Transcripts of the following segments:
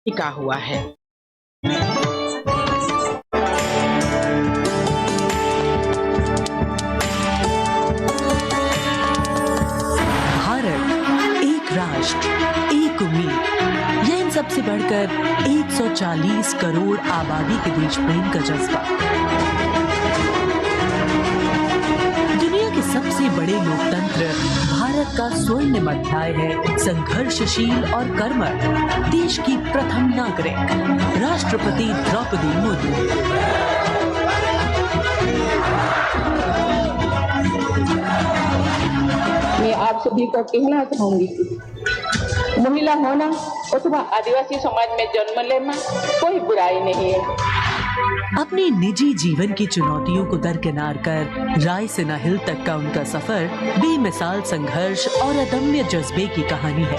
टिका हुआ है। भारत, एक राष्ट्र, एक उम्मीद, यह इन सबसे बढ़कर 140 करोड़ आबादी के देश प्रेम का जज्बा। दुनिया के सबसे बड़े लोकतंत्र भारत का स्वर्णिम अध्याय है संघर्षशील और कर्मठ देश की प्रथम नागरिक राष्ट्रपति द्रौपदी मुर्मू। मैं आप सभी को कहना चाहूंगी कि महिला होना अथवा आदिवासी समाज में जन्म लेना कोई बुराई नहीं है। अपने निजी जीवन की चुनौतियों को दरकिनार कर राय से हिल तक का उनका सफर बेमिसाल संघर्ष और अदम्य जज्बे की कहानी है।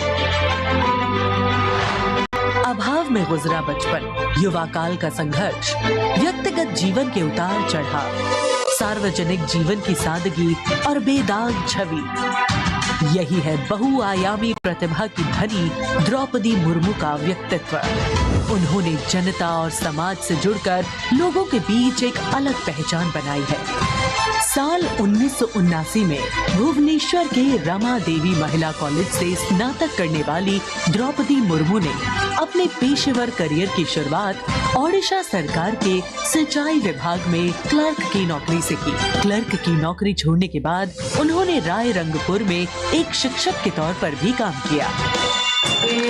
अभाव में गुजरा बचपन, युवा काल का संघर्ष, व्यक्तिगत जीवन के उतार चढ़ाव, सार्वजनिक जीवन की सादगी और बेदाग छवि, यही है बहुआयामी प्रतिभा की धनी द्रौपदी मुर्मू का व्यक्तित्व। उन्होंने जनता और समाज से जुड़कर लोगों के बीच एक अलग पहचान बनाई है। साल 1979 में भुवनेश्वर के रमा देवी महिला कॉलेज से स्नातक करने वाली द्रौपदी मुर्मू ने अपने पेशेवर करियर की शुरुआत ओडिशा सरकार के सिंचाई विभाग में क्लर्क की नौकरी से की। क्लर्क की नौकरी छोड़ने के बाद उन्होंने रायरंगपुर में एक शिक्षक के तौर पर भी काम किया।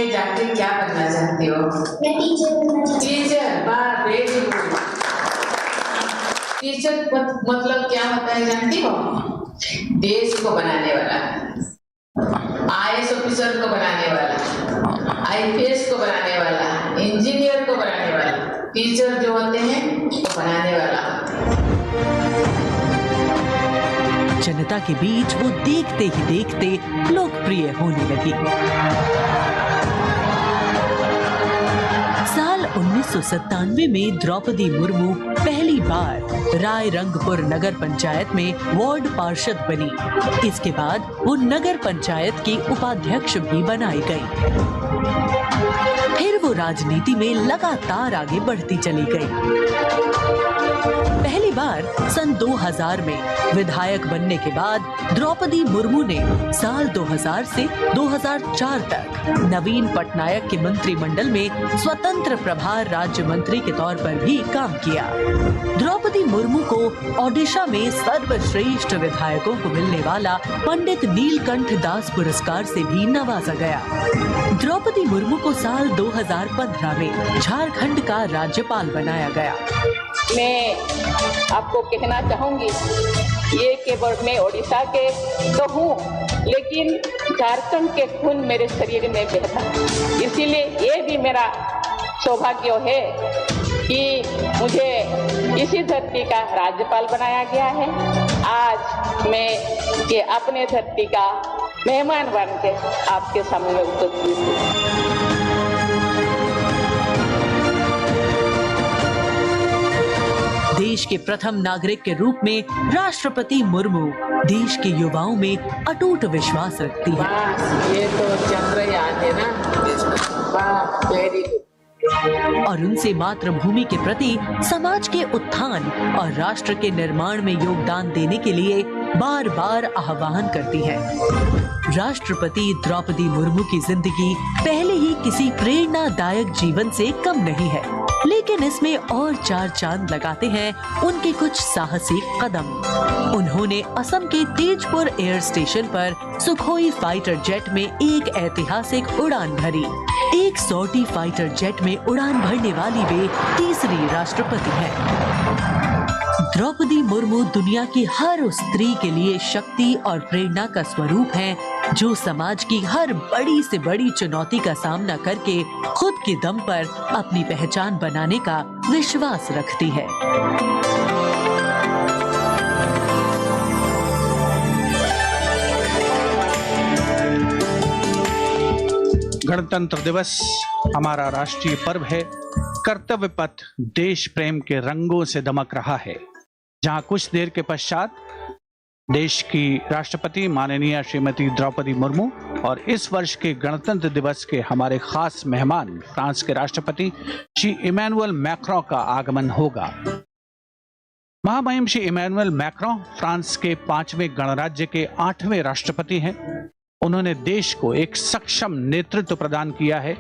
जाके क्या बनना चाहती हो? मैं टीचर बनना चाहती हूँ। टीचर, वाह, वेरी गुड। टीचर मतलब क्या होता है जानती हो? देश को बनाने वाला, IAS ऑफिसर को बनाने वाला, IPS को बनाने वाला, इंजीनियर को बनाने वाला। टीचर जो होते हैं वो बनाने वाला। जनता के बीच वो देखते ही देखते लोकप्रिय होने लगी। साल 1997 में द्रौपदी मुर्मू पहली बार रायरंगपुर नगर पंचायत में वार्ड पार्षद बनी। इसके बाद वो नगर पंचायत की उपाध्यक्ष भी बनाई गई। फिर वो राजनीति में लगातार आगे बढ़ती चली गई। पहली बार सन 2000 में विधायक बनने के बाद द्रौपदी मुर्मू ने साल 2000 से 2004 तक नवीन पटनायक के मंत्रिमंडल में स्वतंत्र प्रभार राज्य मंत्री के तौर पर भी काम किया। द्रौपदी मुर्मू को ओडिशा में सर्वश्रेष्ठ विधायकों को मिलने वाला पंडित नीलकंठ दास पुरस्कार से भी नवाजा गया। द्रौपदी मुर्मू को साल 2015 में झारखंड का राज्यपाल बनाया गया। मैं आपको कहना चाहूंगी, ये केवल मैं ओडिशा के तो हूँ, लेकिन झारखंड के खून मेरे शरीर में बहता है। इसीलिए ये भी मेरा सौभाग्य है कि मुझे इसी धरती का राज्यपाल बनाया गया है। आज मैं ये अपने धरती का मेहमान बन के आपके सामने उपस्थित हूँ। देश के प्रथम नागरिक के रूप में राष्ट्रपति मुर्मू देश के युवाओं में अटूट विश्वास रखती है। ये तो चंद्रयान है ना? वाह, वेरी गुड। और उनसे मातृभूमि के प्रति समाज के उत्थान और राष्ट्र के निर्माण में योगदान देने के लिए बार बार आह्वान करती है। राष्ट्रपति द्रौपदी मुर्मू की जिंदगी पहले ही किसी प्रेरणादायक जीवन से कम नहीं है, लेकिन इसमें और चार चांद लगाते हैं उनके कुछ साहसी कदम। उन्होंने असम के तेजपुर एयर स्टेशन पर सुखोई फाइटर जेट में एक ऐतिहासिक उड़ान भरी। एक सॉर्टी फाइटर जेट में उड़ान भरने वाली वे तीसरी राष्ट्रपति हैं। द्रौपदी मुर्मू दुनिया की हर उस स्त्री के लिए शक्ति और प्रेरणा का स्वरूप हैं, जो समाज की हर बड़ी से बड़ी चुनौती का सामना करके खुद के दम पर अपनी पहचान बनाने का विश्वास रखती है। गणतंत्र दिवस हमारा राष्ट्रीय पर्व है। कर्तव्य पथ देश प्रेम के रंगों से दमक रहा है, जहां कुछ देर के पश्चात देश की राष्ट्रपति माननीय श्रीमती द्रौपदी मुर्मू और इस वर्ष के गणतंत्र दिवस के हमारे खास मेहमान फ्रांस के राष्ट्रपति श्री इमैनुअल मैक्रों का आगमन होगा। महामहिम श्री इमैनुअल मैक्रों फ्रांस के 5वें गणराज्य के 8वें राष्ट्रपति हैं। उन्होंने देश को एक सक्षम नेतृत्व प्रदान किया है,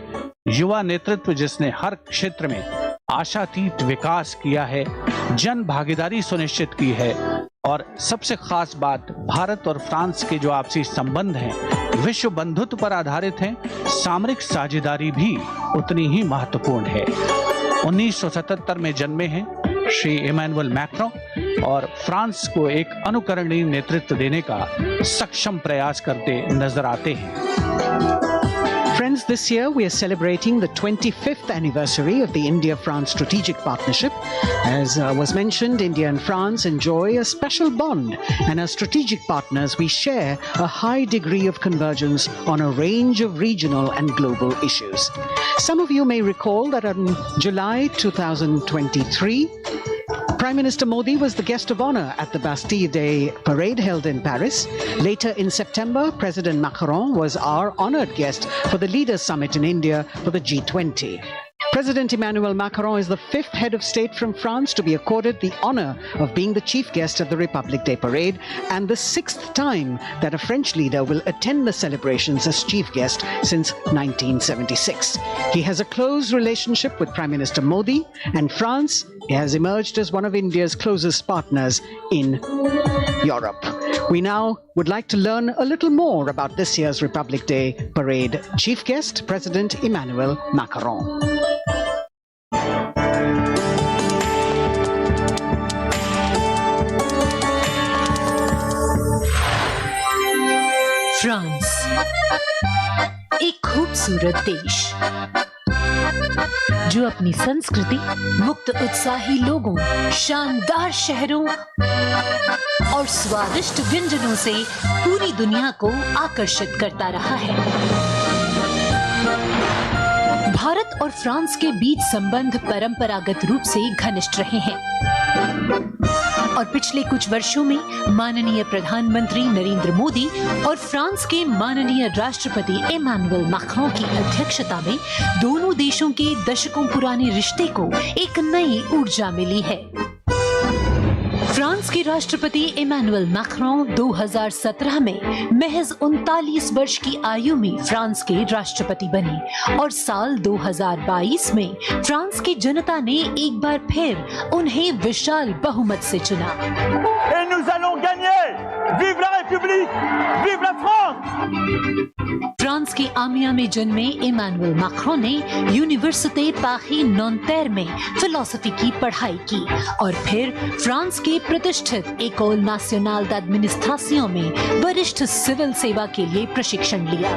युवा नेतृत्व जिसने हर क्षेत्र में आशातीत विकास किया है, जन भागीदारी सुनिश्चित की है और सबसे खास बात भारत और फ्रांस के जो आपसी संबंध हैं विश्व बंधुत्व पर आधारित हैं, सामरिक साझेदारी भी उतनी ही महत्वपूर्ण है। 1977 में जन्मे हैं श्री इमैनुअल मैक्रों और फ्रांस को एक अनुकरणीय नेतृत्व देने का सक्षम प्रयास करते नजर आते हैं। Friends, this year we are celebrating the 25th anniversary of the India-France strategic partnership. As was mentioned, India and France enjoy a special bond, and as strategic partners we share a high degree of convergence on a range of regional and global issues. Some of you may recall that in July 2023, Prime Minister Modi was the guest of honor at the Bastille Day parade held in Paris. Later in September, President Macron was our honored guest for the Leaders Summit in India for the G20. President Emmanuel Macron is the 5th head of state from France to be accorded the honor of being the chief guest at the Republic Day parade and the 6th time that a French leader will attend the celebrations as chief guest since 1976. He has a close relationship with Prime Minister Modi, and France has emerged as one of India's closest partners in Europe. We now would like to learn a little more about this year's Republic Day parade. Chief guest, President Emmanuel Macron. France, एक खूबसूरत देश जो अपनी संस्कृति, मुक्त उत्साही लोगों, शानदार शहरों और स्वादिष्ट व्यंजनों से पूरी दुनिया को आकर्षित करता रहा है। भारत और फ्रांस के बीच संबंध परंपरागत रूप से घनिष्ठ रहे हैं और पिछले कुछ वर्षों में माननीय प्रधानमंत्री नरेंद्र मोदी और फ्रांस के माननीय राष्ट्रपति इमैनुअल मैक्रों की अध्यक्षता में दोनों देशों के दशकों पुराने रिश्ते को एक नई ऊर्जा मिली है। फ्रांस के राष्ट्रपति इमैनुअल मैक्रों 2017 में महज 39 वर्ष की आयु में फ्रांस के राष्ट्रपति बने और साल 2022 में फ्रांस की जनता ने एक बार फिर उन्हें विशाल बहुमत से चुना। Et nous allons gagner! Vive la République! Vive la France! France के आमिया में जन्मे इमैनुअल मैक्रों ने यूनिवर्सिटे पारी नॉन्तेर में फिलोसफी की पढ़ाई की और फिर फ्रांस के प्रतिष्ठित एकोल नाशनल d'administration में वरिष्ठ सिविल सेवा के लिए प्रशिक्षण लिया।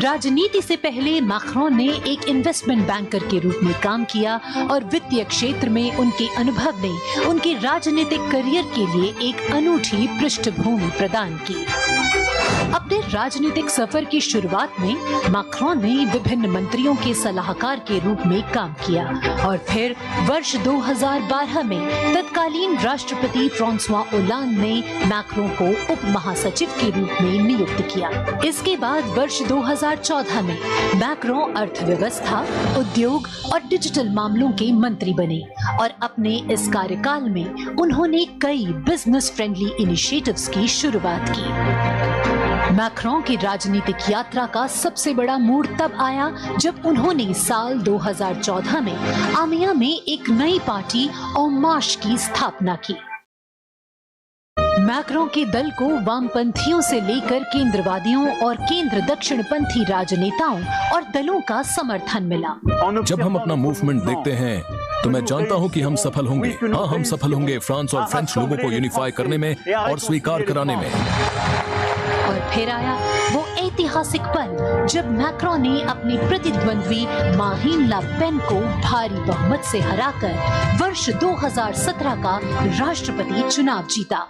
राजनीति से पहले मैक्रों ने एक इन्वेस्टमेंट बैंकर के रूप में काम किया और वित्तीय क्षेत्र में उनके अनुभव ने उनके राजनीतिक करियर के लिए एक अनूठी पृष्ठभूमि प्रदान की। अपने राजनीतिक सफर की शुरुआत में मैक्रों ने विभिन्न मंत्रियों के सलाहकार के रूप में काम किया और फिर वर्ष 2012 में तत्कालीन राष्ट्रपति फ्रांसवा ओलांद ने मैक्रों को उप महासचिव के रूप में नियुक्त किया। इसके बाद वर्ष 2014 में मैक्रों अर्थव्यवस्था, उद्योग और डिजिटल मामलों के मंत्री बने और अपने इस कार्यकाल में उन्होंने कई बिजनेस फ्रेंडली इनिशिएटिव्स की शुरुआत की। मैक्रों की राजनीतिक यात्रा का सबसे बड़ा मोड़ तब आया जब उन्होंने साल 2014 में आमिया में एक नई पार्टी En Marche की स्थापना की। मैक्रों के दल को वामपंथियों से लेकर केंद्रवादियों और केंद्र दक्षिणपंथी राजनेताओं और दलों का समर्थन मिला। जब हम अपना मूवमेंट देखते हैं तो मैं जानता हूं कि हम सफल होंगे। हाँ, हम सफल होंगे फ्रांस और फ्रेंच लोगों को यूनिफाई करने में और स्वीकार कराने में। और फिर आया वो ऐतिहासिक पल जब मैक्रों ने अपनी प्रतिद्वंद्वी मारीन ला पेन को भारी बहुमत से हराकर वर्ष 2017 का राष्ट्रपति चुनाव जीता।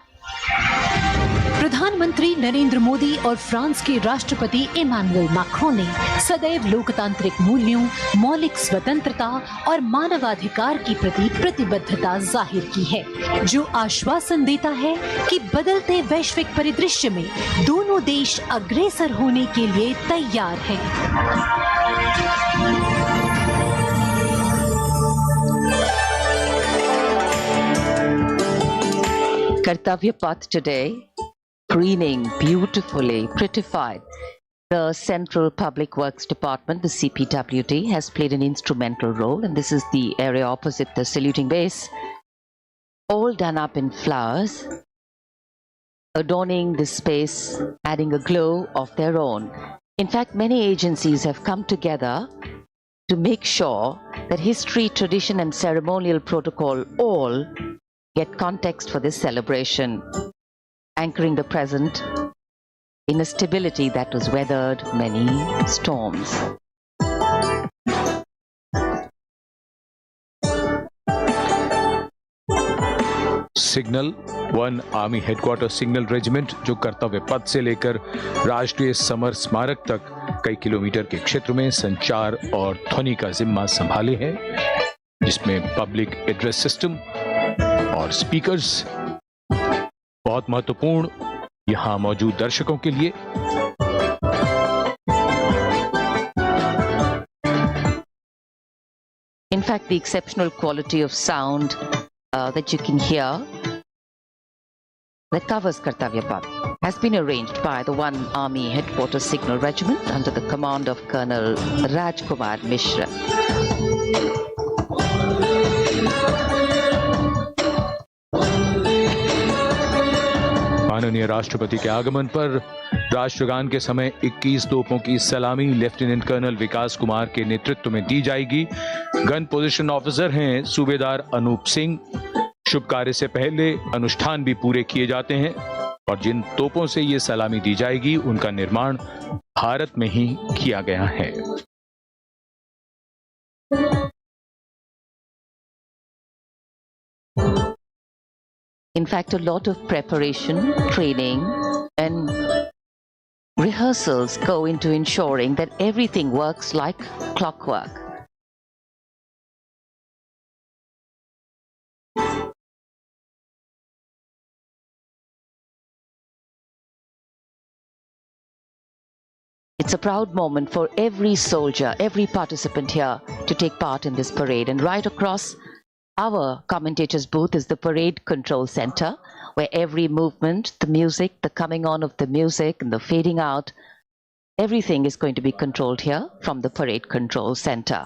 प्रधानमंत्री नरेंद्र मोदी और फ्रांस के राष्ट्रपति इमानुएल मैक्रों ने सदैव लोकतांत्रिक मूल्यों, मौलिक स्वतंत्रता और मानवाधिकार के प्रति प्रतिबद्धता जाहिर की है, जो आश्वासन देता है कि बदलते वैश्विक परिदृश्य में दोनों देश अग्रसर होने के लिए तैयार हैं। Kartavya Path today, greening beautifully, prettified. The Central Public Works Department, the CPWD, has played an instrumental role, and this is the area opposite the saluting base, all done up in flowers, adorning this space, adding a glow of their own. In fact, many agencies have come together to make sure that history, tradition, and ceremonial protocol all get context for this celebration, anchoring the present in a stability that was weathered many storms. Signal 1 army headquarter signal regiment, जो कर्तव्य पथ से लेकर राष्ट्रीय summer स्मारक तक कई kilometre के क्षेत्र में संचार और ध्वनि का जिम्मा संभाले हैं, जिसमें पब्लिक एड्रेस सिस्टम और स्पीकर्स बहुत महत्वपूर्ण यहां मौजूद दर्शकों के लिए। In fact, the exceptional quality of sound that you can hear that covers Kartavya Path has been arranged by the 1 Army Headquarters Signal Regiment under the command of Colonel Rajkumar Mishra. माननीय राष्ट्रपति के आगमन पर राष्ट्रगान के समय 21 तोपों की सलामी लेफ्टिनेंट कर्नल विकास कुमार के नेतृत्व में दी जाएगी। गन पोजीशन ऑफिसर हैं सूबेदार अनूप सिंह। शुभ कार्य से पहले अनुष्ठान भी पूरे किए जाते हैं और जिन तोपों से ये सलामी दी जाएगी उनका निर्माण भारत में ही किया गया है। In fact, a lot of preparation, training, and rehearsals go into ensuring that everything works like clockwork. It's a proud moment for every soldier, every participant here to take part in this parade. And right across our commentator's booth is the Parade Control Center, where every movement, the music, the coming on of the music and the fading out, everything is going to be controlled here from the Parade Control Center.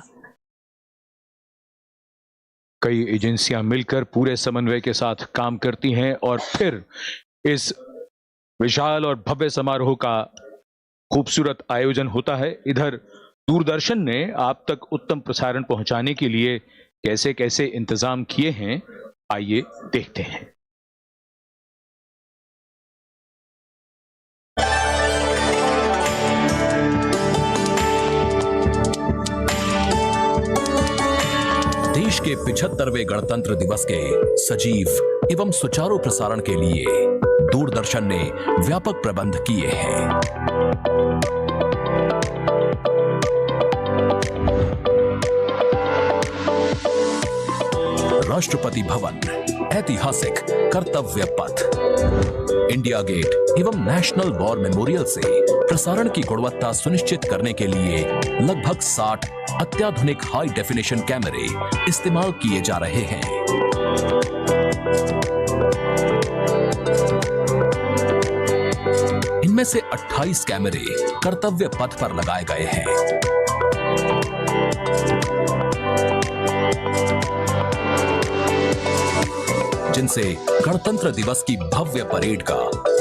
कई एजेंसियां मिलकर पूरे समन्वय के साथ काम करती हैं और फिर इस विशाल और भव्य समारोह का खूबसूरत आयोजन होता है। इधर दूरदर्शन ने आप तक उत्तम प्रसारण पहुंचाने के लिए कैसे कैसे इंतजाम किए हैं, आइए देखते हैं। देश के 75वें गणतंत्र दिवस के सजीव एवं सुचारू प्रसारण के लिए दूरदर्शन ने व्यापक प्रबंध किए हैं। राष्ट्रपति भवन, ऐतिहासिक कर्तव्य पथ, इंडिया गेट एवं नेशनल वॉर मेमोरियल से प्रसारण की गुणवत्ता सुनिश्चित करने के लिए लगभग 60 अत्याधुनिक हाई डेफिनेशन कैमरे इस्तेमाल किए जा रहे हैं। इनमें से 28 कैमरे कर्तव्य पथ पर लगाए गए हैं। जिनसे गणतंत्र दिवस की भव्य परेड का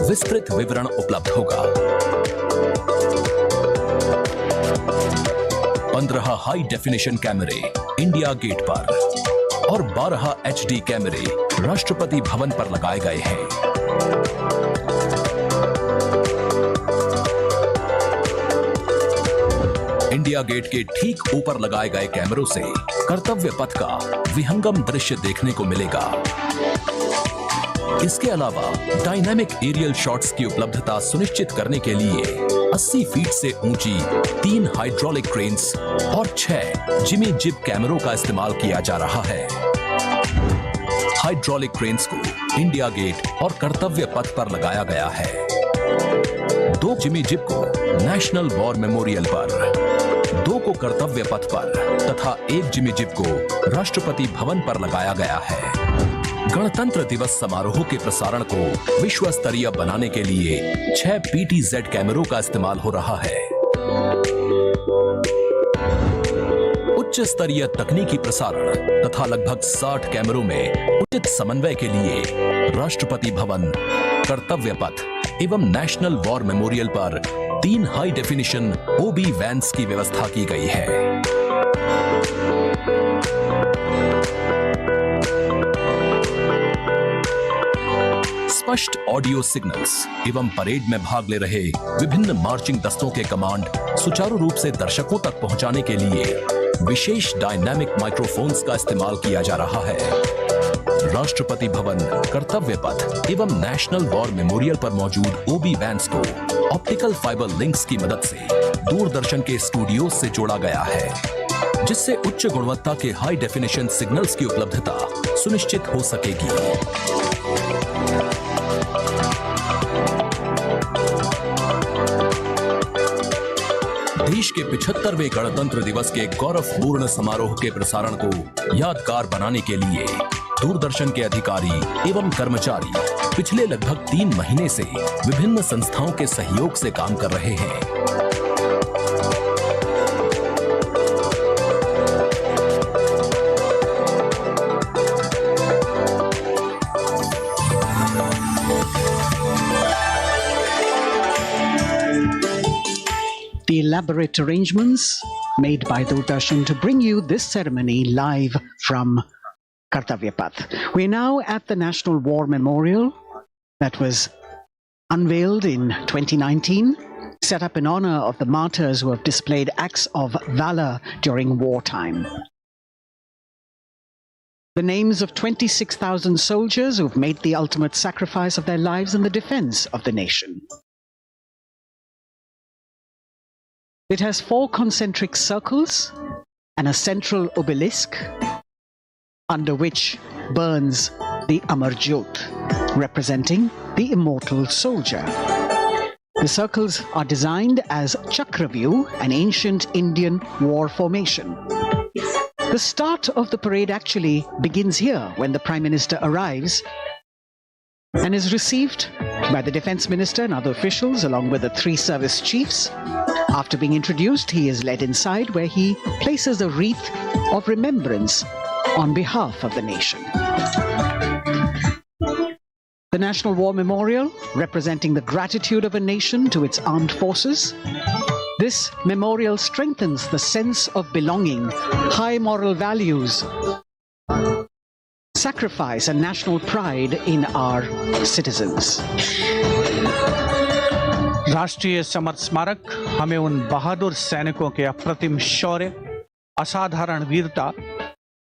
विस्तृत विवरण उपलब्ध होगा। 15 हाई डेफिनेशन कैमरे इंडिया गेट पर और 12 HD कैमरे राष्ट्रपति भवन पर लगाए गए हैं। इंडिया गेट के ठीक ऊपर लगाए गए कैमरों से कर्तव्य पथ का विहंगम दृश्य देखने को मिलेगा। इसके अलावा डायनामिक एरियल शॉट्स की उपलब्धता सुनिश्चित करने के लिए 80 फीट से ऊंची 3 हाइड्रोलिक क्रेन्स और 6 जिमी जिब कैमरों का इस्तेमाल किया जा रहा है। हाइड्रोलिक क्रेन्स को इंडिया गेट और कर्तव्य पथ पर लगाया गया है। 2 जिमी जिब को नेशनल वॉर मेमोरियल पर, 2 को कर्तव्य पथ पर तथा 1 जिमी जिब को राष्ट्रपति भवन पर लगाया गया है। गणतंत्र दिवस समारोह के प्रसारण को विश्व स्तरीय बनाने के लिए 6 PTZ कैमरों का इस्तेमाल हो रहा है। उच्च स्तरीय तकनीकी प्रसारण तथा लगभग 60 कैमरों में उचित समन्वय के लिए राष्ट्रपति भवन, कर्तव्य पथ एवं नेशनल वॉर मेमोरियल पर 3 हाई डेफिनिशन OB वैन्स की व्यवस्था की गई है। स्पष्ट ऑडियो सिग्नल्स एवं परेड में भाग ले रहे विभिन्न मार्चिंग दस्तों के कमांड सुचारू रूप से दर्शकों तक पहुंचाने के लिए विशेष डायनामिक माइक्रोफोन्स का इस्तेमाल किया जा रहा है। राष्ट्रपति भवन, कर्तव्य पथ एवं नेशनल वॉर मेमोरियल पर मौजूद OB वैन्स को ऑप्टिकल फाइबर लिंक्स की मदद से दूरदर्शन के स्टूडियो से जोड़ा गया है, जिससे उच्च गुणवत्ता के हाई डेफिनेशन सिग्नल्स की उपलब्धता सुनिश्चित हो सकेगी। देश के 75वें गणतंत्र दिवस के गौरवपूर्ण समारोह के प्रसारण को यादगार बनाने के लिए दूरदर्शन के अधिकारी एवं कर्मचारी पिछले लगभग 3 महीने से विभिन्न संस्थाओं के सहयोग से काम कर रहे हैं। The elaborate arrangements made by Doordarshan to bring you this ceremony live from Kartavya Path. We're now at the National War Memorial that was unveiled in 2019, set up in honor of the martyrs who have displayed acts of valor during wartime. The names of 26,000 soldiers who've made the ultimate sacrifice of their lives in the defense of the nation. It has 4 concentric circles and a central obelisk under which burns the Amar Jyot, representing the immortal soldier. The circles are designed as Chakravyu, an ancient Indian war formation. The start of the parade actually begins here when the Prime Minister arrives and is received by the Defence Minister and other officials along with the 3 service chiefs. After being introduced, he is led inside where he places a wreath of remembrance on behalf of the nation. The National War Memorial, representing the gratitude of a nation to its armed forces. This memorial strengthens the sense of belonging, high moral values, sacrifice and national pride in our citizens. राष्ट्रीय summer स्मारक हमें उन बहादुर सैनिकों के अप्रतिम शौर्य, असाधारण वीरता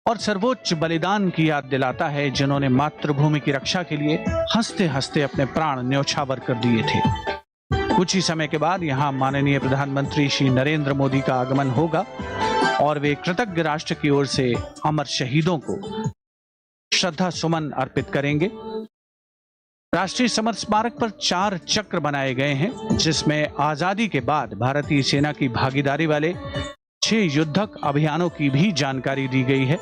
और सर्वोच्च बलिदान की याद दिलाता है, जिन्होंने मातृभूमि की रक्षा के लिए हंसते हंसते अपने प्राण न्यौछावर कर दिए थे। कुछ ही समय के बाद यहाँ माननीय प्रधानमंत्री श्री नरेंद्र मोदी का आगमन होगा और वे कृतज्ञ राष्ट्र की ओर से अमर शहीदों को श्रद्धा सुमन अर्पित करेंगे। राष्ट्रीय समर स्मारक पर 4 चक्र बनाए गए हैं, जिसमें आजादी के बाद भारतीय सेना की भागीदारी वाले 6 युद्धक अभियानों की भी जानकारी दी गई है।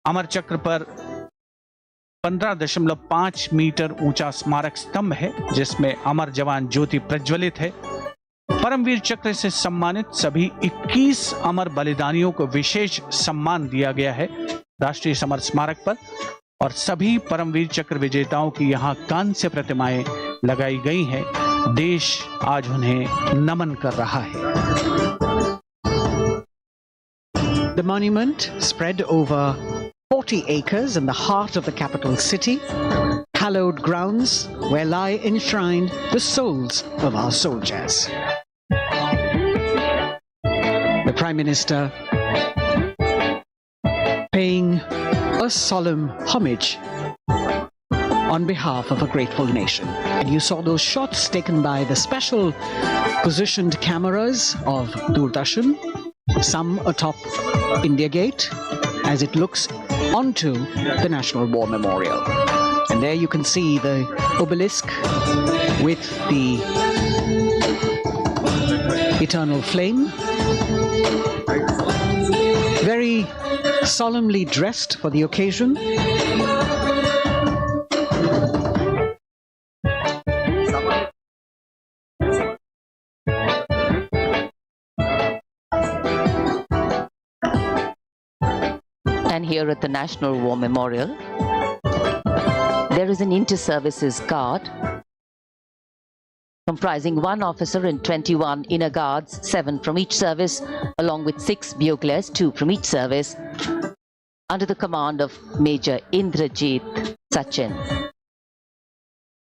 अमर चक्र पर 15.5 मीटर ऊंचा स्मारक स्तंभ है, जिसमें अमर जवान ज्योति प्रज्वलित है। परमवीर चक्र से सम्मानित सभी 21 अमर बलिदानियों को विशेष सम्मान दिया गया है राष्ट्रीय समर स्मारक पर, और सभी परमवीर चक्र विजेताओं की यहाँ कांस्य प्रतिमाएं लगाई गई हैं। देश आज उन्हें नमन कर रहा है। The monument, spread over 40 acres in the heart of the capital city, hallowed grounds where lie enshrined the souls of our soldiers. The Prime Minister paying a solemn homage on behalf of a grateful nation. And you saw those shots taken by the special positioned cameras of Doordarshan, some atop India Gate, as it looks onto the National War Memorial. And there you can see the obelisk with the eternal flame, very solemnly dressed for the occasion. And here at the National War Memorial, there is an inter-services guard comprising 1 officer and 21 inner guards, 7 from each service, along with 6 buglers, 2 from each service, under the command of Major Indrajit Sachin.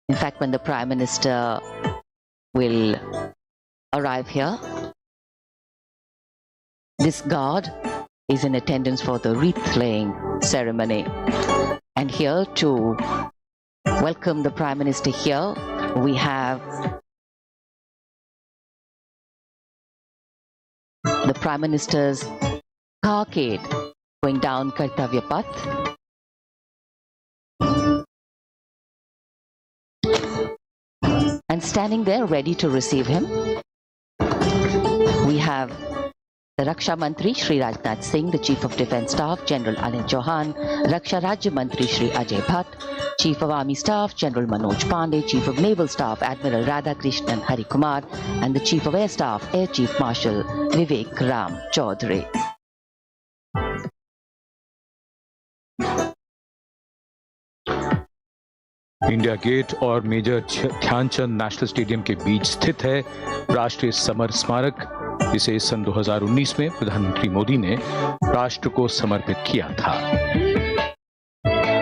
In fact, when the Prime Minister will arrive here, this guard is in attendance for the wreath-laying ceremony. And here to welcome the Prime Minister here, we have the Prime Minister's carcade going down Kartavya Path. And standing there ready to receive him, we have the Raksha Mantri Shri Rajnath Singh, the Chief of Defence Staff General Anil Chauhan, Raksha Rajya Mantri Shri Ajay Bhatt, Chief of Army Staff General Manoj Pandey, Chief of Naval Staff Admiral Radhakrishnan Harikumar, and the Chief of Air Staff Air Chief Marshal Vivek Ram Chaudhary. India Gate और major Dhyanchand national stadium के बीच स्थित है राष्ट्रीय summer स्मारक, जिसे सन 2019 में प्रधानमंत्री मोदी ने राष्ट्र को समर्पित किया था।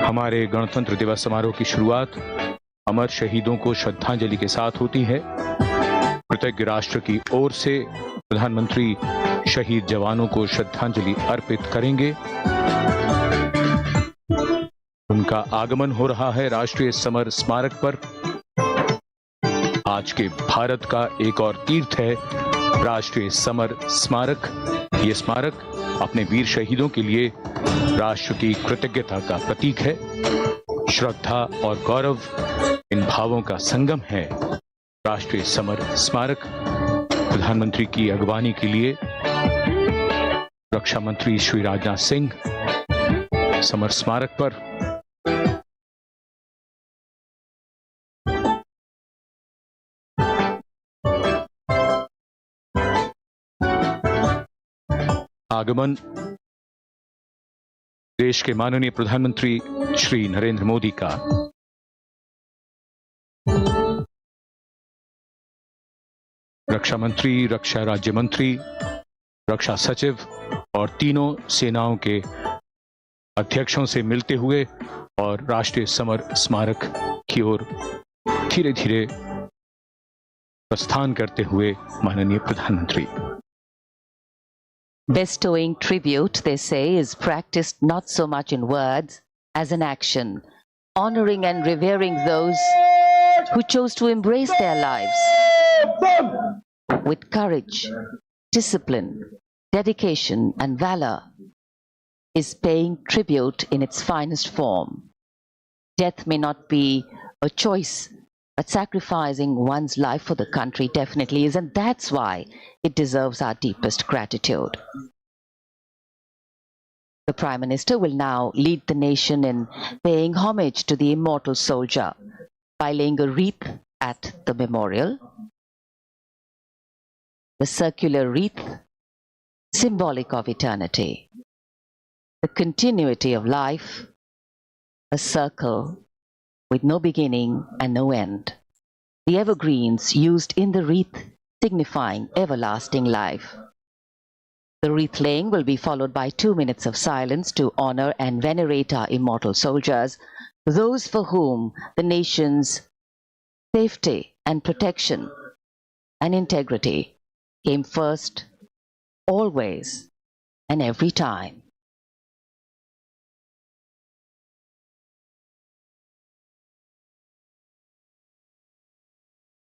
हमारे गणतंत्र दिवस समारोह की शुरुआत अमर शहीदों को श्रद्धांजलि के साथ होती है। कृतज्ञ राष्ट्र की ओर से प्रधानमंत्री शहीद जवानों को श्रद्धांजलि अर्पित करेंगे। उनका आगमन हो रहा है राष्ट्रीय समर स्मारक पर। आज के भारत का एक और तीर्थ है राष्ट्रीय समर स्मारक। ये स्मारक अपने वीर शहीदों के लिए राष्ट्र की कृतज्ञता का प्रतीक है। श्रद्धा और गौरव, इन भावों का संगम है राष्ट्रीय समर स्मारक। प्रधानमंत्री की अगवानी के लिए रक्षा मंत्री श्री राजनाथ सिंह समर स्मारक पर आगमन देश के माननीय प्रधानमंत्री श्री नरेंद्र मोदी का रक्षा मंत्री, रक्षा राज्य मंत्री, रक्षा सचिव और तीनों सेनाओं के अध्यक्षों से मिलते हुए और राष्ट्रीय समर स्मारक की ओर धीरे धीरे प्रस्थान करते हुए माननीय प्रधानमंत्री। Bestowing tribute, they say, is practiced not so much in words as in action, honoring and revering those who chose to embrace their lives with courage, discipline, dedication, and valor is paying tribute in its finest form. Death may not be a choice, but sacrificing one's life for the country definitely is, and that's why it deserves our deepest gratitude. The Prime Minister will now lead the nation in paying homage to the immortal soldier by laying a wreath at the memorial. The circular wreath, symbolic of eternity, the continuity of life, a circle with no beginning and no end. The evergreens used in the wreath signifying everlasting life. The wreath laying will be followed by 2 minutes of silence to honor and venerate our immortal soldiers, those for whom the nation's safety and protection and integrity came first, always and every time.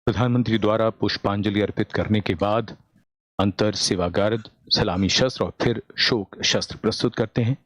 प्रधानमंत्री द्वारा पुष्पांजलि अर्पित करने के बाद अंतर सेवागार्द सलामी शस्त्र और फिर शोक शस्त्र प्रस्तुत करते हैं।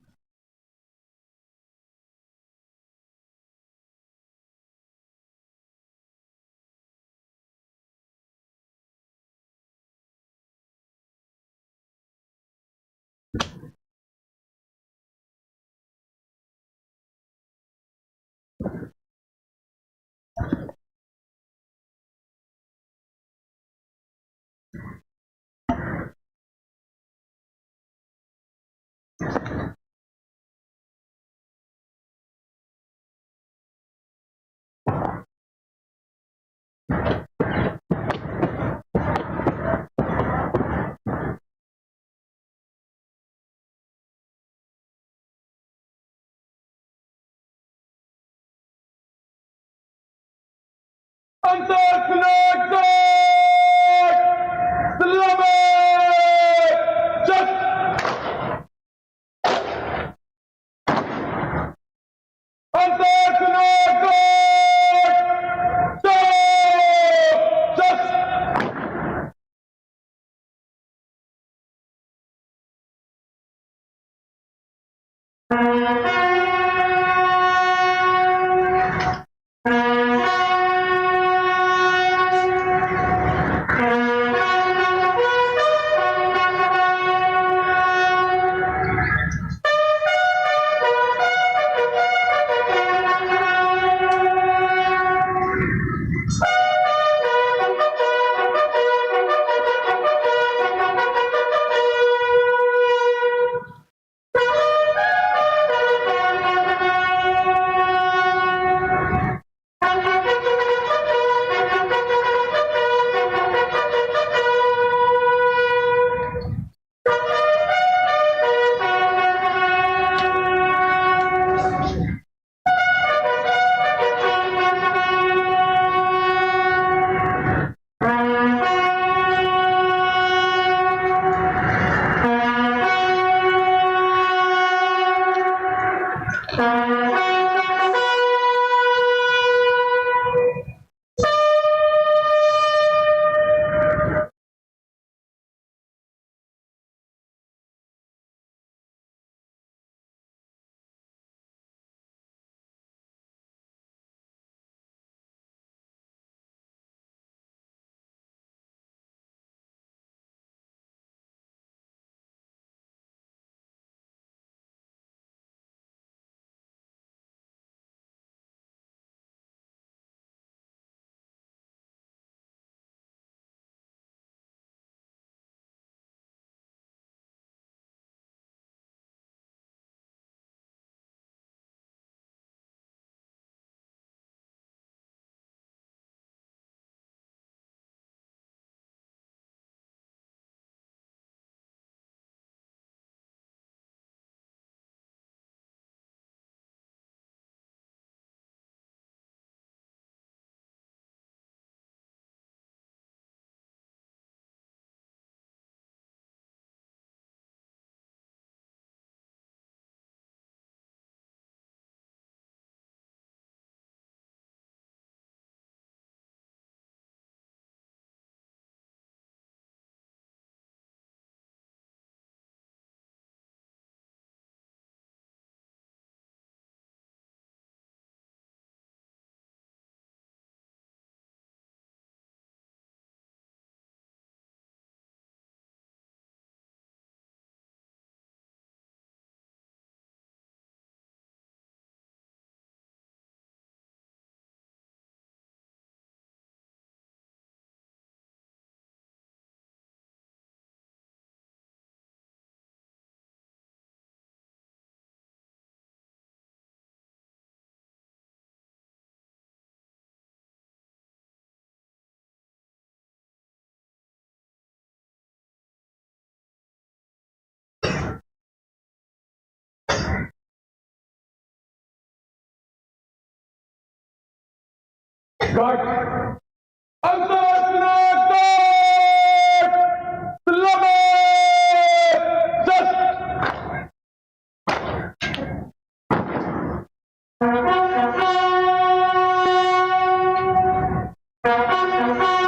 Thank you.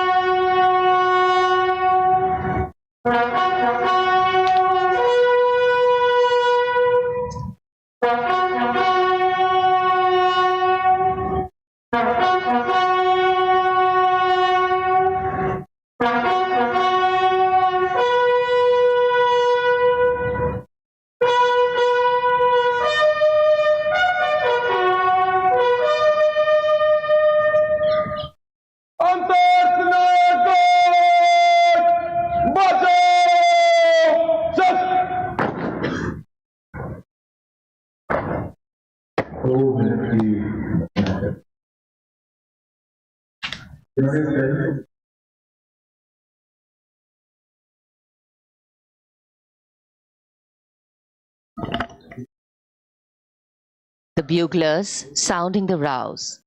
The buglers sounding the rouse,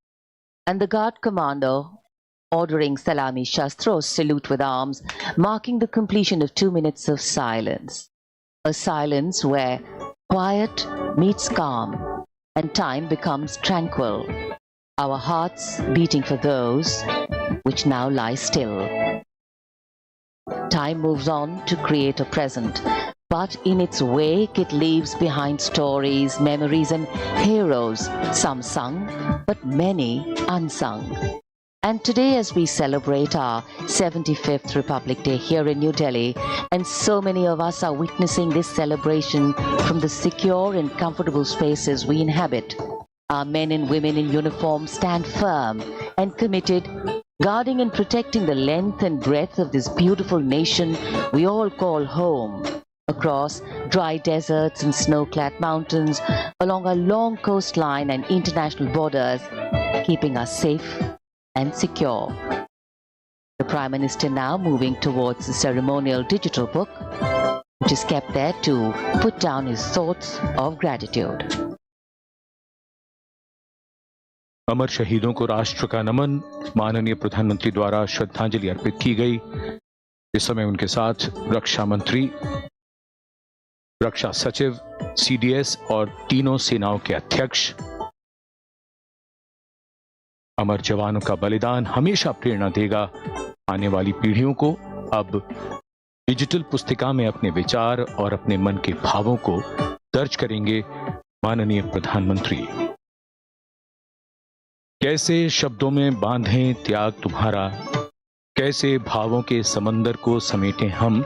and the guard commander ordering Salami Shastros salute with arms, marking the completion of 2 minutes of silence. A silence where quiet meets calm and time becomes tranquil, our hearts beating for those which now lie still. Time moves on to create a present, but in its wake it leaves behind stories, memories and heroes, some sung, but many unsung. And today, as we celebrate our 75th Republic Day here in New Delhi, and so many of us are witnessing this celebration from the secure and comfortable spaces we inhabit, our men and women in uniform stand firm and committed, guarding and protecting the length and breadth of this beautiful nation we all call home, across dry deserts and snow-clad mountains, along our long coastline and international borders, keeping us safe and secure. The Prime Minister now moving towards the ceremonial digital book, which is kept there to put down his thoughts of gratitude. अमर शहीदों को राष्ट्र का नमन, माननीय प्रधानमंत्री द्वारा श्रद्धांजलि अर्पित की गई। इस समय उनके साथ रक्षा मंत्री, रक्षा सचिव, सीडीएस और तीनों सेनाओं के अध्यक्ष। अमर जवानों का बलिदान हमेशा प्रेरणा देगा आने वाली पीढ़ियों को। अब डिजिटल पुस्तिका में अपने विचार और अपने मन के भावों को दर्ज करेंगे माननीय प्रधानमंत्री। कैसे शब्दों में बांधें त्याग तुम्हारा, कैसे भावों के समंदर को समेटें हम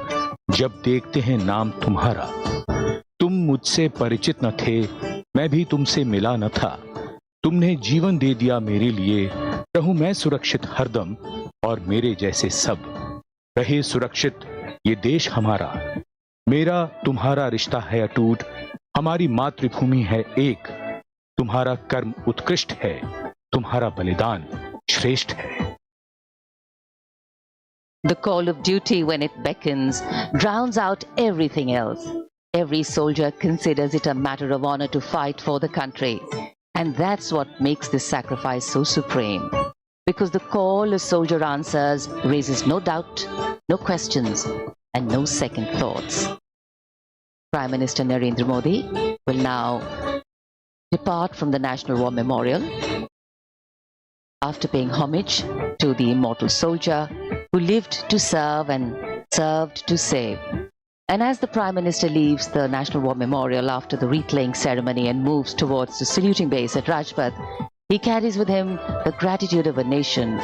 जब देखते हैं नाम तुम्हारा। तुम मुझसे परिचित न थे, मैं भी तुमसे मिला न था, तुमने जीवन दे दिया मेरे लिए, रहूं मैं सुरक्षित हरदम और मेरे जैसे सब रहे सुरक्षित ये देश हमारा। मेरा तुम्हारा रिश्ता है अटूट, हमारी मातृभूमि है एक, तुम्हारा कर्म उत्कृष्ट है, तुम्हारा बलिदान श्रेष्ठ है। The call of duty, when it beckons, drowns out everything else. Every soldier considers it a matter of honor to fight for the country. And that's what makes this sacrifice so supreme. Because the call a soldier answers raises no doubt, no questions, and no second thoughts. Prime Minister Narendra Modi will now depart from the National War Memorial after paying homage to the immortal soldier who lived to serve and served to save. And as the Prime Minister leaves the National War Memorial after the wreath-laying ceremony and moves towards the saluting base at Rajpath, he carries with him the gratitude of a nation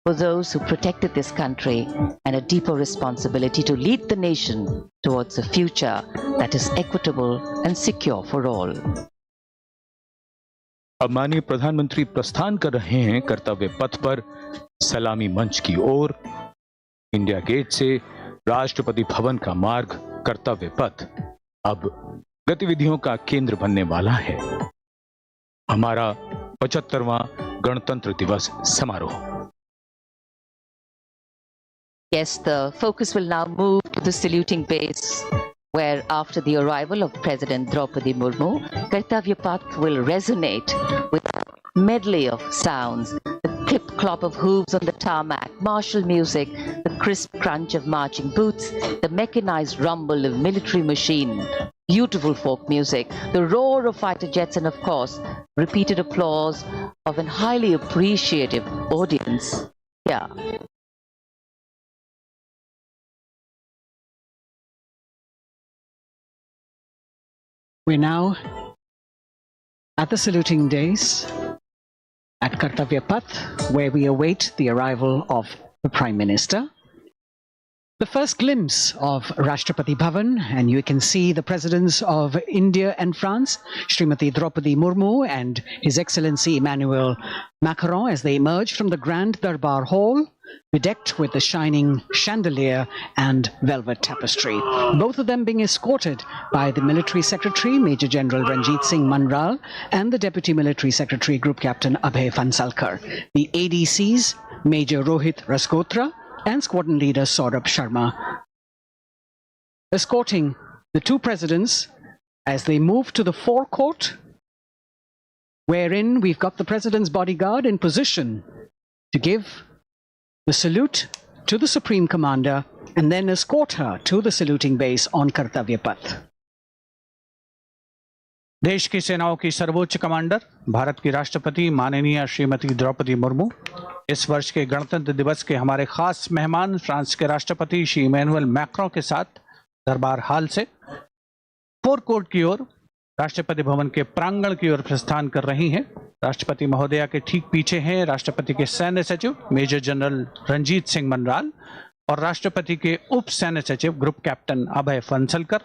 for those who protected this country and a deeper responsibility to lead the nation towards a future that is equitable and secure for all. अब माननीय प्रधानमंत्री प्रस्थान कर रहे हैं कर्तव्य पथ पर सलामी मंच की ओर। इंडिया गेट से राष्ट्रपति भवन का मार्ग कर्तव्य पथ अब गतिविधियों का केंद्र बनने वाला है। हमारा 75वां गणतंत्र दिवस समारोह। Yes, the focus will now move to the saluting base, where after the arrival of President Draupadi Murmu, Kartavya Path will resonate with a medley of sounds, the clip-clop of hooves on the tarmac, martial music, the crisp crunch of marching boots, the mechanized rumble of military machine, beautiful folk music, the roar of fighter jets, and of course, repeated applause of an highly appreciative audience. Yeah. We're now at the saluting days at Kartavya Path, where we await the arrival of the Prime Minister. The first glimpse of Rashtrapati Bhavan, and you can see the presidents of India and France, Srimati Draupadi Murmu and His Excellency Emmanuel Macron, as they emerge from the Grand Darbar Hall bedecked with the shining chandelier and velvet tapestry. Both of them being escorted by the Military Secretary, Major General Ranjit Singh Manral, and the Deputy Military Secretary, Group Captain Abhay Phansalkar. The ADCs, Major Rohit Rasgotra and Squadron Leader Saurabh Sharma, escorting the two presidents as they move to the forecourt, wherein we've got the president's bodyguard in position to give the salute to the Supreme Commander and then escort her to the saluting base on Kartavya Path. देश की सेनाओं की सर्वोच्च commander Bharat की राष्ट्रपति माननीय श्रीमती द्रौपदी मुर्मू, इस वर्ष के गणतंत्र दिवस के हमारे खास मेहमान फ्रांस के राष्ट्रपति श्री इमैनुअल मैक्रों के साथ दरबार हाल से फोरकोर्ट की ओर राष्ट्रपति भवन के प्रांगण की ओर प्रस्थान कर रही हैं। राष्ट्रपति महोदया के ठीक पीछे हैं राष्ट्रपति के सैन्य सचिव मेजर जनरल रंजीत सिंह मनराल और राष्ट्रपति के उप सैन्य सचिव ग्रुप कैप्टन अभय फंसलकर।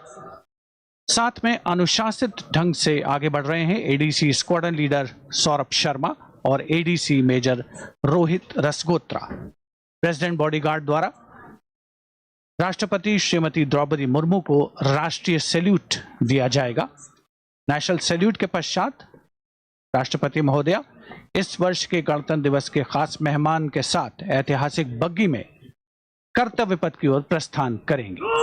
साथ में अनुशासित ढंग से आगे बढ़ रहे हैं ADC squadron leader Saurabh Sharma और ADC major Rohit Rasgotra. President bodyguard द्वारा राष्ट्रपति श्रीमती द्रौपदी मुर्मू को राष्ट्रीय सैल्यूट दिया जाएगा। नेशनल सैल्यूट के पश्चात राष्ट्रपति महोदया इस वर्ष के गणतंत्र दिवस के खास मेहमान के साथ ऐतिहासिक बग्गी में कर्तव्य पथ की ओर प्रस्थान करेंगे।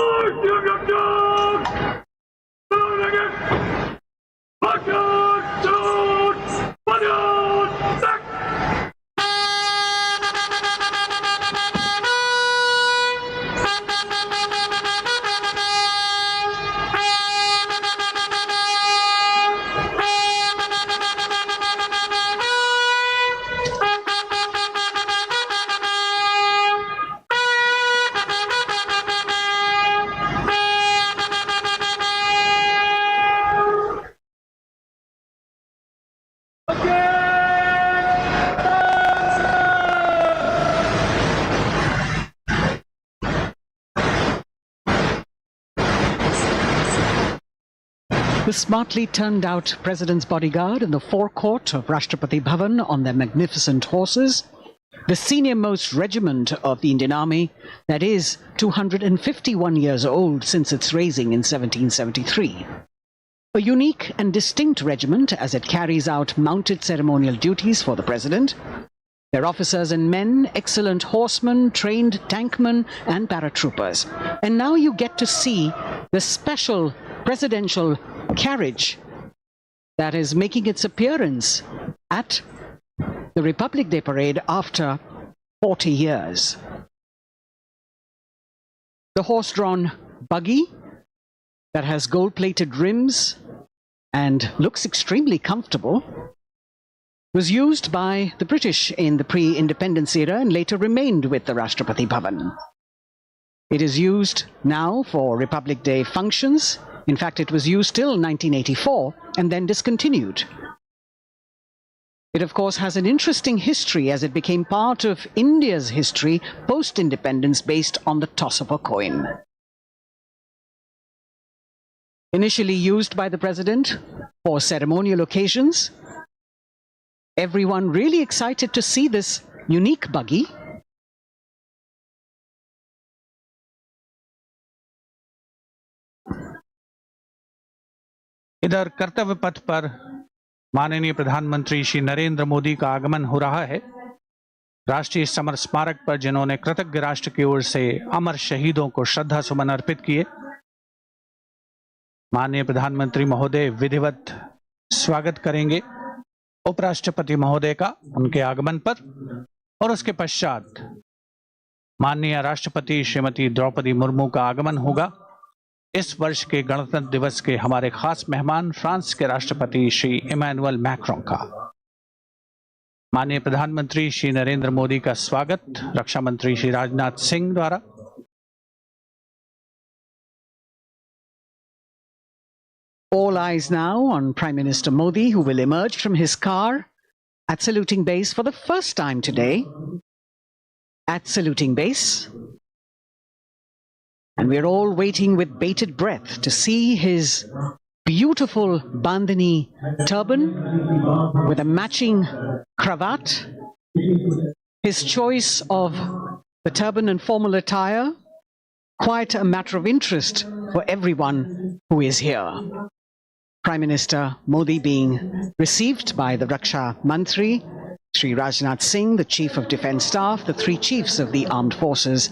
The smartly turned out President's bodyguard in the forecourt of Rashtrapati Bhavan on their magnificent horses, the senior-most regiment of the Indian Army, that is 251 years old since its raising in 1773. A unique and distinct regiment as it carries out mounted ceremonial duties for the President. Their officers and men, excellent horsemen, trained tankmen and paratroopers. And now you get to see the special presidential carriage that is making its appearance at the Republic Day Parade after 40 years. The horse-drawn buggy that has gold-plated rims and looks extremely comfortable was used by the British in the pre-independence era and later remained with the Rashtrapati Bhavan. It is used now for Republic Day functions. In fact, it was used till 1984 and then discontinued. It, of course, has an interesting history as it became part of India's history post-independence based on the toss of a coin. Initially used by the President for ceremonial occasions, everyone really excited to see this unique buggy. इधर कर्तव्य पथ पर माननीय प्रधानमंत्री श्री नरेंद्र मोदी का आगमन हो रहा है। राष्ट्रीय समर स्मारक पर जिन्होंने कृतज्ञ राष्ट्र की ओर से अमर शहीदों को श्रद्धा सुमन अर्पित किए, माननीय प्रधानमंत्री महोदय विधिवत स्वागत करेंगे उपराष्ट्रपति महोदय का उनके आगमन पर और उसके पश्चात माननीय राष्ट्रपति श्रीमती द्रौपदी मुर्मू का आगमन होगा। इस वर्ष के गणतंत्र दिवस के हमारे खास मेहमान फ्रांस के राष्ट्रपति श्री इमैनुअल मैक्रों का माननीय प्रधानमंत्री श्री नरेंद्र मोदी का स्वागत रक्षा मंत्री श्री राजनाथ सिंह द्वारा। All eyes now on Prime Minister Modi, who will emerge from his car at saluting base for the first time today. At saluting base. And we're all waiting with bated breath to see his beautiful bandhani turban with a matching cravat, his choice of The turban and formal attire, quite a matter of interest for everyone who is here. Prime Minister Modi being received by the Raksha Mantri, Shri Rajnath Singh, the Chief of Defence Staff, the three chiefs of the armed forces,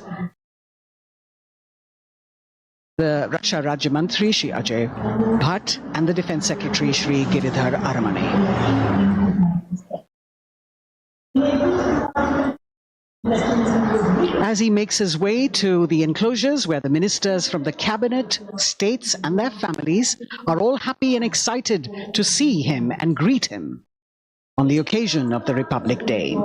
the Raksha Rajya Mantri, Shri Ajay Bhatt, and the Defence Secretary, Shri Giridhar Aramane. As he makes his way to the enclosures where the ministers from the cabinet, states and their families are all happy and excited to see him and greet him on the occasion of the Republic Day.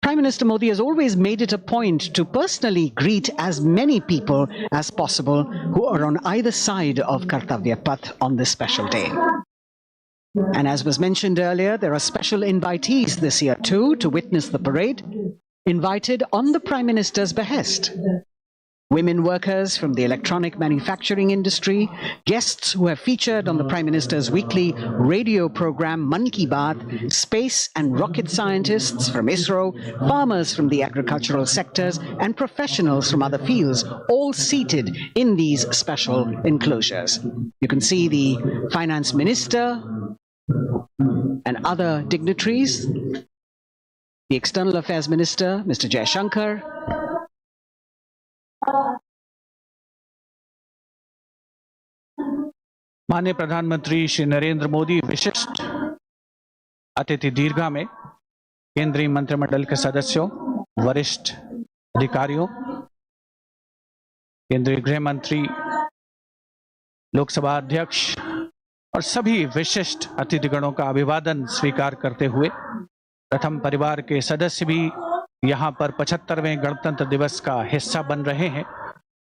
Prime Minister Modi has always made it a point to personally greet as many people as possible who are on either side of Kartavya Path on this special day. And as was mentioned earlier, there are special invitees this year too to witness the parade, invited on the Prime Minister's behest. Women workers from the electronic manufacturing industry, guests who have featured on the Prime Minister's weekly radio program Mann Ki Baat, space and rocket scientists from ISRO, farmers from the agricultural sectors, and professionals from other fields, all seated in these special enclosures. You can see the Finance Minister and other dignitaries, the External Affairs Minister, Mr. Jaishankar, माननीय प्रधानमंत्री श्री नरेंद्र मोदी विशिष्ट अतिथि दीर्घा में केंद्रीय मंत्रिमंडल के सदस्यों, वरिष्ठ अधिकारियों, केंद्रीय गृह मंत्री, लोकसभा अध्यक्ष और सभी विशिष्ट अतिथिगणों का अभिवादन स्वीकार करते हुए प्रथम परिवार के सदस्य भी यहां पर 75वें गणतंत्र दिवस का हिस्सा बन रहे हैं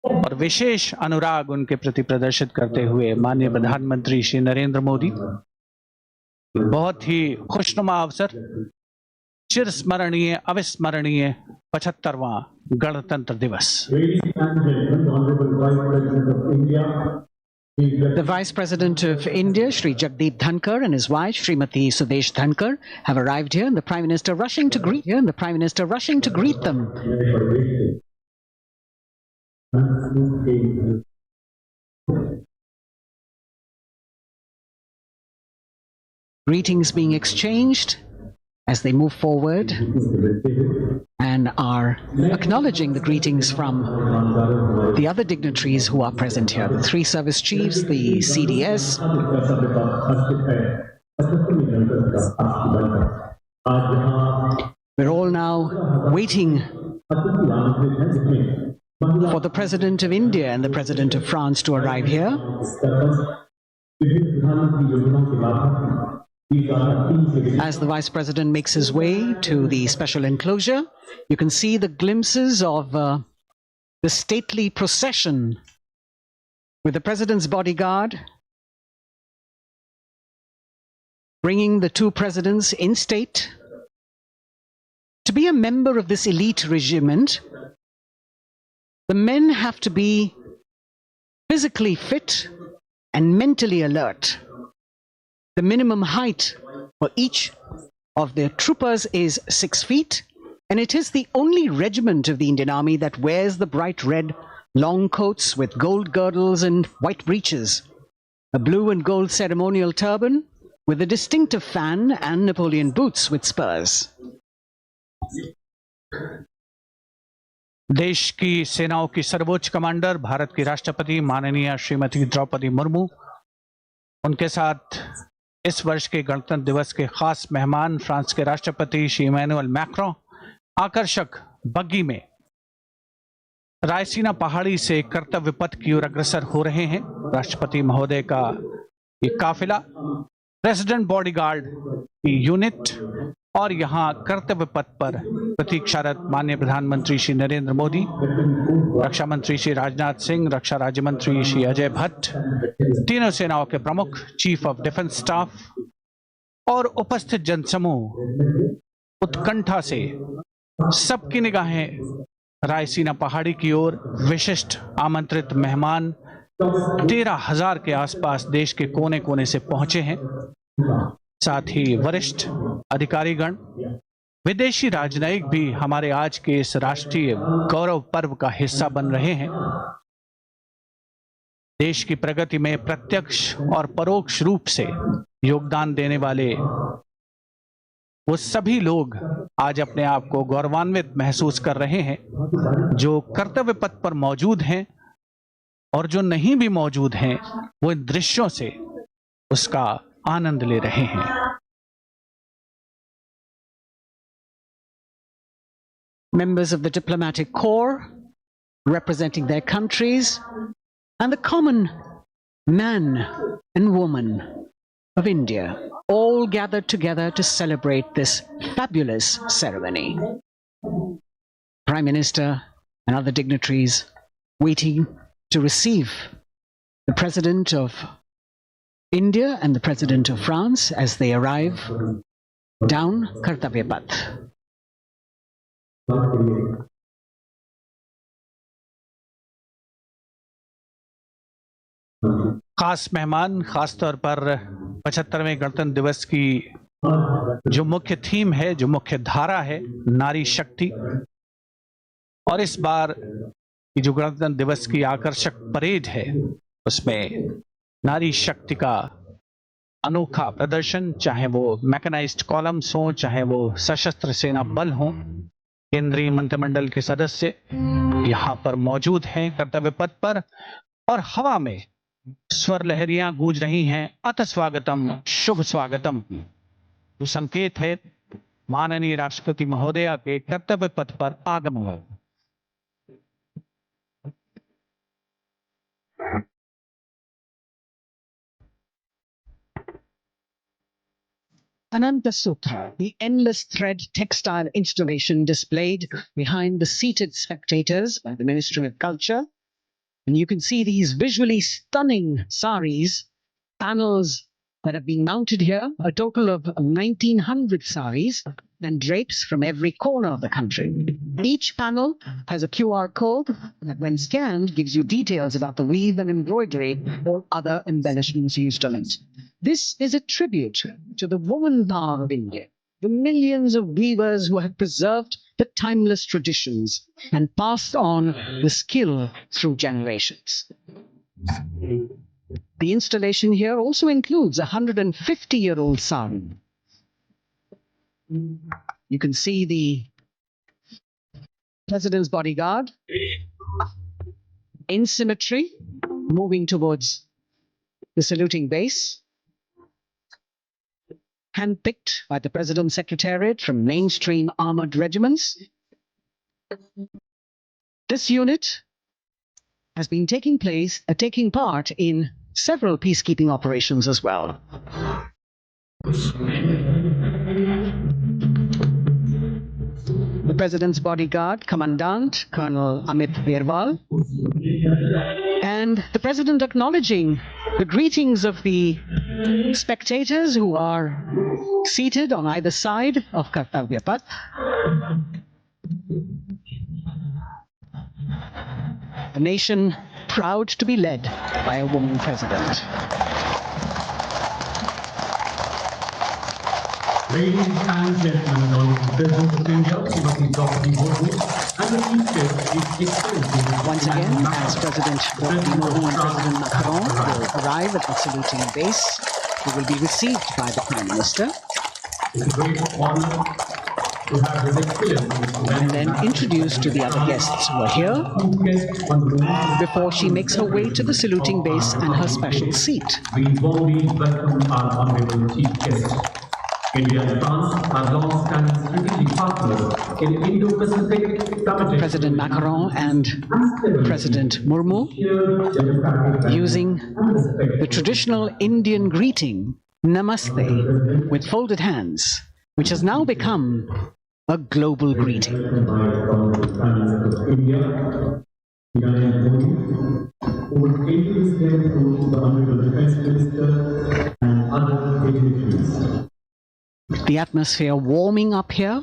और विशेष अनुराग उनके प्रति प्रदर्शित करते हुए माननीय प्रधानमंत्री श्री नरेंद्र मोदी बहुत ही खुशनुमा अवसर, चिरस्मरणीय अविस्मरणीय 75वां गणतंत्र दिवस। The Vice President of India, Shri Jagdeep Dhankar, and his wife, Srimati Sudesh Dhankar, have arrived here, and the Prime Minister rushing to greet them. Greetings being exchanged as they move forward and are acknowledging the greetings from the other dignitaries who are present here, the three service chiefs, the CDS. We're all now waiting for the President of India and the President of France to arrive here. As the Vice President makes his way to the special enclosure, you can see the glimpses of the stately procession with the President's bodyguard bringing the two presidents in state. To be a member of this elite regiment, the men have to be physically fit and mentally alert. The minimum height for each of the troopers is 6 feet, and it is the only regiment of the Indian Army that wears the bright red long coats with gold girdles and white breeches, a blue and gold ceremonial turban with a distinctive fan and Napoleon boots with spurs. देश की सेनाओं की सर्वोच्च commander Bharat की राष्ट्रपति माननीय श्रीमती द्रौपदी मुर्मू, उनके साथ इस वर्ष के गणतंत्र दिवस के खास मेहमान फ्रांस के राष्ट्रपति श्री इमैनुअल मैक्रों आकर्षक बग्गी में रायसीना पहाड़ी से कर्तव्य पथ की ओर अग्रसर हो रहे हैं। राष्ट्रपति महोदय का ये काफिला प्रेसिडेंट बॉडीगार्ड की यूनिट और यहाँ कर्तव्य पथ पर प्रतीक्षारत माननीय प्रधानमंत्री श्री नरेंद्र मोदी, रक्षा मंत्री श्री राजनाथ सिंह, रक्षा राज्य मंत्री श्री अजय भट्ट, तीनों सेनाओं के प्रमुख, चीफ ऑफ डिफेंस स्टाफ और उपस्थित जनसमूह उत्कंठा से सबकी निगाहें रायसीना पहाड़ी की ओर। विशिष्ट आमंत्रित मेहमान 13,000 के आसपास देश के कोने कोने से पहुंचे हैं। साथ ही वरिष्ठ अधिकारीगण, विदेशी राजनयिक भी हमारे आज के इस राष्ट्रीय गौरव पर्व का हिस्सा बन रहे हैं। देश की प्रगति में प्रत्यक्ष और परोक्ष रूप से योगदान देने वाले वो सभी लोग आज अपने आप को गौरवान्वित महसूस कर रहे हैं, जो कर्तव्य पथ पर मौजूद हैं और जो नहीं भी मौजूद हैं, वो इन दृश्यों से उसका आनंद ले रहे हैं। Members of the diplomatic corps representing their countries and the common man and woman of India all gathered together to celebrate this fabulous ceremony. Prime Minister and other dignitaries waiting to receive the President of India and the President of France as they arrive down Kartavya Path. खास मेहमान, खास तौर पर 75वें गणतंत्र दिवस की जो मुख्य थीम है, जो मुख्य धारा है, नारी शक्ति, और इस बार की जो गणतंत्र दिवस की आकर्षक परेड है उसमें नारी शक्ति का अनोखा प्रदर्शन, चाहे वो मैकेनाइज्ड कॉलम्स हो, चाहे वो सशस्त्र सेना बल हो, केंद्रीय मंत्रिमंडल के सदस्य यहाँ पर मौजूद हैं कर्तव्य पथ पर, और हवा में स्वर लहरियां गूंज रही हैं, अथ स्वागतम, शुभ स्वागतम। जो संकेत है माननीय राष्ट्रपति महोदया के कर्तव्य पथ पर आगमन। Ananta Sutra, the endless thread textile installation displayed behind the seated spectators by the Ministry of Culture. And you can see these visually stunning saris, panels that have been mounted here, a total of 1900 saris and drapes from every corner of the country. Each panel has a QR code that when scanned gives you details about the weave and embroidery or other embellishments used on it. This is a tribute to the woman power of India, the millions of weavers who have preserved the timeless traditions and passed on the skill through generations. The installation here also includes a 150-year-old sari. You can see the President's bodyguard in symmetry, moving towards the saluting base, handpicked by the President's Secretariat from mainstream armored regiments. This unit has been taking part in several peacekeeping operations as well. The President's bodyguard, Commandant Colonel Amit Virwal, and the President acknowledging the greetings of the spectators who are seated on either side of Kartavya Path. A nation proud to be led by a woman president. Ladies and gentlemen, on the President of India, Srimati Draupadi Murmu, and the Chief Guest is extended. Once again, as President Draupadi Murmu and President Macron will arrive at the saluting base, they will be received by the Prime Minister. It's a great honor to have His Excellency and then introduced to the other guests who are here before she makes her way to the saluting base and her special seat. We warmly welcome our honorable Chief Guest. India and France are long-standing strategic partners in Indo-Pacific. President Macron and President Murmu using the traditional Indian greeting, Namaste, with folded hands, which has now become a global greeting. The atmosphere warming up here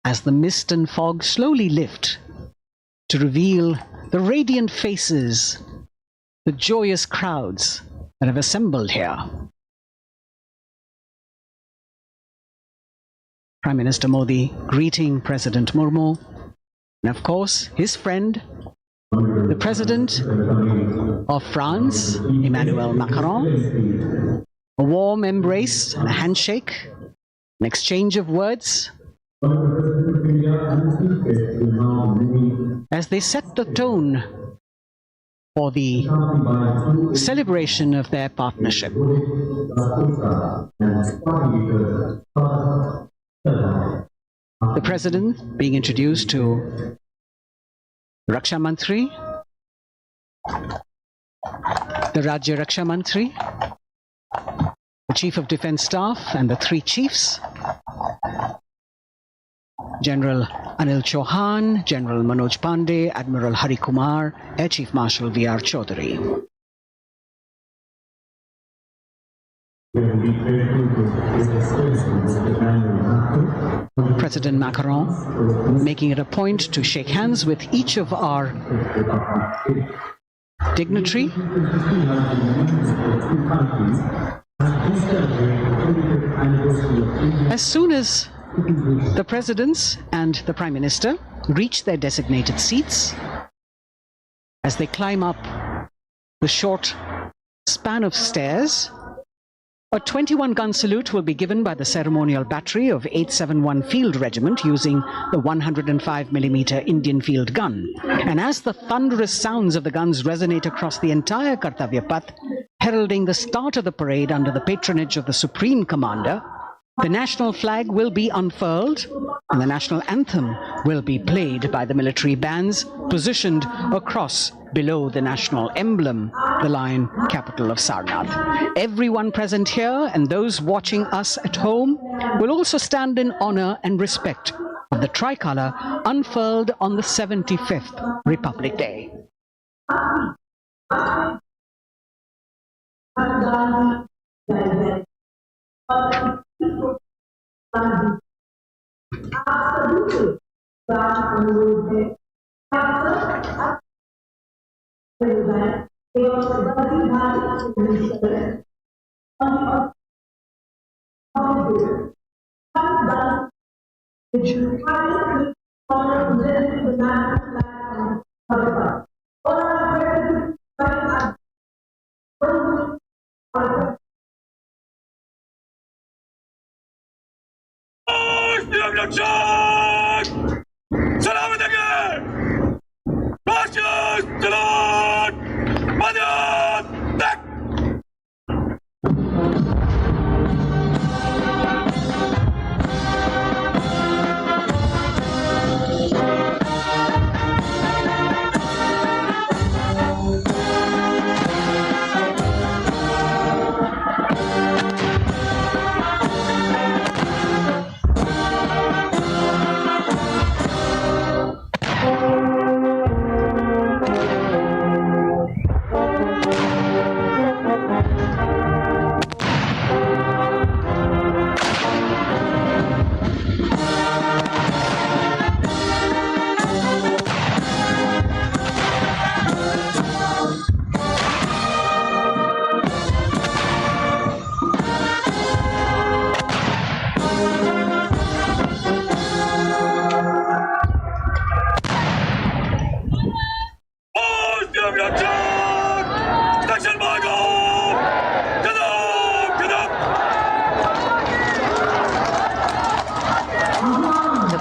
as the mist and fog slowly lift to reveal the radiant faces, the joyous crowds that have assembled here. Prime Minister Modi greeting President Murmu, and of course his friend, the President of France, Emmanuel Macron. A warm embrace and a handshake, an exchange of words as they set the tone for the celebration of their partnership. The President being introduced to Raksha Mantri, the Rajya Raksha Mantri, the Chief of Defence Staff and the three chiefs, General Anil Chauhan, General Manoj Pandey, Admiral Hari Kumar, Air Chief Marshal V.R. Chaudhary. President Macron making it a point to shake hands with each of our dignitary. As soon as the presidents and the Prime Minister reach their designated seats, as they climb up the short span of stairs, a 21-gun salute will be given by the ceremonial battery of 871 Field Regiment using the 105mm Indian field gun. And as the thunderous sounds of the guns resonate across the entire Kartavya Path, heralding the start of the parade under the patronage of the Supreme Commander, the national flag will be unfurled and the national anthem will be played by the military bands positioned across below the national emblem, the Lion capital of Sarnath. Everyone present here and those watching us at home will also stand in honor and respect of the tricolour unfurled on the 75th Republic Day.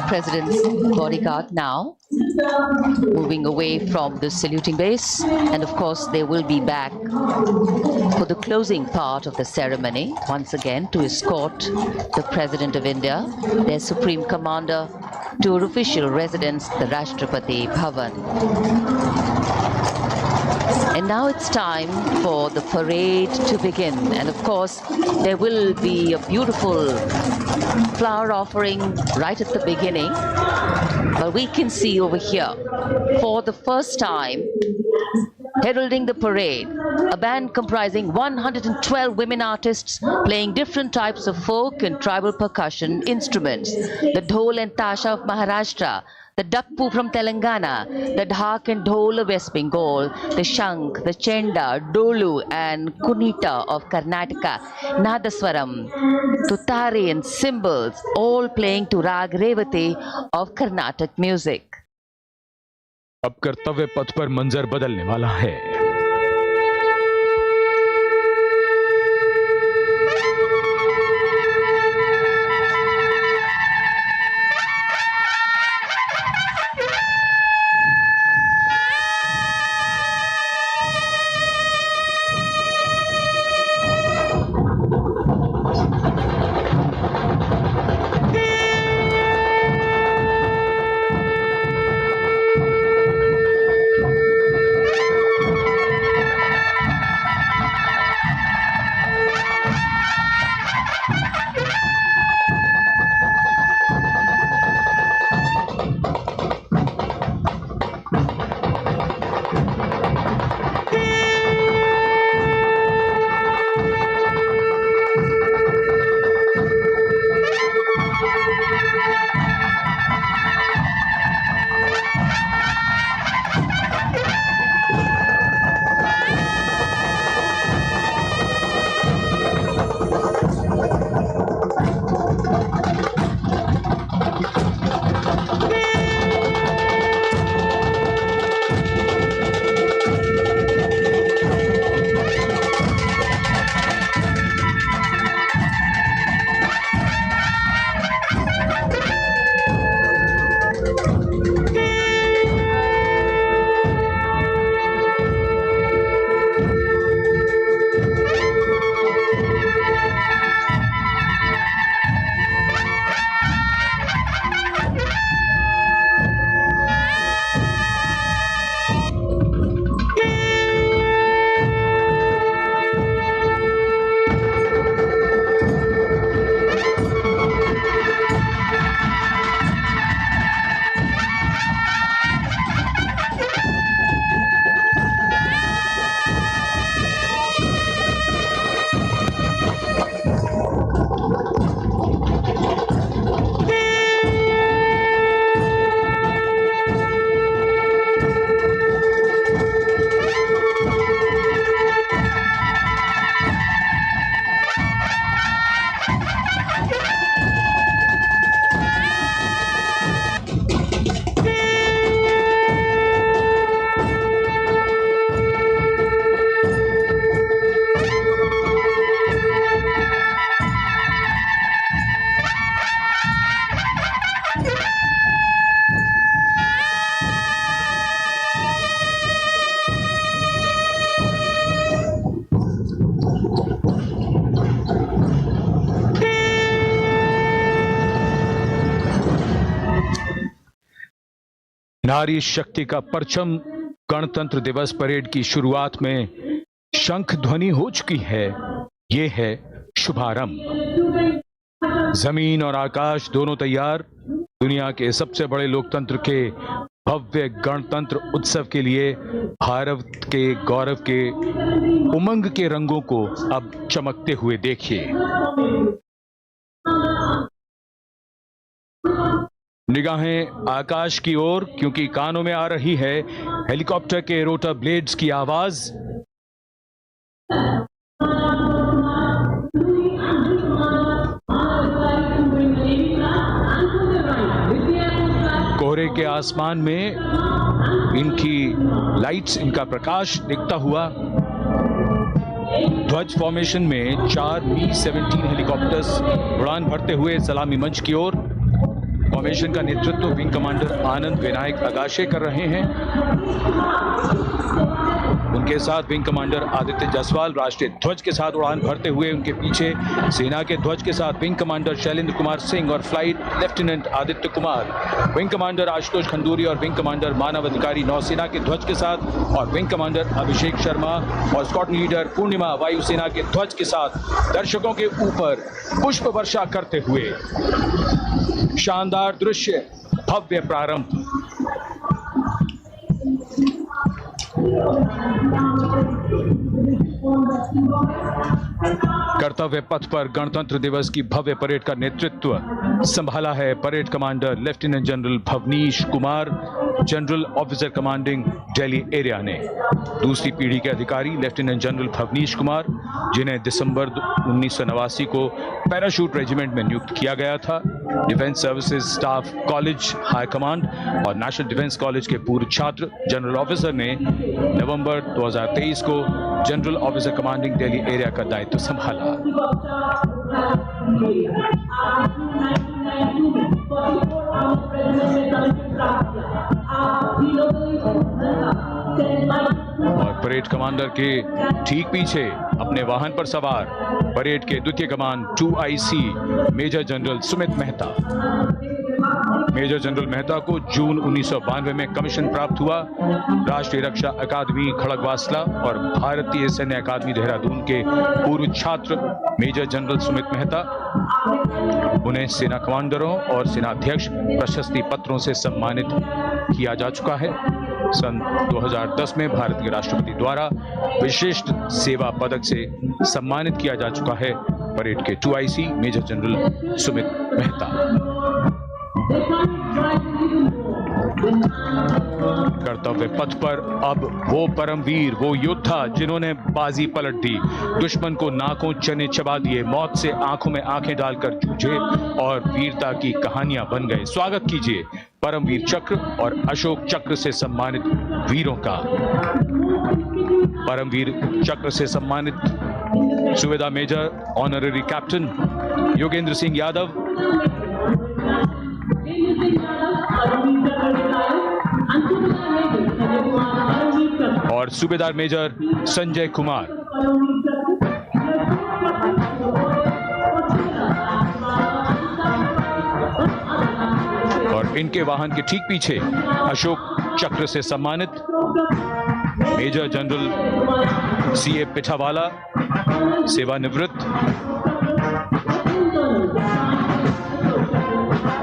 President's bodyguard now moving away from the saluting base, and of course they will be back for the closing part of the ceremony once again to escort the President of India, their Supreme Commander, to her official residence, the Rashtrapati Bhavan. And now it's time for the parade to begin, and of course there will be a beautiful flower offering right at the beginning. But we can see over here, for the first time, heralding the parade, a band comprising 112 women artists playing different types of folk and tribal percussion instruments. The dhol and tasha of Maharashtra, the Dakpu from Telangana, the Dhak and Dhol of West Bengal, the Shank, the Chenda, Dolu and Kunita of Karnataka, Nadaswaram, Tutare and cymbals, all playing to Rag Revati of Carnatic music. अब कर्तव्य पथ पर मंजर बदलने वाला है। नारी शक्ति का परचम गणतंत्र दिवस परेड की शुरुआत में शंख ध्वनि हो चुकी है। ये है शुभारंभ। जमीन और आकाश दोनों तैयार। दुनिया के सबसे बड़े लोकतंत्र के भव्य गणतंत्र उत्सव के लिए भारत के गौरव के उमंग के रंगों को अब चमकते हुए देखिए। निगाहें आकाश की ओर, क्योंकि कानों में आ रही है हेलीकॉप्टर के रोटर ब्लेड्स की आवाज। कोहरे के आसमान में इनकी लाइट्स, इनका प्रकाश दिखता हुआ। ध्वज फॉर्मेशन में 4 Mi-17 हेलीकॉप्टर्स उड़ान भरते हुए सलामी मंच की ओर। फॉर्मेशन का नेतृत्व विंग कमांडर आनंद विनायक अगाशे कर रहे हैं। उनके साथ विंग कमांडर आदित्य जायसवाल राष्ट्रीय ध्वज के साथ उड़ान भरते हुए। उनके पीछे सेना के ध्वज के साथ विंग कमांडर शैलेंद्र कुमार सिंह और flight lieutenant Aditya Kumar, wing commander Ashutosh Khanduri और विंग कमांडर मानव अधिकारी नौसेना के ध्वज के साथ, और विंग कमांडर अभिषेक शर्मा और स्क्वाड्रन लीडर पूर्णिमा वायुसेना के ध्वज के साथ दर्शकों के ऊपर पुष्प वर्षा करते हुए। शानदार दृश्य, भव्य प्रारंभ। कर्तव्य पथ पर गणतंत्र दिवस की भव्य परेड का नेतृत्व संभाला है parade commander lieutenant general Bhavnish Kumar, general officer commanding Delhi area ने। दूसरी पीढ़ी के अधिकारी लेफ्टिनेंट जनरल भवनीश कुमार, जिन्हें दिसंबर 1989 को पैराशूट रेजिमेंट में नियुक्त किया गया था, defence services staff college high command और नेशनल डिफेंस कॉलेज के पूर्व छात्र जनरल ऑफिसर ने नवंबर 2023 को general officer commanding Delhi area का दायित्व संभाला। और परेड कमांडर के ठीक पीछे अपने वाहन पर सवार परेड के द्वितीय कमान 2IC major general Sumit Mehta. Major general Mehta को जून 1992 में कमीशन प्राप्त हुआ। राष्ट्रीय रक्षा अकादमी खड़गवासला और भारतीय सैन्य अकादमी देहरादून के पूर्व छात्र मेजर जनरल सुमित मेहता, उन्हें सेना कमांडरों और सेनाध्यक्ष प्रशस्ति पत्रों से सम्मानित किया जा चुका है। सन 2010 में भारत के राष्ट्रपति द्वारा विशिष्ट सेवा पदक से सम्मानित किया जा चुका है परेड के 2IC major general Sumit Mehta. कर्तव्य पथ पर अब वो परमवीर, वो योद्धा जिन्होंने बाजी पलट दी, दुश्मन को नाकों चने चबा दिए, मौत से आंखों में आंखें डालकर जूझे और वीरता की कहानियां बन गए। स्वागत कीजिए परमवीर चक्र और अशोक चक्र से सम्मानित वीरों का। परमवीर चक्र से सम्मानित subedar major honorary captain Yogendra Singh Yadav, और सूबेदार मेजर संजय कुमार। और इनके वाहन के ठीक पीछे अशोक चक्र से सम्मानित मेजर जनरल CA पिठावाला, सेवानिवृत्त,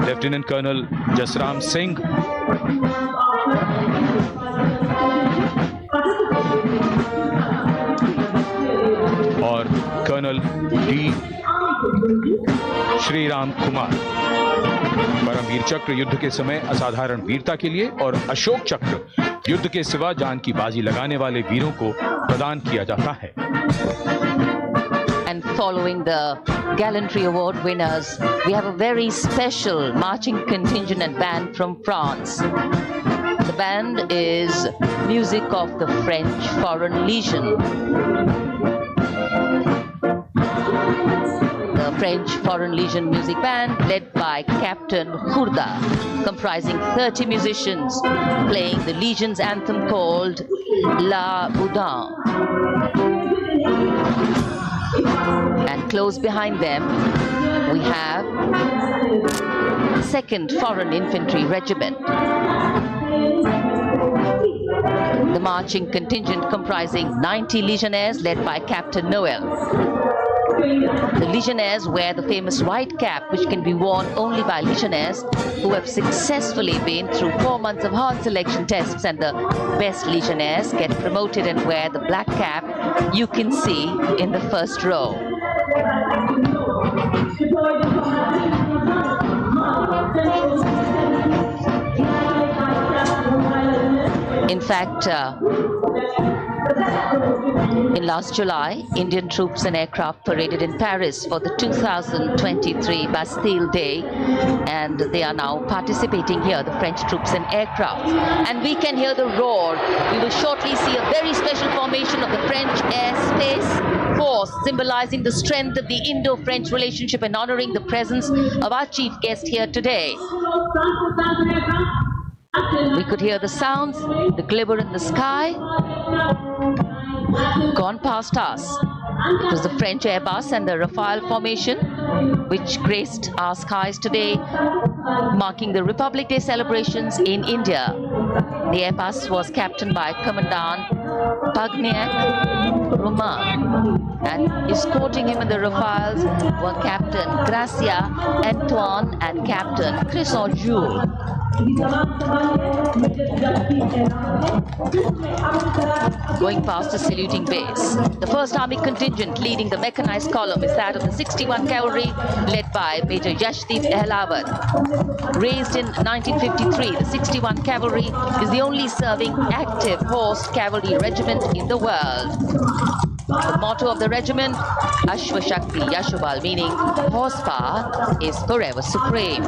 लेफ्टिनेंट कर्नल जसराम सिंह, और कर्नल D श्रीराम कुमार। परमवीर चक्र युद्ध के समय असाधारण वीरता के लिए और अशोक चक्र युद्ध के सिवा जान की बाजी लगाने वाले वीरों को प्रदान किया जाता है। And following the gallantry award winners, we have a very special marching contingent and band from France. The band is music of the French Foreign Legion. The French Foreign Legion music band led by Captain Khurda, comprising 30 musicians playing the Legion's anthem called La Boudin. And close behind them we have 2nd Foreign Infantry Regiment. The marching contingent comprising 90 legionnaires led by Captain Noel. The legionnaires wear the famous white cap, which can be worn only by legionnaires who have successfully been through 4 months of hard selection tests, and the best legionnaires get promoted and wear the black cap you can see in the first row. In fact, in last July, Indian troops and aircraft paraded in Paris for the 2023 Bastille Day, and they are now participating here, the French troops and aircraft. And we can hear the roar. We will shortly see a very special formation of the French Airspace Force, symbolizing the strength of the Indo-French relationship and honoring the presence of our chief guest here today. We could hear the sounds, the glimmer in the sky, gone past us. It was the French Airbus and the Rafale formation which graced our skies today, marking the Republic Day celebrations in India. The Airbus was captained by Commandant Pagniak Roman, and escorting him in the Rafales were Captain Gracia Antoine and Captain Chris Jules. Going past the saluting base, the 1st Army contingent leading the mechanized column is that of the 61 Cavalry led by Major Yashdeep Ehlawat. Raised in 1953, the 61 Cavalry is the only serving active horse cavalry regiment in the world. The motto of the regiment, Ashwa Shakti Yashobal, meaning horsepower is forever supreme.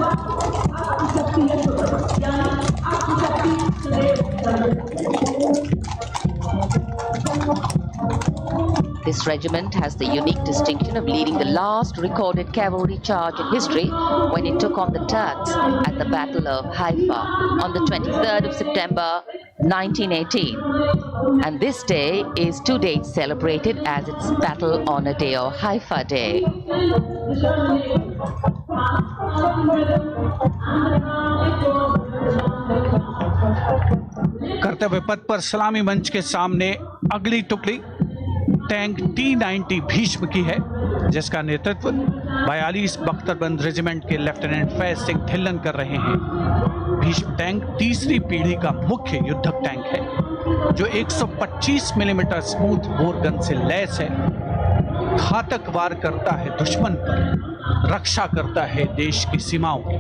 This regiment has the unique distinction of leading the last recorded cavalry charge in history when it took on the Turks at the Battle of Haifa on the 23rd of September 1918. And this day is to date celebrated as its Battle Honor Day or Haifa Day. कर्तव्य पथ पर सलामी मंच के सामने अगली टुकड़ी tank T-90 Bhishma की है, जिसका नेतृत्व 42 बख्तरबंद रेजिमेंट के लेफ्टिनेंट फैज सिंह ढिल्लन कर रहे हैं। भीष्म टैंक तीसरी पीढ़ी का मुख्य युद्धक टैंक है, जो 125 मिलीमीटर स्मूथ बोर गन से लैस है। घातक वार करता है दुश्मन पर, रक्षा करता है देश की सीमाओं की।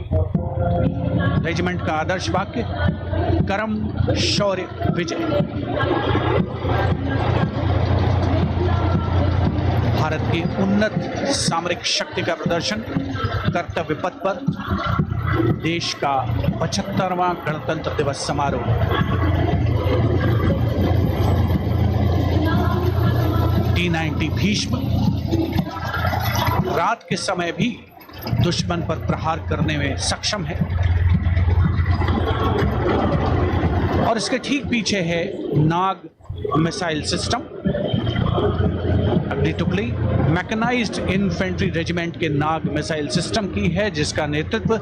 रेजिमेंट का आदर्श वाक्य कर्म शौर्य विजय। भारत की उन्नत सामरिक शक्ति का प्रदर्शन कर्तव्य पथ पर देश का 75वां गणतंत्र दिवस समारोह। T-90 भीष्म रात के समय भी दुश्मन पर प्रहार करने में सक्षम है। और इसके ठीक पीछे है नाग मिसाइल सिस्टम। अगली टुकड़ी मैकेनाइज्ड इन्फेंट्री रेजिमेंट के नाग मिसाइल सिस्टम की है, जिसका नेतृत्व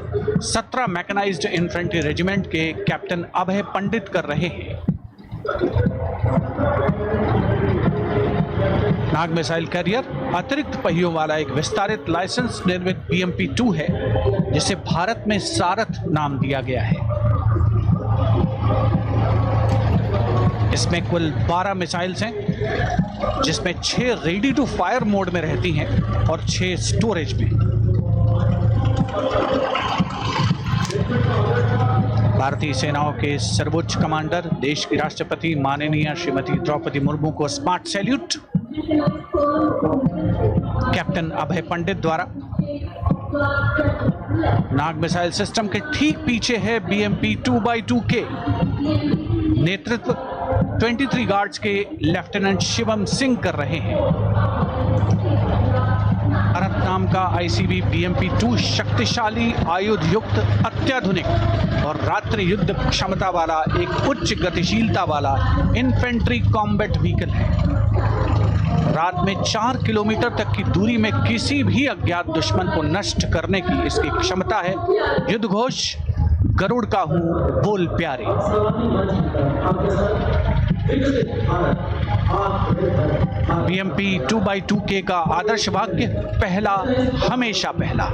17 मैकेनाइज्ड इन्फेंट्री रेजिमेंट के कैप्टन अभय पंडित कर रहे हैं। नाग मिसाइल कैरियर अतिरिक्त पहियों वाला एक विस्तारित लाइसेंस निर्मित BMP-2 है, जिसे भारत में सारथ नाम दिया गया है। इसमें कुल 12 मिसाइल्स हैं, जिसमें 6 रेडी टू फायर मोड में रहती हैं और 6 स्टोरेज में। भारतीय सेनाओं के सर्वोच्च कमांडर देश की राष्ट्रपति माननीय श्रीमती द्रौपदी मुर्मू को स्मार्ट सैल्यूट कैप्टन अभय पंडित द्वारा। नाग मिसाइल सिस्टम के ठीक पीछे है BMP-2x2 के नेतृत्व 23 गार्ड्स के लेफ्टिनेंट शिवम सिंह कर रहे हैं। भारत नाम का ICV BMP-2 शक्तिशाली आयुध युक्त अत्याधुनिक और रात्रि युद्ध क्षमता वाला एक उच्च गतिशीलता वाला इन्फेंट्री कॉम्बैट व्हीकल है। रात में 4 किलोमीटर तक की दूरी में किसी भी अज्ञात दुश्मन को नष्ट करने की इसकी क्षमता है। युद्ध घोष गरुड़ का हूं बोल प्यारे। BMP-2x2K का आदर्श वाक्य पहला हमेशा पहला।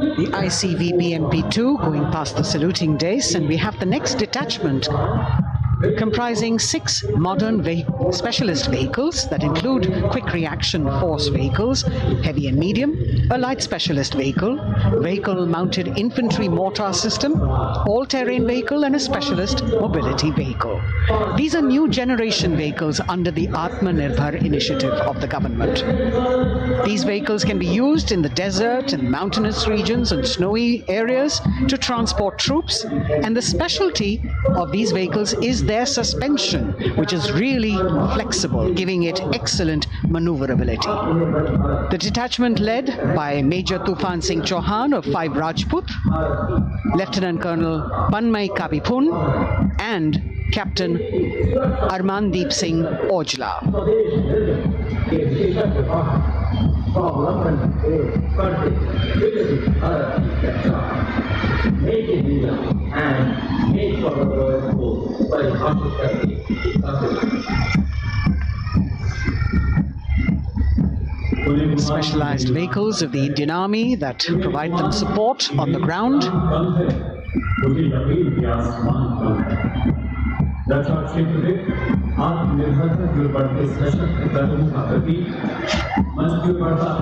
The ICV BMP-2 going past the saluting dais, and we have the next detachment comprising 6 modern specialist vehicles that include quick reaction force vehicles, heavy and medium, a light specialist vehicle, vehicle mounted infantry mortar system, all-terrain vehicle, and a specialist mobility vehicle. These are new generation vehicles under the Atmanirbhar initiative of the government. These vehicles can be used in the desert and mountainous regions and snowy areas to transport troops, and the specialty of these vehicles is their suspension, which is really flexible, giving it excellent maneuverability. The detachment led by Major Tufan Singh Chauhan of 5 Rajput, Lieutenant Colonel Panmay Kabipun, and Captain Armandeep Singh Ojla. specialized vehicles of the Indian Army that provide them support on the ground.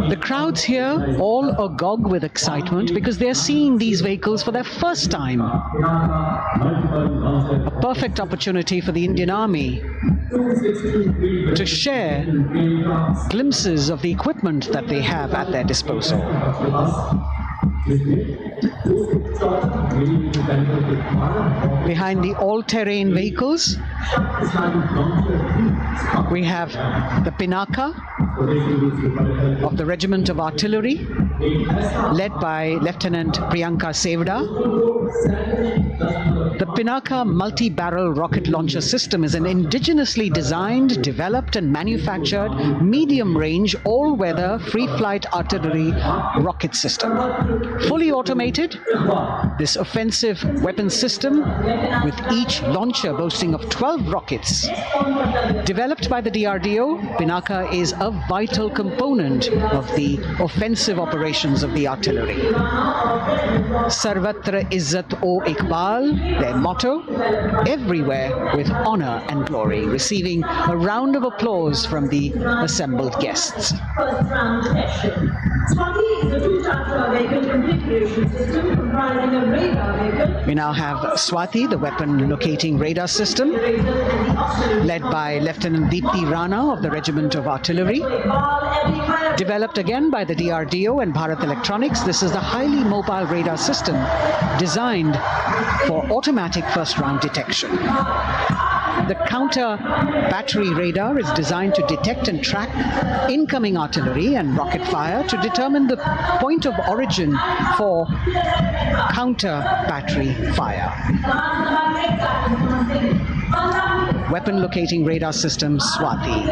The crowds here all agog with excitement because they're seeing these vehicles for their first time. A perfect opportunity for the Indian Army to share glimpses of the equipment that they have at their disposal. Behind the all-terrain vehicles, we have the Pinaka of the Regiment of Artillery, led by Lieutenant Priyanka Sevda. The Pinaka multi-barrel rocket launcher system is an indigenously designed, developed and manufactured medium-range, all-weather, free-flight artillery rocket system. Fully automated, this offensive weapon system, with each launcher boasting of 12 rockets, developed by the DRDO, Pinaka is a vital component of the offensive operations of the artillery. Sarvatra Izzat o Iqbal, their motto, everywhere with honor and glory, receiving a round of applause from the assembled guests. We now have Swati, the weapon locating radar system, led by Lieutenant Deepthi Rana of the Regiment of Artillery. Developed again by the DRDO and Bharat Electronics, this is the highly mobile radar system designed for automatic first-round detection. The counter battery radar is designed to detect and track incoming artillery and rocket fire to determine the point of origin for counter battery fire. Weapon locating radar system Swati.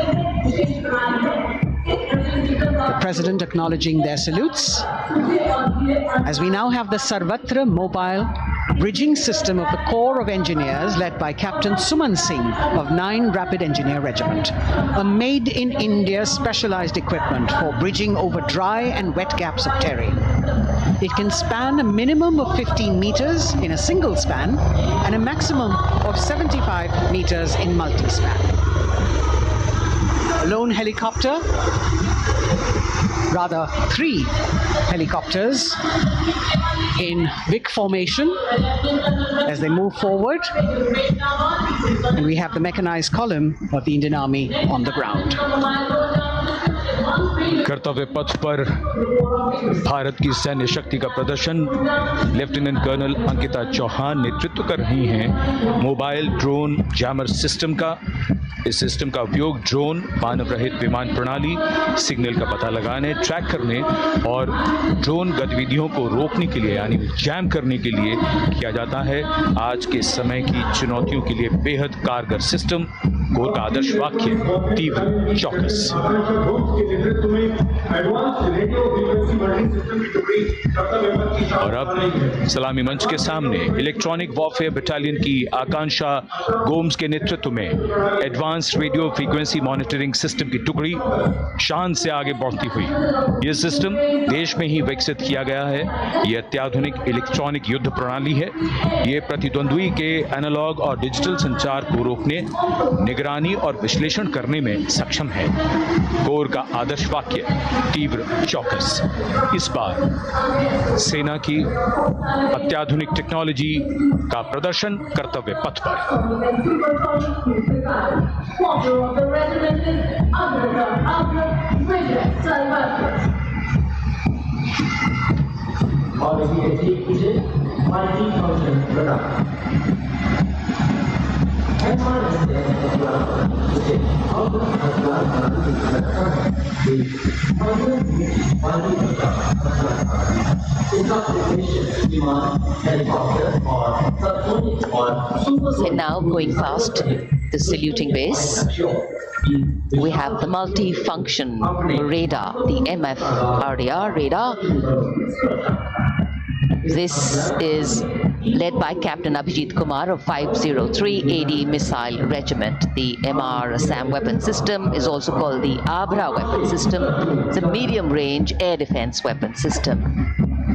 The President acknowledging their salutes, as we now have the Sarvatra mobile bridging system of the Corps of Engineers, led by Captain Suman Singh of 9 Rapid Engineer Regiment, a made-in-India specialized equipment for bridging over dry and wet gaps of terrain. It can span a minimum of 15 meters in a single span and a maximum of 75 meters in multi-span. A lone helicopter, rather 3 helicopters in Vic formation as they move forward, and we have the mechanized column of the Indian Army on the ground. कर्तव्य पथ पर भारत की सैन्य शक्ति का प्रदर्शन lieutenant colonel Ankita Chauhan नेतृत्व कर रही हैं मोबाइल ड्रोन जैमर सिस्टम का। इस सिस्टम का उपयोग ड्रोन, मानव रहित विमान प्रणाली, सिग्नल का पता लगाने, ट्रैक करने और ड्रोन गतिविधियों को रोकने के लिए यानी जैम करने के लिए किया जाता है। आज के समय की चुनौतियों के लिए बेहद कारगर सिस्टम। कोर का आदर्श वाक्य तीव्र चौकस। और अब सलामी मंच के सामने इलेक्ट्रॉनिक वॉरफेयर बटालियन की आकांक्षा गोम्स के नेतृत्व में advance radio frequency monitoring system की टुकड़ी शान से आगे बढ़ती हुई। यह सिस्टम देश में ही विकसित किया गया है। यह अत्याधुनिक इलेक्ट्रॉनिक युद्ध प्रणाली है। यह प्रतिद्वंद्वी के एनालॉग और डिजिटल संचार को रोकने, निगरानी और विश्लेषण करने में सक्षम है। कोर का आदर्श वाक्य तीव्र चौकस। इस बार सेना की अत्याधुनिक टेक्नोलॉजी का प्रदर्शन कर्तव्य पथ पर। And now going past the saluting base, we have the multi-function radar, the MF-RDR radar. This is led by Captain Abhijit Kumar of 503 AD Missile Regiment. The MR-SAM weapon system is also called the Abra weapon system. It's a medium-range air defense weapon system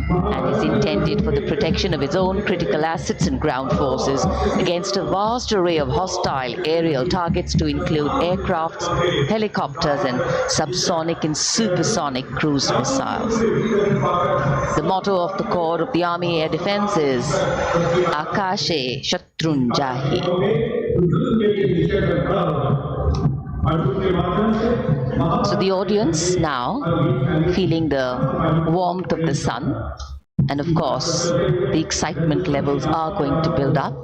and is intended for the protection of its own critical assets and ground forces against a vast array of hostile aerial targets to include aircrafts, helicopters and subsonic and supersonic cruise missiles. The motto of the Corps of the Army Air Defense is Akashe Shatrun Jahi. So the audience now feeling the warmth of the sun, and of course the excitement levels are going to build up.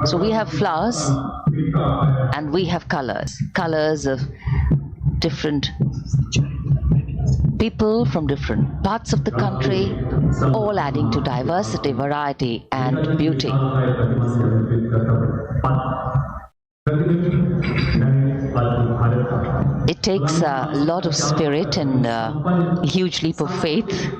So we have flowers and we have colors of different people from different parts of the country, all adding to diversity, variety and beauty. It takes a lot of spirit and a huge leap of faith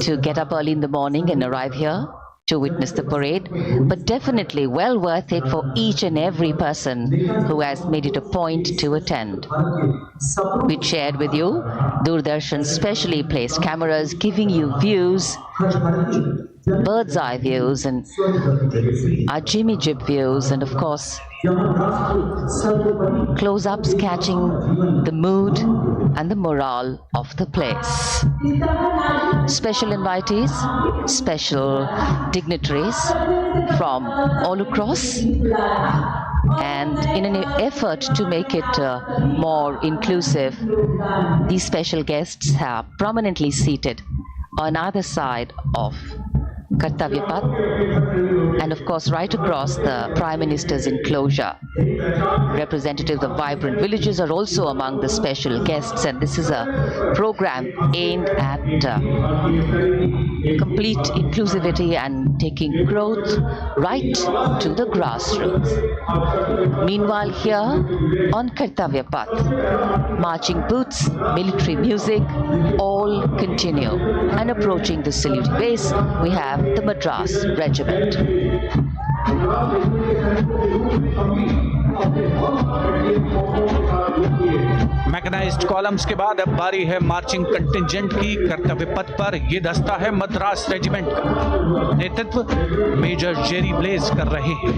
to get up early in the morning and arrive here to witness the parade, but definitely well worth it for each and every person who has made it a point to attend. We shared with you Doordarshan's specially placed cameras giving you views, bird's eye views and our Jimmy Jib views, and of course close-ups catching the mood and the morale of the place. Special invitees, special dignitaries from all across, and in an effort to make it more inclusive, these special guests are prominently seated on either side of Kartavya Path, and of course right across the Prime Minister's enclosure. Representatives of vibrant villages are also among the special guests, and this is a program aimed at complete inclusivity and taking growth right to the grassroots. Meanwhile, here on Kartavya Path, marching boots, military music, all continue. And approaching the saluting base, we have the Madras Regiment. Mechanised columns के बाद अब बारी है marching contingent की। कर्तव्य पथ पर ये दस्ता है मद्रास रेजिमेंट का। नेतृत्व मेजर जेरी ब्लेज कर रहे हैं।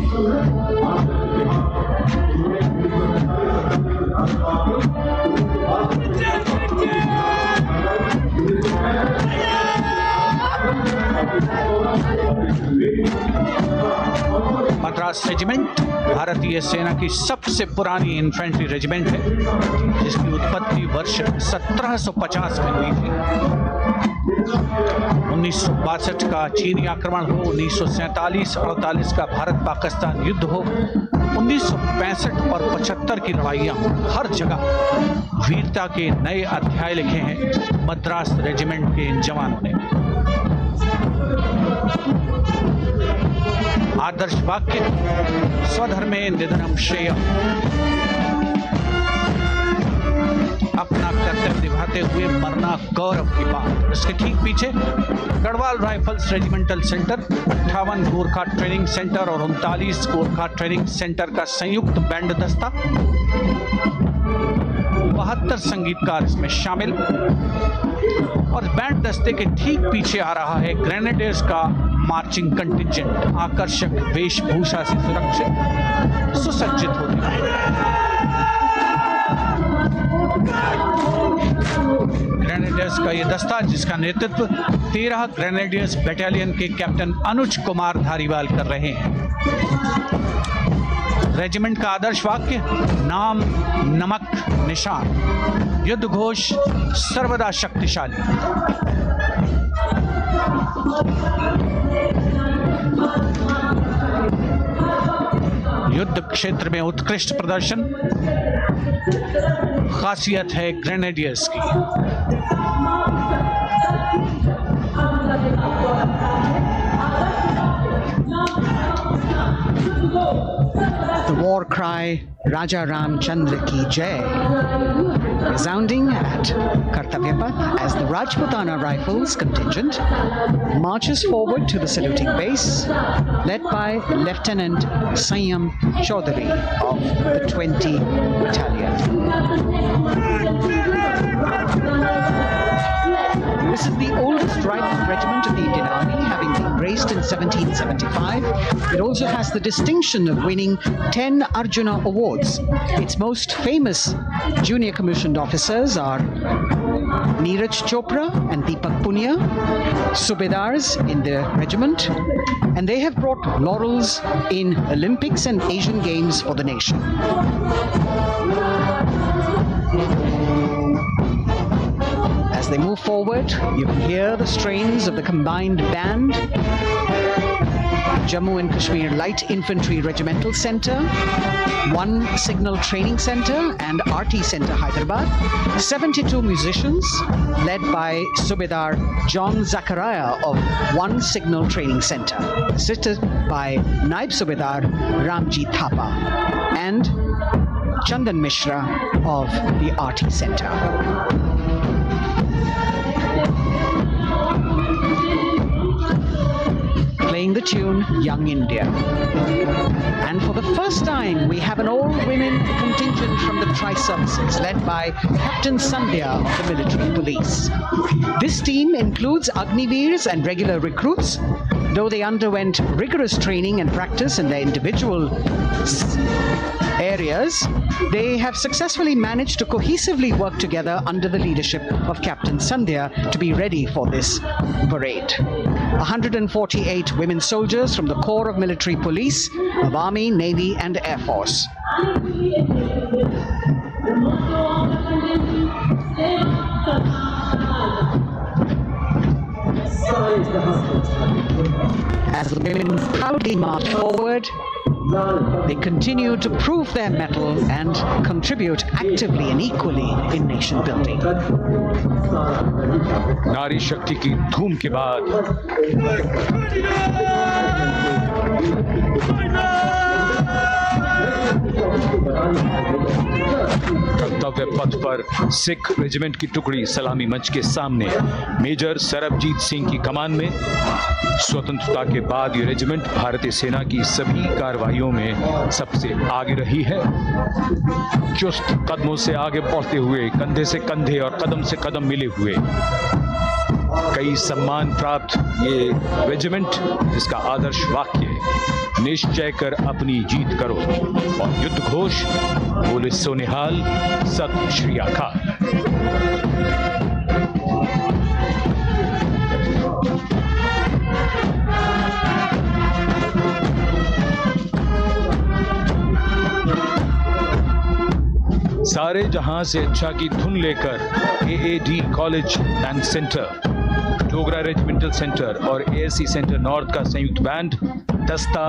मद्रास रेजिमेंट भारतीय सेना की सबसे पुरानी इन्फेंट्री रेजिमेंट है, जिसकी उत्पत्ति वर्ष 1750 में हुई थी। 1962 का चीनी आक्रमण हो, 1947-48 का भारत पाकिस्तान युद्ध हो, 1965 और 75 की लड़ाइयां, हर जगह वीरता के नए अध्याय लिखे हैं मद्रास रेजिमेंट के इन जवानों ने। आदर्श वाक्य स्वधर्मे निधनम श्रेय, अपना कर्तव्य निभाते हुए मरना गौरव की बात। इसके ठीक पीछे Garhwal rifles regimental centre, 58 Gorkha training centre और 39 गोरखा ट्रेनिंग सेंटर का संयुक्त बैंड दस्ता, 72 संगीतकार इसमें शामिल। और बैंड दस्ते के ठीक पीछे आ रहा है ग्रेनेडियर्स का मार्चिंग कंटिंजेंट, आकर्षक वेशभूषा से सुरक्षित सुसज्जित होते हैं। ग्रेनेडियर्स का यह दस्ता, जिसका नेतृत्व 13 ग्रेनेडियर्स बटालियन के कैप्टन अनुज कुमार धारीवाल कर रहे हैं। रेजिमेंट का आदर्श वाक्य नाम नमक निशान, युद्ध घोष सर्वदा शक्तिशाली। युद्ध क्षेत्र में उत्कृष्ट प्रदर्शन खासियत है ग्रेनेडियर्स की। The war war cry Raja Ram Chandra Ki Jai, resounding at Kartavya Path as the Rajputana Rifles contingent marches forward to the saluting base, led by Lieutenant Sanyam Chaudhary of the 20 Battalion. This is the oldest rifle regiment of the Indian Army, having been raised in 1775. It also has the distinction of winning 10 Arjuna Awards. Its most famous junior commissioned officers are Neeraj Chopra and Deepak Punia, Subedars in the regiment, and they have brought laurels in Olympics and Asian Games for the nation. As they move forward, you can hear the strains of the combined band. Jammu and Kashmir Light Infantry Regimental Centre, 1 Signal Training Centre and RT Centre Hyderabad, 72 musicians led by Subedar John Zachariah of 1 Signal Training Centre, assisted by Naib Subedar Ramji Thapa and Chandan Mishra of the RT Centre. Playing the tune Young India. And for the first time, we have an all-women contingent from the Tri-Services, led by Captain Sandhya of the Military Police. This team includes Agniveers and regular recruits. Though they underwent rigorous training and practice in their individual areas, they have successfully managed to cohesively work together under the leadership of Captain Sandhya to be ready for this parade. 148 women soldiers from the Corps of Military Police of Army, Navy and Air Force. As the women proudly march forward, they continue to prove their mettle and contribute actively and equally in nation building. नारी शक्ति की धूम के बाद कर्तव्य पथ पर Sikh regiment की टुकड़ी सलामी मंच के सामने मेजर सरबजीत सिंह की कमान में। स्वतंत्रता के बाद ये रेजिमेंट भारतीय सेना की सभी कार्रवाइयों में सबसे आगे रही है। चुस्त कदमों से आगे बढ़ते हुए, कंधे से कंधे और कदम से कदम मिले हुए कई सम्मान प्राप्त ये रेजिमेंट, जिसका आदर्श वाक्य निश्चय कर अपनी जीत करो और युद्ध घोष बोले सोनिहाल सत श्री अकाल। सारे जहां से अच्छा की धुन लेकर AAD college and centre, Dogra regimental centre और ASC सेंटर नॉर्थ का संयुक्त बैंड, दस्ता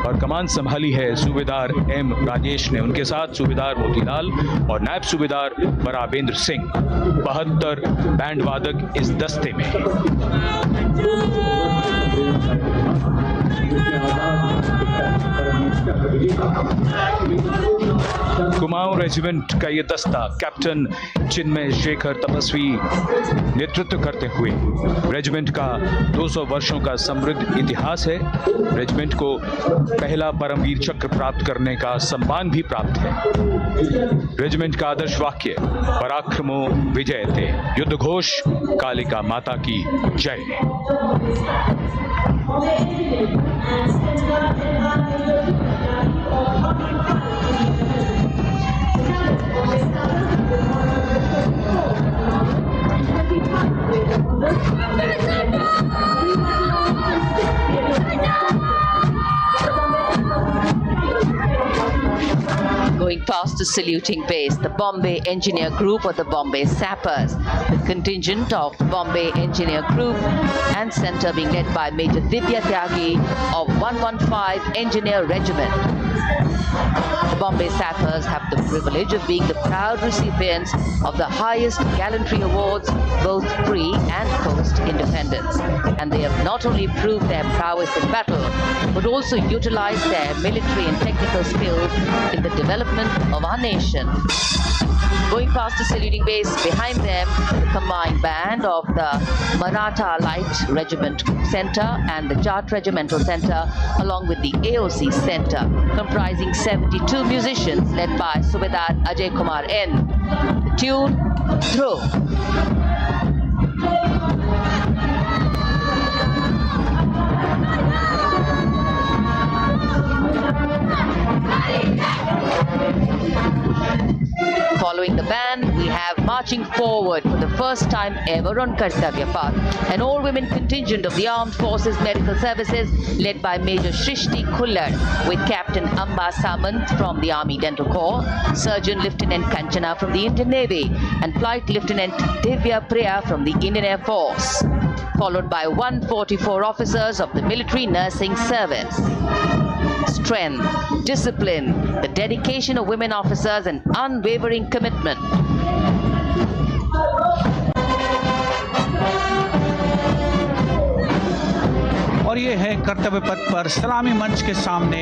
और कमान संभाली है सूबेदार M राजेश ने। उनके साथ सूबेदार मोतीलाल और नायब सूबेदार बराबेंद्र सिंह। 72 बैंड वादक इस दस्ते में हैं। कुमाऊं रेजिमेंट का ये दस्ता कैप्टन चिन्मय शेखर तपस्वी नेतृत्व करते हुए, रेजिमेंट का 200 वर्षों का समृद्ध इतिहास है। रेजिमेंट को पहला परमवीर चक्र प्राप्त करने का सम्मान भी प्राप्त है। रेजिमेंट का आदर्श वाक्य पराक्रमो विजयते, युद्ध घोष कालिका माता की जय। Going past the saluting base, the Bombay Engineer Group or the Bombay Sappers, the contingent of the Bombay Engineer Group and Centre being led by Major Divya Tyagi of 115 Engineer Regiment. The Bombay Sappers have the privilege of being the proud recipients of the highest gallantry awards, both pre and coast independence. And they have not only proved their prowess in battle, but also utilized their military and technical skills in the development of our nation. Going past the saluting base, behind them, the combined band of the Maratha Light Regiment Center and the Jat Regimental Center, along with the AOC Center, comprising 72 musicians led by Subedar Ajay Kumar N. The tune, Throw. Following the band, we have marching forward for the first time ever on Kartavya Path, an all-women contingent of the Armed Forces Medical Services led by Major Shrishti Khullar with Captain Amba Samant from the Army Dental Corps, Surgeon Lieutenant Kanchana from the Indian Navy, and Flight Lieutenant Divya Priya from the Indian Air Force, followed by 144 officers of the Military Nursing Service. Strength, discipline, the dedication of women officers and unwavering commitment. और ये है कर्तव्य पथ पर सलामी मंच के सामने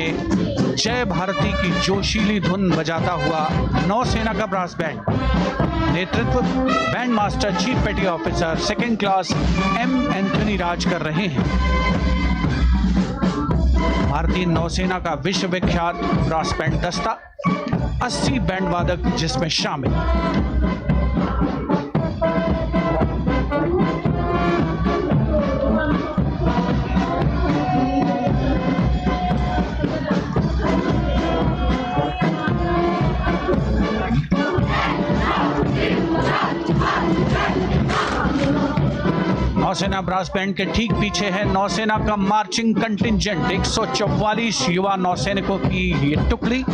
जय भारती की जोशीली धुन बजाता हुआ नौसेना का ब्रास बैंड। नेतृत्व band master chief petty officer second class M Anthony Raj कर रहे हैं। भारतीय नौसेना का विश्व विख्यात ब्रास बैंड दस्ता 80 बैंड वादक जिसमें शामिल। नौसेना ब्रास बैंड के ठीक पीछे है नौसेना का मार्चिंग कंटिंजेंट 144 युवा नौसैनिकों की ये टुकड़ी,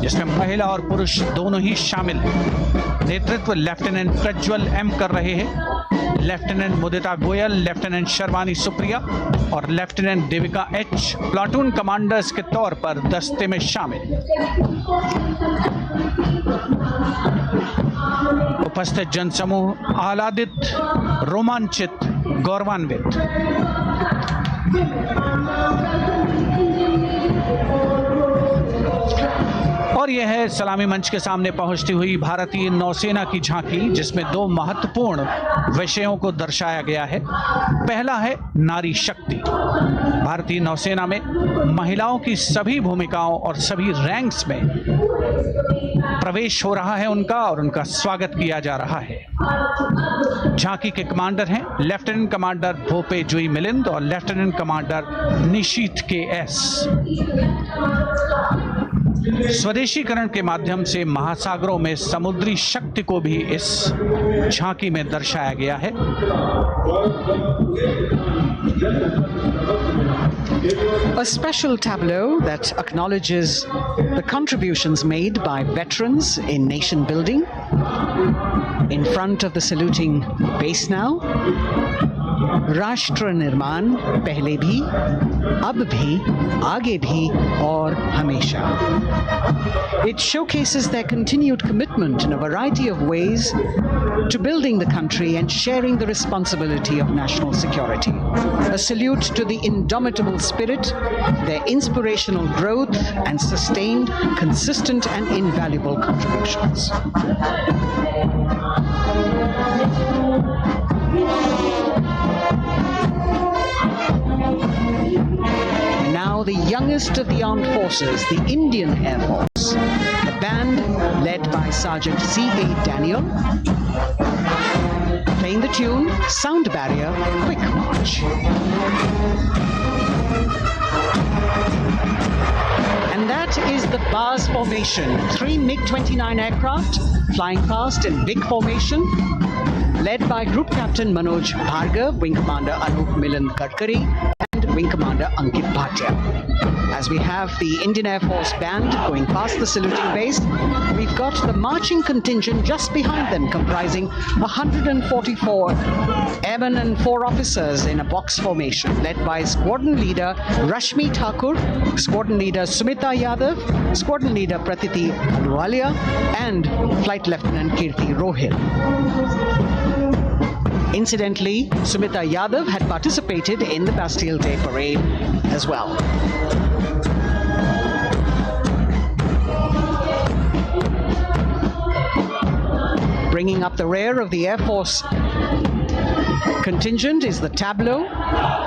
जिसमें महिला और पुरुष दोनों ही शामिल हैं। नेतृत्व लेफ्टिनेंट प्रज्वल एम कर रहे हैं। लेफ्टिनेंट मुदिता गोयल, लेफ्टिनेंट शर्वानी सुप्रिया और lieutenant Devika H platoon commanders के तौर पर दस्ते में शामिल। उपस्थित जनसमूह आह्लादित, रोमांचित, गौरवान्वित। और यह है सलामी मंच के सामने पहुंचती हुई भारतीय नौसेना की झांकी, जिसमें दो महत्वपूर्ण विषयों को दर्शाया गया है। पहला है नारी शक्ति। भारतीय नौसेना में महिलाओं की सभी भूमिकाओं और सभी रैंक्स में प्रवेश हो रहा है उनका, और उनका स्वागत किया जा रहा है। झांकी के कमांडर हैं लेफ्टिनेंट कमांडर भोपे जुई मिलिंद और लेफ्टिनेंट कमांडर निशीथ के एस। स्वदेशीकरण के माध्यम से महासागरों में समुद्री शक्ति को भी इस झांकी में दर्शाया गया है। A special tableau that acknowledges the contributions made by veterans in nation building. In front of the saluting base now, राष्ट्र निर्माण पहले भी, अब भी, आगे भी और हमेशा. It showcases their continued commitment in a variety of ways to building the country and sharing the responsibility of national security. A salute to the indomitable spirit, their inspirational growth and sustained, consistent and invaluable contributions. Now the youngest of the armed forces, the Indian Air Force, the band led by Sergeant C.A. Daniel, playing the tune Sound Barrier Quick March. And that is the bars formation, 3 MiG-29 aircraft flying past in big formation, led by Group Captain Manoj Bhargav, Wing Commander Anup Milan Gadkari, and Wing Commander Ankit Bhatia. As we have the Indian Air Force band going past the saluting base, we've got the marching contingent just behind them, comprising 144 airmen and 4 officers in a box formation, led by Squadron Leader Rashmi Thakur, Squadron Leader Sumita Yadav, Squadron Leader Pratiti Aluwalia, and Flight Lieutenant Kirti Rohil. Incidentally, Sumita Yadav had participated in the Bastille Day parade as well. Bringing up the rear of the Air Force contingent is the tableau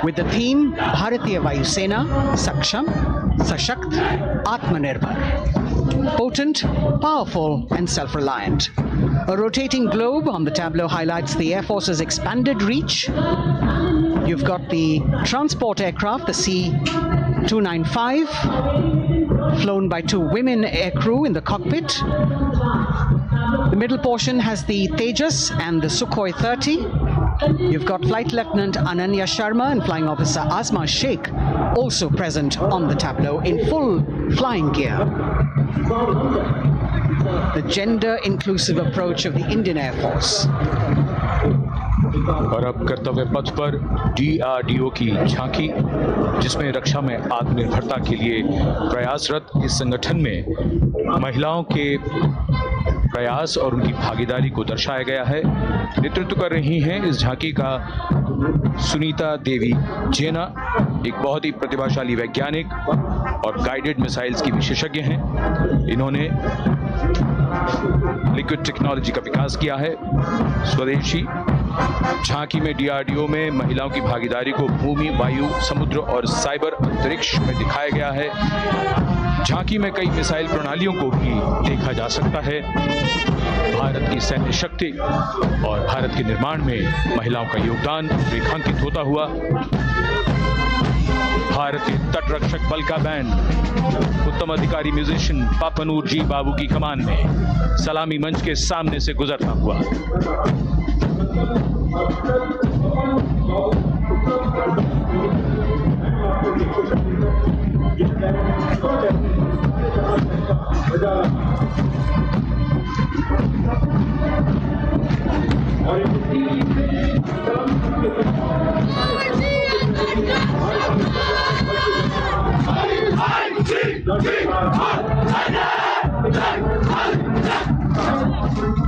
with the theme Bharatiya Vayu Sena Saksham, Sashakt, Atmanirbhar. Potent, powerful and self-reliant. A rotating globe on the tableau highlights the Air Force's expanded reach. You've got the transport aircraft, the C-295, flown by 2 women aircrew in the cockpit. The middle portion has the Tejas and the Sukhoi 30. You've got Flight Lieutenant Ananya Sharma and Flying Officer Azma Sheikh also present on the tableau in full flying gear. The gender-inclusive approach of the Indian Air Force. और अब कर्तव्य पथ पर DRDO की झांकी, जिसमें रक्षा में आत्मनिर्भरता के लिए प्रयासरत इस संगठन में महिलाओं के प्रयास और उनकी भागीदारी को दर्शाया गया है। नेतृत्व कर रही हैं इस झांकी का सुनीता देवी जेना, एक बहुत ही प्रतिभाशाली वैज्ञानिक और गाइडेड मिसाइल्स की विशेषज्ञ हैं। इन्होंने लिक्विड टेक्नोलॉजी का विकास किया है। स्वदेशी झांकी में DRDO में महिलाओं की भागीदारी को भूमि, वायु, समुद्र और साइबर अंतरिक्ष में दिखाया गया है। झांकी में कई मिसाइल प्रणालियों को भी देखा जा सकता है। भारत की सैन्य शक्ति और भारत के निर्माण में महिलाओं का योगदान रेखांकित होता हुआ। भारतीय तटरक्षक बल का बैंड उत्तम अधिकारी म्यूजिशियन पापनूर जी बाबू की कमान में सलामी मंच के सामने से गुजरता हुआ।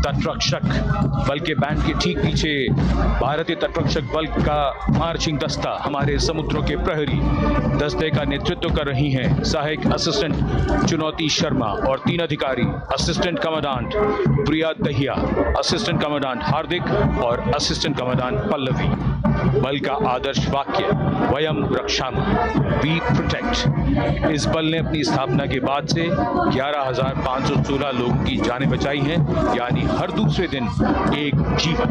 तटरक्षक बल के बैंड के ठीक पीछे भारतीय तटरक्षक बल का मार्चिंग दस्ता हमारे समुद्रों के प्रहरी दस्ते का नेतृत्व कर रही हैं सहायक असिस्टेंट चुनौती शर्मा और 3 अधिकारी, असिस्टेंट कमांडेंट प्रिया दहिया, असिस्टेंट कमांडेंट हार्दिक और असिस्टेंट कमांडेंट पल्लवी। बल का आदर्श वाक्य वयम रक्षामः, वी प्रोटेक्ट। इस बल ने अपनी स्थापना के बाद से 11,516 लोगों की जानें बचाई हैं, यानी हर दूसरे दिन एक जीवन।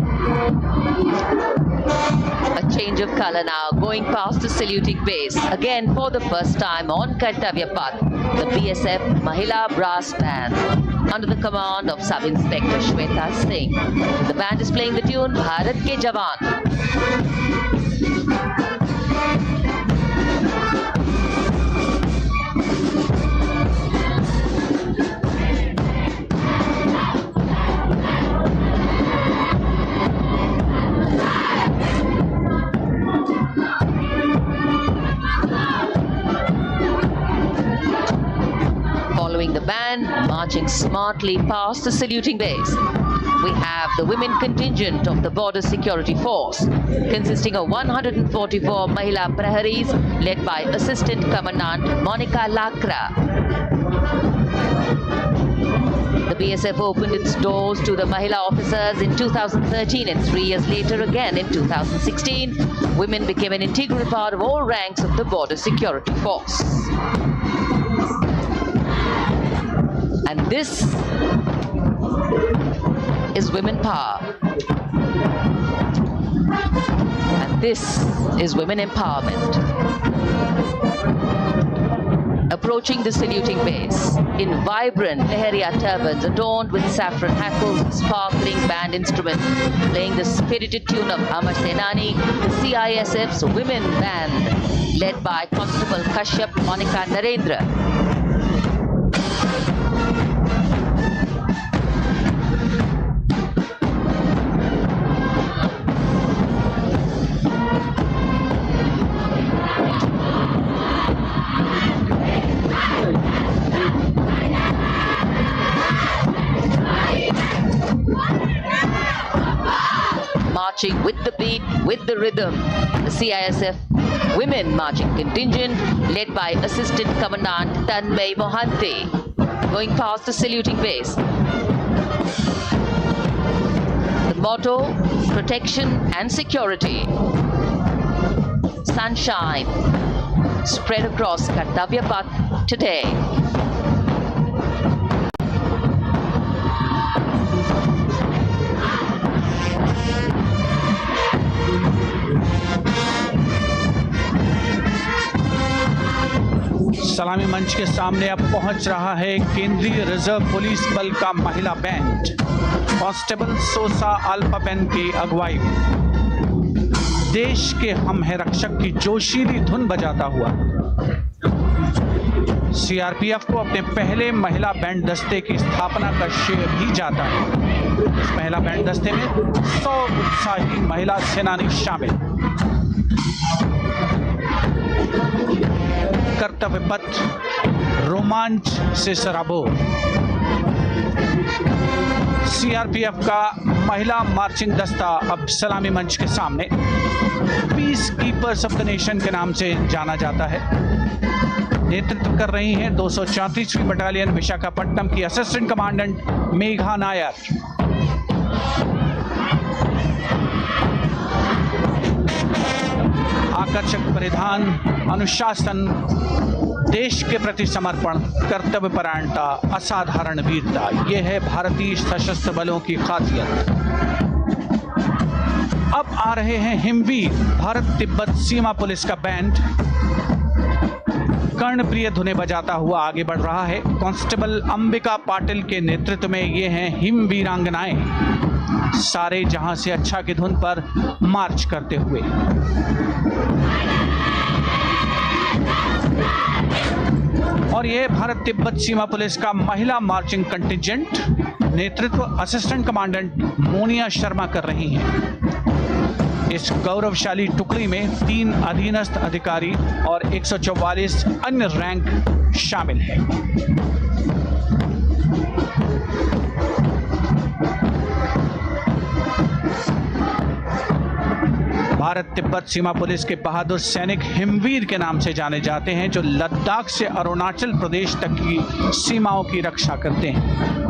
A change of color now, going past the saluting base. Again, for the first time on Kartavya Path, the BSF Mahila Brass Band, under the command of Sub-Inspector Shweta Singh. The band is playing the tune Bharat Ke Jawan. Following the band, marching smartly past the saluting base, we have the women contingent of the Border Security Force, consisting of 144 Mahila Praharis, led by Assistant Commandant Monica Lakra. The BSF opened its doors to the Mahila officers in 2013, and 3 years later again in 2016, women became an integral part of all ranks of the Border Security Force. And this is women power. And this is women empowerment. Approaching the saluting base in vibrant Lehariya turbans adorned with saffron hackles and sparkling band instruments, playing the spirited tune of Amar Senani, the CISF's women band, led by Constable Kashyap Monica Narendra. Marching with the with the rhythm. The CISF Women Marching Contingent, led by Assistant Commandant Tanmay Mohante, going past the saluting base. The motto, protection and security. Sunshine spread across Kartavya Path today. सलामी मंच के सामने अब पहुंच रहा है केंद्रीय reserve police बल का महिला बैंड। कांस्टेबल सोसा अल्पापेन की अगुवाई में देश के हम है रक्षक की जोशीली धुन बजाता हुआ सीआरपीएफ को अपने पहले महिला बैंड दस्ते की स्थापना का श्रेय भी जाता है। इस महिला बैंड दस्ते में 100 उत्साही महिला सेनानी शामिल। कर्तव्य पथ रोमांच से सराबोर। सीआरपीएफ का महिला मार्चिंग दस्ता अब सलामी मंच के सामने peace keepers of the nation के नाम से जाना जाता है। नेतृत्व कर रही हैं 234वीं बटालियन विशाखापट्टनम की असिस्टेंट कमांडेंट मेघा नायर। आकर्षक परिधान, अनुशासन, देश के प्रति समर्पण, कर्तव्य परायणता, असाधारण वीरता, यह है भारतीय सशस्त्र बलों की खासियत। अब आ रहे हैं हिमवीर भारत तिब्बत सीमा पुलिस का बैंड कर्णप्रिय धुनें बजाता हुआ आगे बढ़ रहा है। कांस्टेबल अंबिका पाटिल के नेतृत्व में ये हैं हिमवीरांगनाएं, सारे जहां से अच्छा की धुन पर मार्च करते हुए। और यह भारत तिब्बत सीमा पुलिस का महिला मार्चिंग कंटिजेंट, नेतृत्व असिस्टेंट कमांडेंट मोनिया शर्मा कर रही हैं। इस गौरवशाली टुकड़ी में 3 अधीनस्थ अधिकारी और 144 अन्य रैंक शामिल हैं। भारत तिब्बत सीमा पुलिस के बहादुर सैनिक हिमवीर के नाम से जाने जाते हैं, जो लद्दाख से अरुणाचल प्रदेश तक की सीमाओं की रक्षा करते हैं।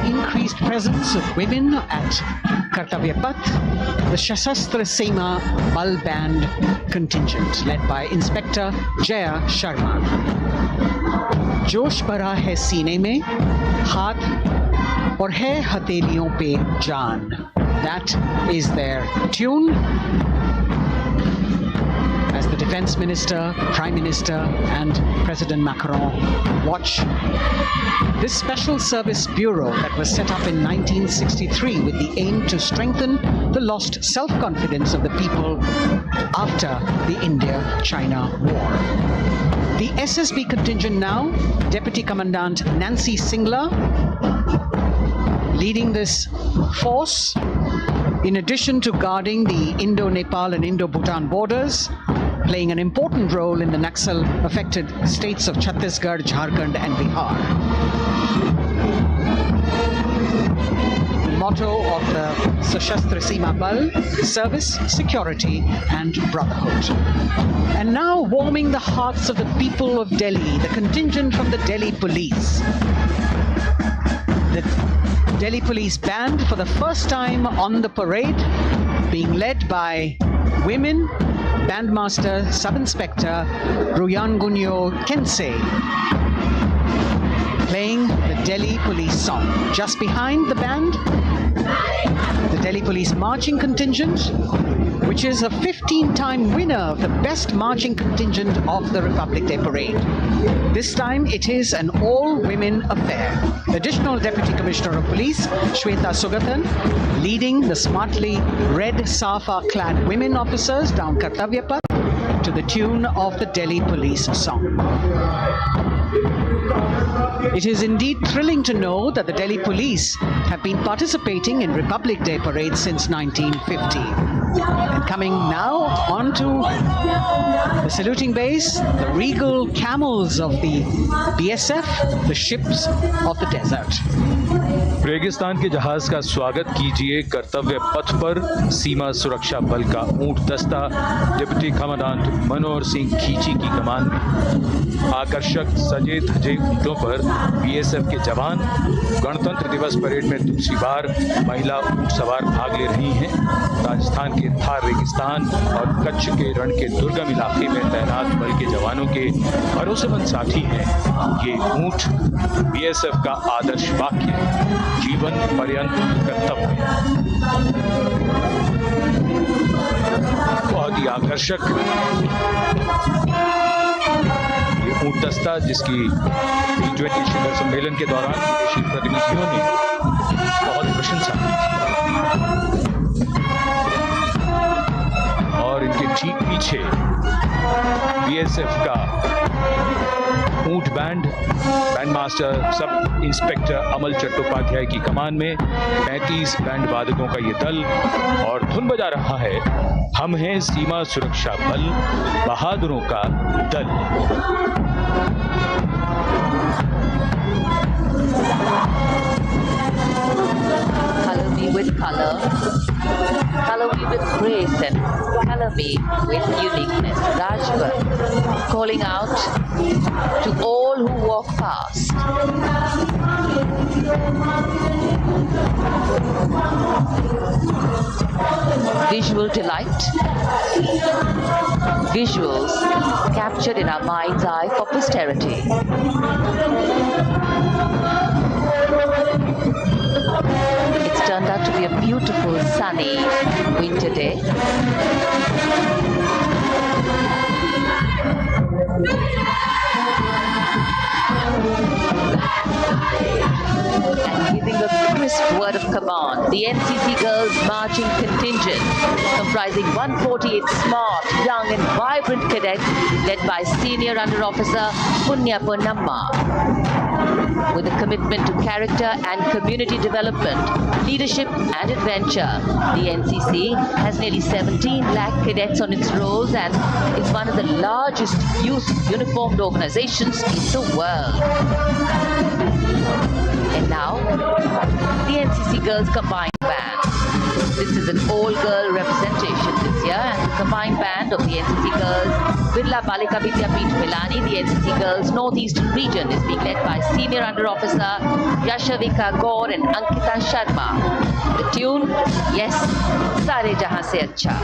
Increased presence of women at Kartavya Path, the Shasastra Seema Bal Band contingent led by Inspector Jaya Sharma। जोश भरा है सीने में, हाथ और है हथेलियों पे जान। That is their tune. As the Defense Minister, Prime Minister and President Macron watch this Special Service Bureau that was set up in 1963 with the aim to strengthen the lost self-confidence of the people after the India-China war. The SSB contingent now, Deputy Commandant Nancy Singla, leading this force, in addition to guarding the Indo-Nepal and Indo-Bhutan borders, playing an important role in the Naxal-affected states of Chhattisgarh, Jharkhand and Bihar. The motto of the Sashastra Seema Bal, service, security and brotherhood. And now warming the hearts of the people of Delhi, the contingent from the Delhi Police. The Delhi Police Band for the first time on the parade, being led by women, Bandmaster Sub-Inspector Ruyangunyo Kensei, playing the Delhi Police song. Just behind the band, the Delhi Police Marching Contingent, which is a 15-time winner of the Best Marching Contingent of the Republic Day Parade. This time it is an all-women affair. Additional Deputy Commissioner of Police, Shweta Sugathan, leading the smartly red safa-clad women officers down Kartavya Path to the tune of the Delhi Police song. It is indeed thrilling to know that the Delhi Police have been participating in Republic Day parades since 1950. And coming now onto the saluting base, the regal camels of the BSF, the ships of the desert. रेगिस्तान के जहाज का स्वागत कीजिए कर्तव्य पथ पर सीमा सुरक्षा बल का ऊंट दस्ता डिप्टी कमांडेंट मनोहर सिंह खींची की कमान में। आकर्षक सजे धजे ऊंटों पर बीएसएफ के जवान। गणतंत्र दिवस परेड में दूसरी बार महिला ऊंट सवार भाग ले रही हैं। राजस्थान के थार रेगिस्तान और कच्छ के रण के दुर्गम इलाके में तैनात बल के जवानों के भरोसेमंद साथी हैं। ये ऊंट बीएसएफ का आदर्श वाक्य, जीवन पर्यंत कर्तव्य। बहुत ही आकर्षक ये ऊंट दस्ता जिसकी G20 शिखर सम्मेलन के दौरान विदेशी प्रतिनिधियों ने बहुत प्रशंसा की और इनके ठीक पीछे बीएसएफ का ऊंट बैंड मास्टर सब इंस्पेक्टर अमल चट्टोपाध्याय की कमान में 35 बैंड वादकों का ये दल और धुन बजा रहा है हम हैं सीमा सुरक्षा बल, बहादुरों का दल। Color me with color, color me with grace, and color me with uniqueness. Rajpath calling out to all who walk past. Visual delight, visuals captured in our mind's eye for posterity. It's turned out to be a beautiful sunny winter day. And giving a crisp word of command, the NCC Girls Marching Contingent, comprising 148 smart, young and vibrant cadets led by Senior Under Officer Punya Ponnamma. With a commitment to character and community development, leadership and adventure, the NCC has nearly 17 lakh cadets on its rolls and is one of the largest youth uniformed organizations in the world. And now, the NCC Girls Combined Band. This is an all-girl representation this year, and the combined band of the NCC Girls Birla Balika Vidyapeeth Pilani, the NCC Girls Northeastern region, is being led by Senior Under Officer Yashavika Gaur and Ankita Sharma. The tune, yes, Sare Jahan Se Acha.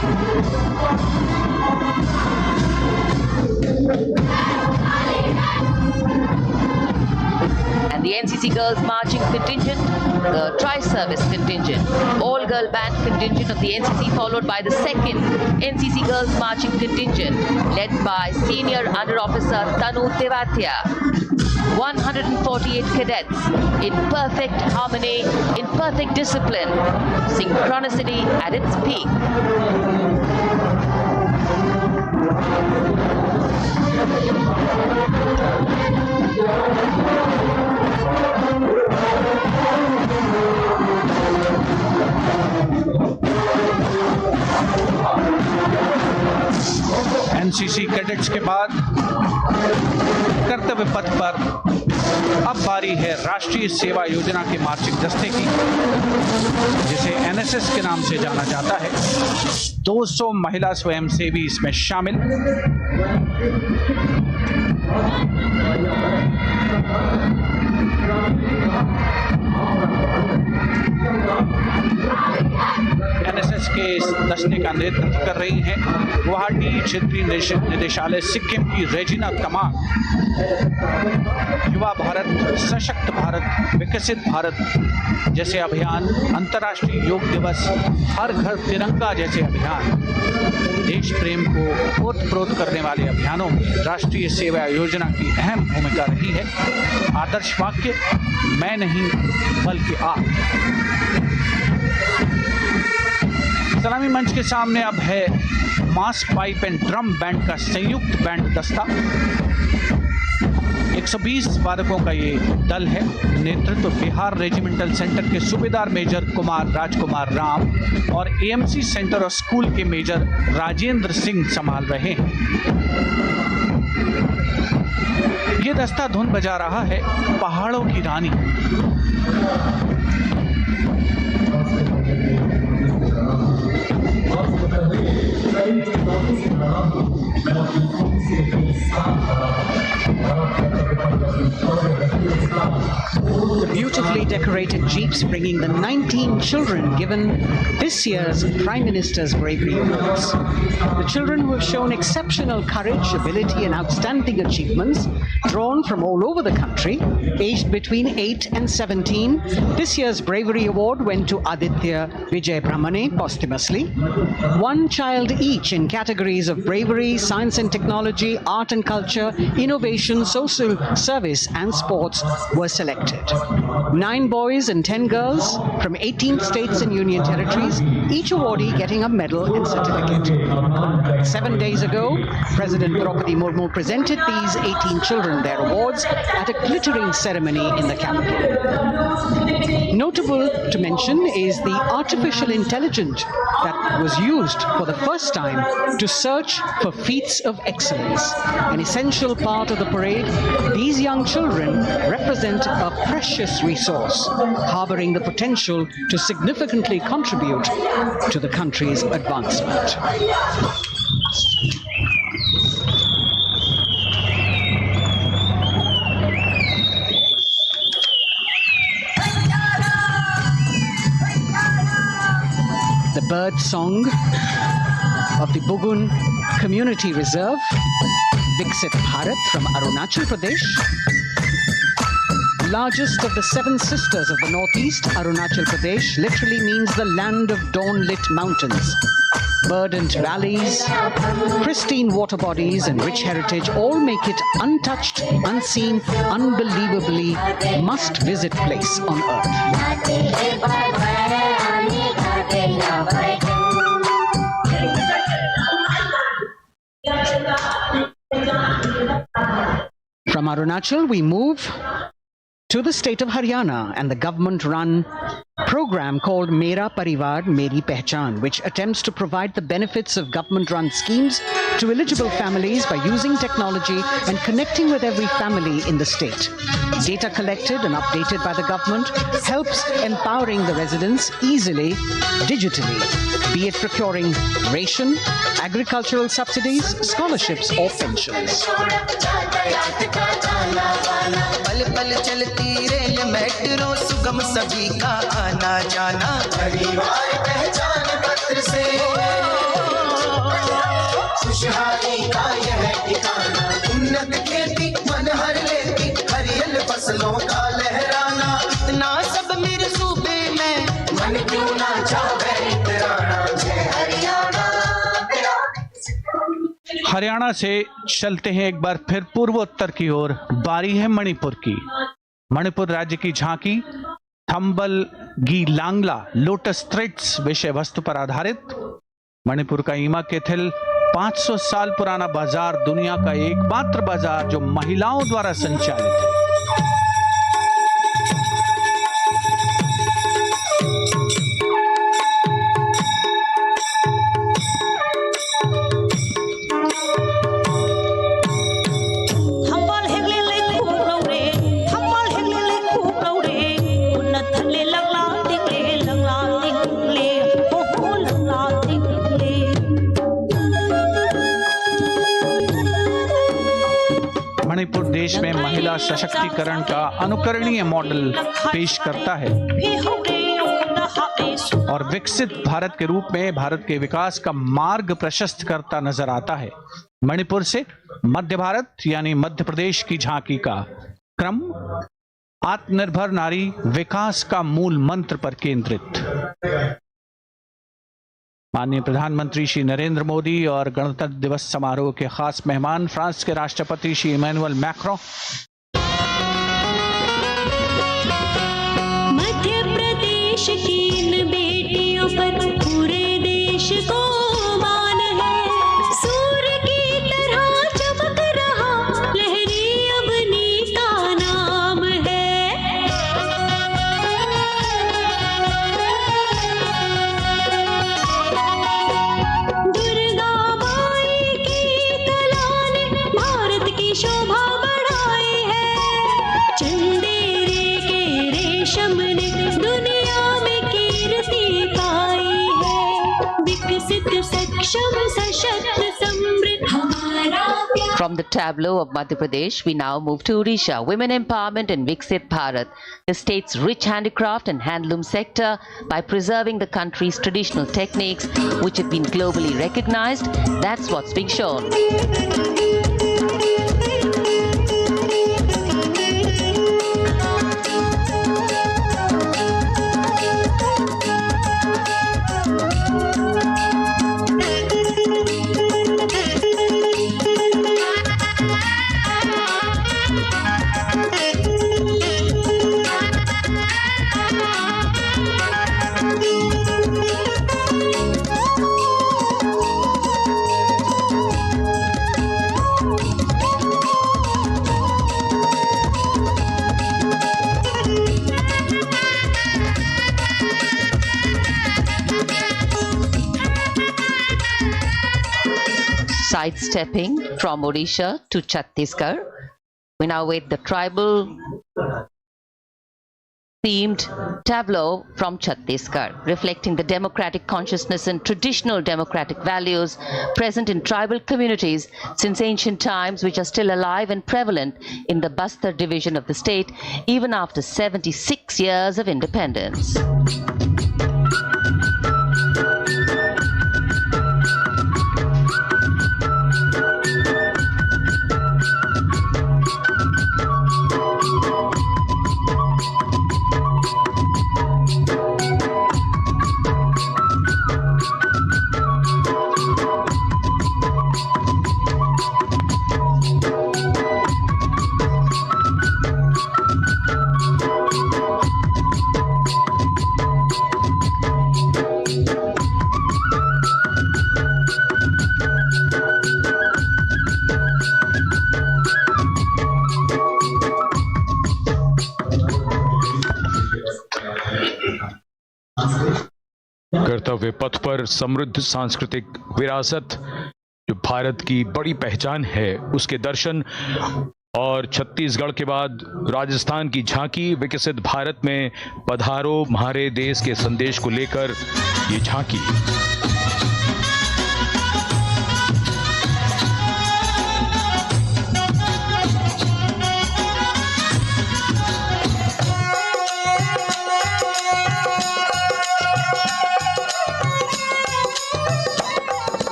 And the NCC Girls Marching Contingent, the Tri-Service Contingent, all-girl band contingent of the NCC, followed by the second NCC Girls Marching Contingent, led by Senior Under Officer Tanu Tewatia. 148 cadets in perfect harmony, in perfect discipline, synchronicity at its peak. NCC cadets के बाद कर्तव्य पथ पर अब बारी है राष्ट्रीय सेवा योजना के मार्चिंग दस्ते की, जिसे एनएसएस के नाम से जाना जाता है। 200 महिला स्वयंसेवी इसमें शामिल। एनएसएस के इस दस्ते का नेतृत्व कर रही हैं गुवाहाटी क्षेत्रीय निदेशालय सिक्किम की रेजिना कमान। युवा भारत, सशक्त भारत, विकसित भारत जैसे अभियान, अंतर्राष्ट्रीय योग दिवस, हर घर तिरंगा जैसे अभियान, देश प्रेम को ओतप्रोत करने वाले अभियानों में राष्ट्रीय सेवा योजना की अहम भूमिका रही है। आदर्श वाक्य, मैं नहीं बल्कि आप। सलामी मंच के सामने अब है मास पाइप एंड ड्रम बैंड का संयुक्त बैंड दस्ता। 120 वादकों का ये दल है। नेतृत्व बिहार रेजिमेंटल सेंटर के सूबेदार मेजर कुमार राजकुमार राम और एएमसी सेंटर और स्कूल के मेजर राजेंद्र सिंह संभाल रहे हैं। ये दस्ता धुन बजा रहा है पहाड़ों की रानी। The beautifully decorated jeeps bringing the 19 children given this year's Prime Minister's Bravery Awards. The children who have shown exceptional courage, ability and outstanding achievements, drawn from all over the country, aged between 8 and 17. This year's Bravery Award went to Aditya Vijay Brahmane posthumously. One child each in categories of bravery, science and technology, art and culture, innovation, social service and sports were selected. 9 boys and 10 girls from 18 states and union territories, each awardee getting a medal and certificate. 7 days ago, President Draupadi Murmu presented these 18 children their awards at a glittering ceremony in the capital. Notable to mention is the artificial intelligence that was used for the first time to search for feats of excellence. An essential part of the parade, these young children represent a precious resource, harboring the potential to significantly contribute to the country's advancement. The bird song of the Bugun Community Reserve, Viksit Bharat from Arunachal Pradesh. Largest of the 7 sisters of the Northeast, Arunachal Pradesh literally means the land of dawn-lit mountains. Verdant valleys, pristine water bodies and rich heritage all make it untouched, unseen, unbelievably must-visit place on earth. From Arunachal, we move to the state of Haryana and the government-run program called Mera Parivar Meri Pehchan, which attempts to provide the benefits of government-run schemes to eligible families by using technology and connecting with every family in the state. Data collected and updated by the government helps empowering the residents easily, digitally, be it procuring ration, agricultural subsidies, scholarships or pensions. पल पल चलती rail metro सुगम सभी का आना जाना परिवार पहचान पत्र से खुशहाली का यह ठिकाना उन्नत खेती मन हर लेती हरियल फसलों का लहराना इतना सब मेरे सूबे में मन क्यों ना चाहे इतराना जय हरियाणा। हरियाणा से चलते हैं एक बार फिर पूर्वोत्तर की ओर। बारी है मणिपुर की। मणिपुर राज्य की झांकी थंबल गी लांगला लोटस थ्रेड्स विषय वस्तु पर आधारित। मणिपुर का ईमा केथिल 500 साल पुराना बाजार दुनिया का एकमात्र बाजार जो महिलाओं द्वारा संचालित है। मणिपुर देश में महिला सशक्तिकरण का अनुकरणीय मॉडल पेश करता है और विकसित भारत के रूप में भारत के विकास का मार्ग प्रशस्त करता नजर आता है। मणिपुर से मध्य भारत यानी मध्य प्रदेश की झांकी का क्रम आत्मनिर्भर नारी विकास का मूल मंत्र पर केंद्रित। माननीय प्रधानमंत्री श्री नरेंद्र मोदी और गणतंत्र दिवस समारोह के खास मेहमान फ्रांस के राष्ट्रपति श्री इमैनुअल मैक्रों। मध्य प्रदेश की इन बेटियों पर पूरे देश सक्षम सशक्त समृद्ध हमारा प्यार। From the tableau of Madhya Pradesh, we now move to Odisha. Women empowerment in Viksit Bharat, the state's rich handicraft and handloom sector, by preserving the country's traditional techniques, which have been globally recognized. That's what's being shown. Sidestepping from Odisha to Chhattisgarh, we now wait the tribal themed tableau from Chhattisgarh, reflecting the democratic consciousness and traditional democratic values present in tribal communities since ancient times, which are still alive and prevalent in the Bastar division of the state, even after 76 years of independence. कर्तव्य पथ पर समृद्ध सांस्कृतिक विरासत जो भारत की बड़ी पहचान है, उसके दर्शन, और छत्तीसगढ़ के बाद राजस्थान की झांकी विकसित भारत में पधारो म्हारे देश के संदेश को लेकर ये झांकी।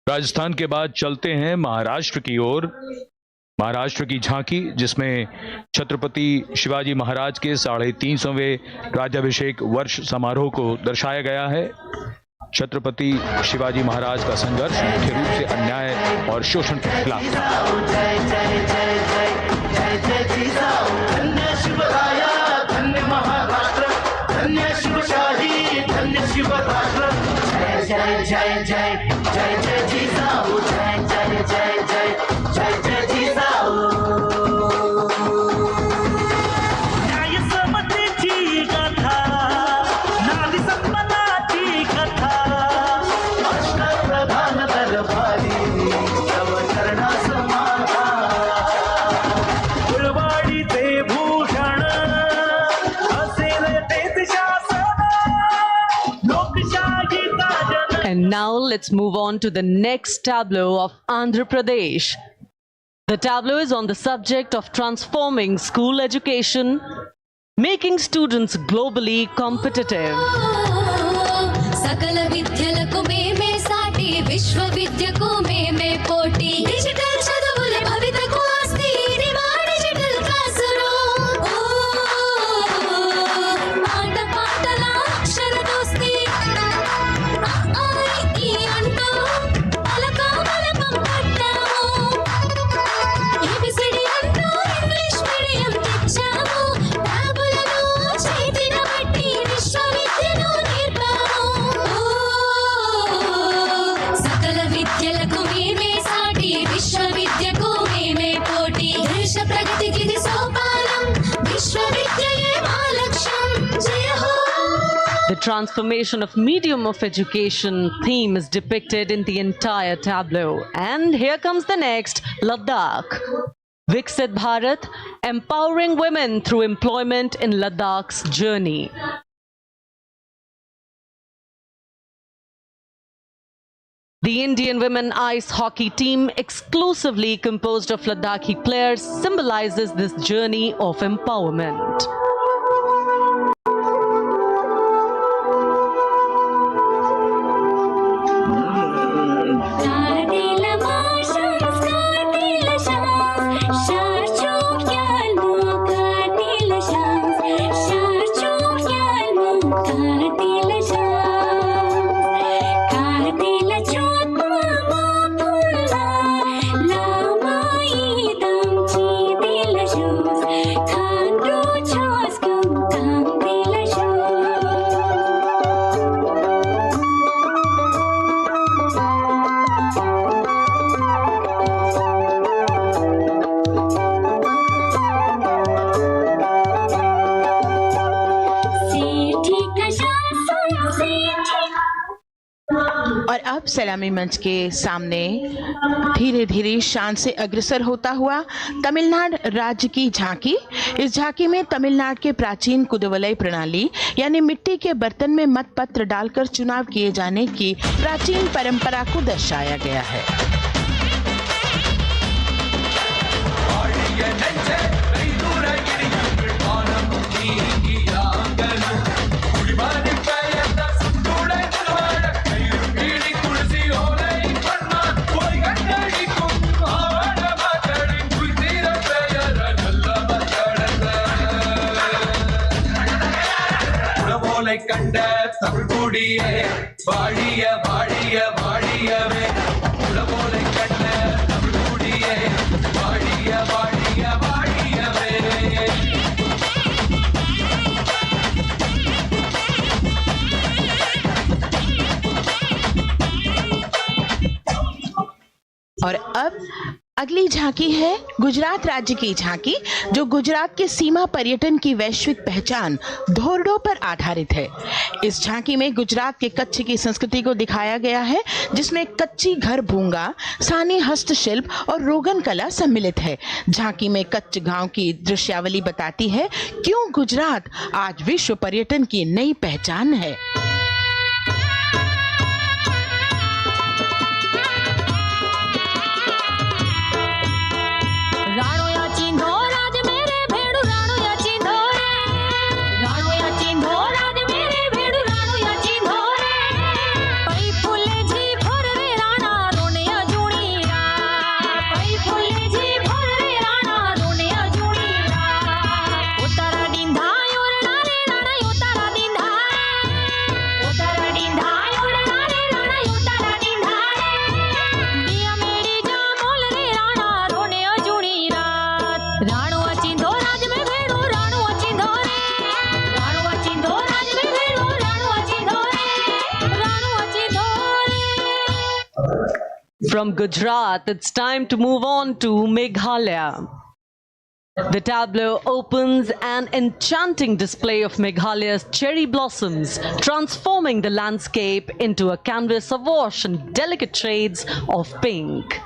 राजस्थान के बाद चलते हैं महाराष्ट्र की ओर। महाराष्ट्र की झांकी, जिसमें छत्रपति शिवाजी महाराज के 350वें राज्याभिषेक वर्ष समारोह को दर्शाया गया है। छत्रपति शिवाजी महाराज का संघर्ष मुख्य रूप से अन्याय और शोषण के खिलाफ था। धन्य महाराष्ट्र, धन्य शिवशाही, धन्य शिवराष्ट्र। जय जय जय जय जय जिजाऊ, जय जय जय जय जय जय जिजाऊ। न्याय समतेची गाथा, नारी सन्मानाची कथा, अष्टप्रधान दरबारी तव चरणास माथा। कुळवाडीचे भूषण असेल तेच शासन, लोकशाही ताजन। And now let's move on to the next tableau of Andhra Pradesh. The tableau is on the subject of transforming school education, making students globally competitive. सकल विद्यలకు మేమే సాటి విశ్వవిద్యకు మేమే పోటీ డిజిటల్ చదువుల భవితకు ఆస్తి ఇది మా డిజిటల్ క్లాస్ రూమ్ పాట పాటల అక్షర దోస్తి ఈ అంటూ పలక బలపం పట్టాము ఏబిసిడి అంటూ ఇంగ్లీష్ మీడియం తెచ్చాము ట్యాబులను చేతిన పట్టి విశ్వవిద్యను నేర్పాము सकल विद्यలకు మేమే transformation of medium of education theme is depicted in the entire tableau. And here comes the next, Ladakh. Viksit Bharat, empowering women through employment in Ladakh's journey. The Indian women ice hockey team, exclusively composed of Ladakhi players, symbolizes this journey of empowerment. और अब सलामी मंच के सामने धीरे धीरे शान से अग्रसर होता हुआ तमिलनाडु राज्य की झांकी। इस झांकी में तमिलनाडु के प्राचीन कुदवलय प्रणाली यानी मिट्टी के बर्तन में मतपत्र डालकर चुनाव किए जाने की प्राचीन परंपरा को दर्शाया गया है। கண்ட தமிழ்குடியே வாழிய வாழிய வாழியவே உலகோலை கண்ட தமிழ்குடியே வாழிய வாழிய வாழியவே और अब अगली झांकी है गुजरात राज्य की झांकी, जो गुजरात के सीमा पर्यटन की वैश्विक पहचान धोरडो पर आधारित है। इस झांकी में गुजरात के कच्छ की संस्कृति को दिखाया गया है, जिसमें कच्ची घर भूंगा, सानी हस्तशिल्प और रोगन कला सम्मिलित है। झांकी में कच्छ गांव की दृश्यावली बताती है क्यों गुजरात आज विश्व पर्यटन की नई पहचान है। From Gujarat, it's time to move on to Meghalaya. The tableau opens an enchanting display of Meghalaya's cherry blossoms, transforming the landscape into a canvas awash in delicate shades of pink.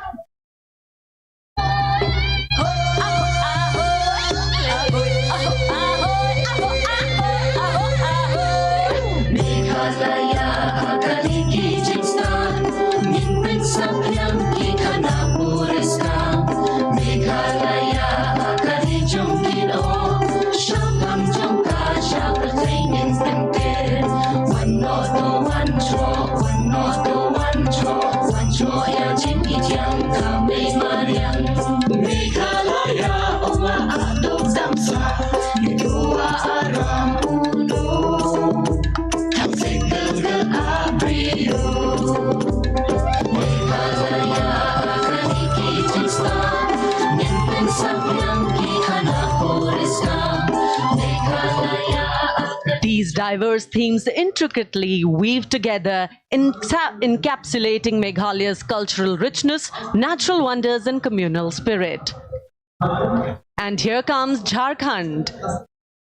These diverse themes intricately weave together, encapsulating Meghalaya's cultural richness, natural wonders, and communal spirit. And here comes Jharkhand.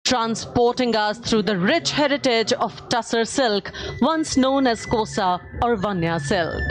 transporting us through the rich heritage of Tussar silk, once known as Kosa or Vanya silk.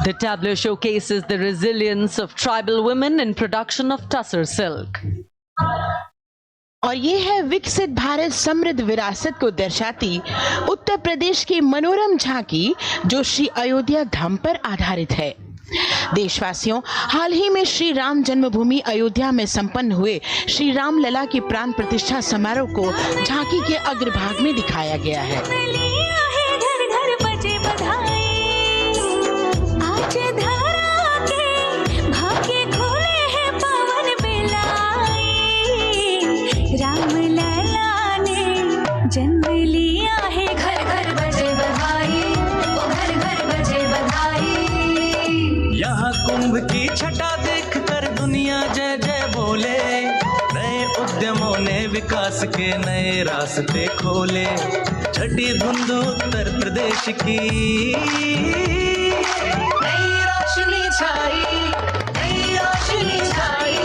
The tableau showcases the resilience of tribal women in production of Tussar silk. और ये है विकसित भारत समृद्ध विरासत को दर्शाती उत्तर प्रदेश की मनोरम झांकी, जो श्री अयोध्या धाम पर आधारित है। देशवासियों, हाल ही में श्री राम जन्मभूमि अयोध्या में संपन्न हुए श्री राम लला की प्राण प्रतिष्ठा समारोह को झांकी के अग्रभाग में दिखाया गया है। राम लला ने जन्म लिया है, घर घर बजे बधाई, ओ घर घर बजे बधाई। यहाँ कुंभ की छटा देख कर दुनिया जय जय बोले, नए उद्यमों ने विकास के नए रास्ते खोले। छठी धुंध उत्तर प्रदेश की नई रोशनी छाई, नई रोशनी छाई।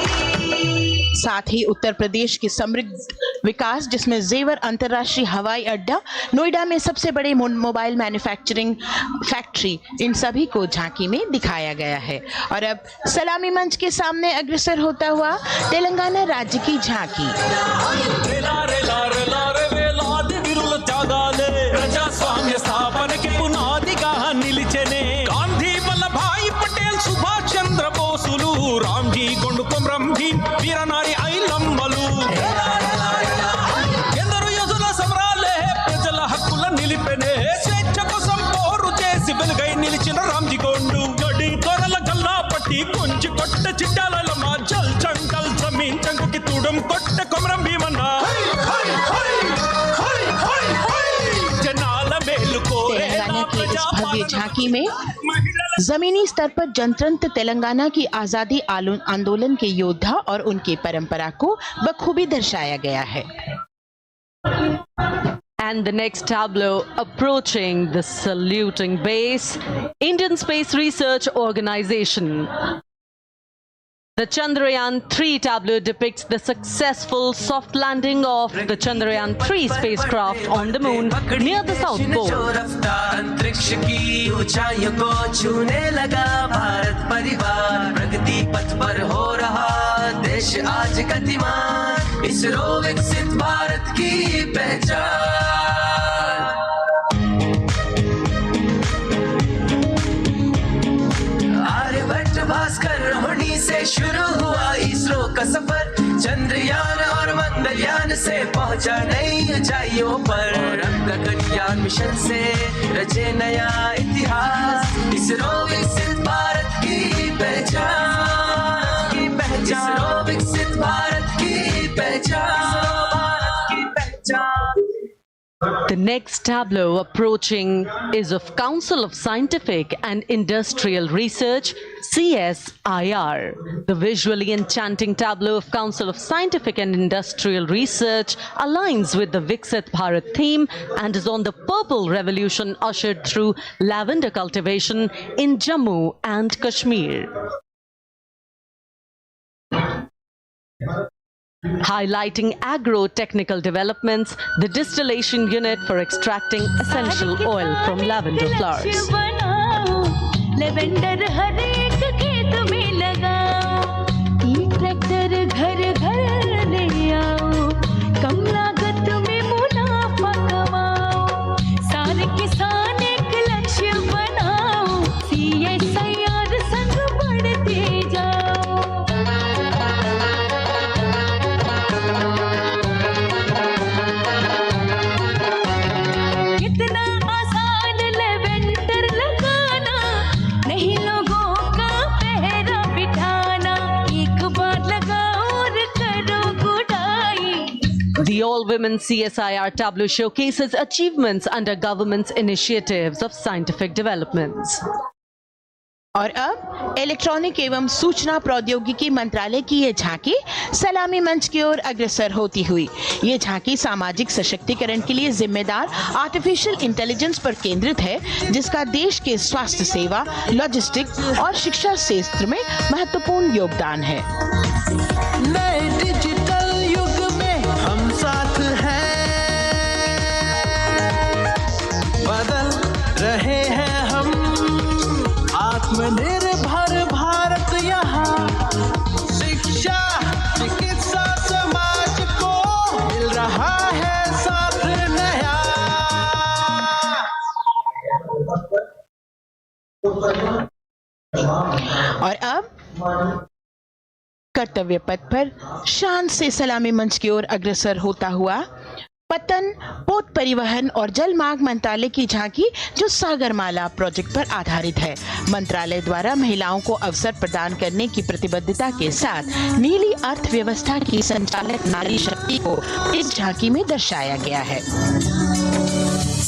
साथ ही उत्तर प्रदेश की समृद्ध विकास, जिसमें जेवर अंतर्राष्ट्रीय हवाई अड्डा, नोएडा में सबसे बड़े मोबाइल मैन्युफैक्चरिंग फैक्ट्री, इन सभी को झांकी में दिखाया गया है। और अब सलामी मंच के सामने अग्रसर होता हुआ तेलंगाना राज्य की झांकी। ప్రజాస్వామ్య స్థాపనకి పునాదిగా నిలిచెనే గాంధీ వల్లభాయ్ పటేల్, సుభాష్ చంద్ర బోసులు, రామ్జీ గొండుకొం రంభీ, వీరనారి ఐలమ్మలు, ఎందరో యోధుల సమరాలే ప్రజల హక్కుల నిలిపెనే, స్వేచ్ఛ కోసం పోరు చేసి వెలుగై నిలిచిన రామ్జీ గొండు, గడి కొరల గల్లా పట్టి కొంచి కొట్ట చిట్టాలమ్మ, జల్ చంకల్ జమీన్ చంకుకి తుడం కొట్ట కొమరం భీమన్న। तेलंगाना की इस भव्य झांकी में जमीनी स्तर पर जनतंत्र तेलंगाना की आजादी आंदोलन के योद्धा और उनकी परंपरा को बखूबी दर्शाया गया है। And the next tableau approaching the saluting base, Indian Space Research Organization. The Chandrayaan-3 tableau depicts the successful soft landing of the Chandrayaan-3 spacecraft on the moon near the South Pole. अंतरिक्ष की ऊंचाइयों को छूने लगा भारत परिवार, प्रगति पथ पर हो रहा देश आज गतिमान, इसरो विकसित भारत की पहचान। आर्यभट्ट भास्कर रोहिणी से शुरू हुआ इसरो का सफर, चंद्रयान और मंगलयान से पहुंचा नई ऊंचाइयों पर, और अब गगनयान मिशन से रचे नया इतिहास, इसरो विकसित भारत की पहचान, इसरो विकसित भारत की पहचान, भारत की पहचान। The next tableau approaching is of Council of Scientific and Industrial Research, CSIR. The visually enchanting tableau of Council of Scientific and Industrial Research aligns with the Viksit Bharat theme and is on the purple revolution ushered through lavender cultivation in Jammu and Kashmir. Highlighting agro-technical developments, the distillation unit for extracting essential oil from lavender flowers. Lavender हर एक खेत में लगाओ, ई tractor घर घर ले आओ, कम लागत में मुनाफा कमाओ, सारे किसान एक लक्ष्य बनाओ, CSIR संग बढ़ते जाओ। All Women CSIR tableau showcases achievements under government's initiatives of scientific developments. और अब इलेक्ट्रॉनिक एवं सूचना प्रौद्योगिकी मंत्रालय की ये झांकी सलामी मंच की ओर अग्रसर होती हुई। ये झांकी सामाजिक सशक्तिकरण के लिए जिम्मेदार आर्टिफिशियल इंटेलिजेंस पर केंद्रित है, जिसका देश के स्वास्थ्य सेवा, लॉजिस्टिक्स और शिक्षा क्षेत्र में महत्वपूर्ण योगदान है। नए डिजिटल युग में हम साथ हैं, बदल रहे हैं हम, आत्मनिर्भर भारत यहाँ, शिक्षा चिकित्सा समाज को मिल रहा है साथ नया। और अब कर्तव्य पथ पर शान से सलामी मंच की ओर अग्रसर होता हुआ पतन, पोत परिवहन और जल मार्ग मंत्रालय की झांकी, जो सागरमाला प्रोजेक्ट पर आधारित है। मंत्रालय द्वारा महिलाओं को अवसर प्रदान करने की प्रतिबद्धता के साथ नीली अर्थव्यवस्था की संचालक नारी शक्ति को इस झांकी में दर्शाया गया है।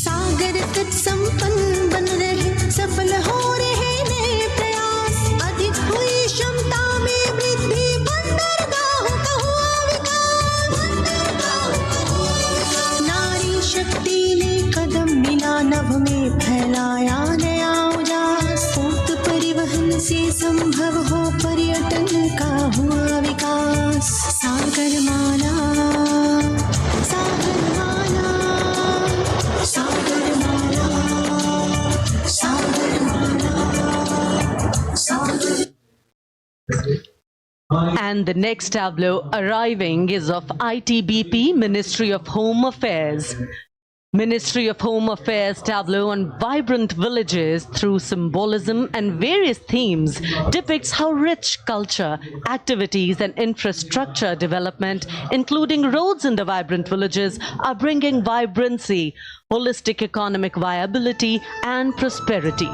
सागर तट संपन्न बन रहे, सफल हो रहे नए प्रयास, अधिक हुई क्षमता में वृद्धि, बंदरगाहों का हुआ विकास, नारी शक्ति ने कदम मिला नभ में, फैलाया नया उजास, पोत परिवहन से संभव हो पर्यटन का हुआ विकास। सागरमाला, सागरमाला, सागरमाला, सागरमाला, सागर। And the next tableau arriving is of ITBP, Ministry of Home Affairs. Ministry of Home Affairs tableau on vibrant villages through symbolism and various themes depicts how rich culture, activities and infrastructure development, including roads in the vibrant villages, are bringing vibrancy, holistic economic viability and prosperity.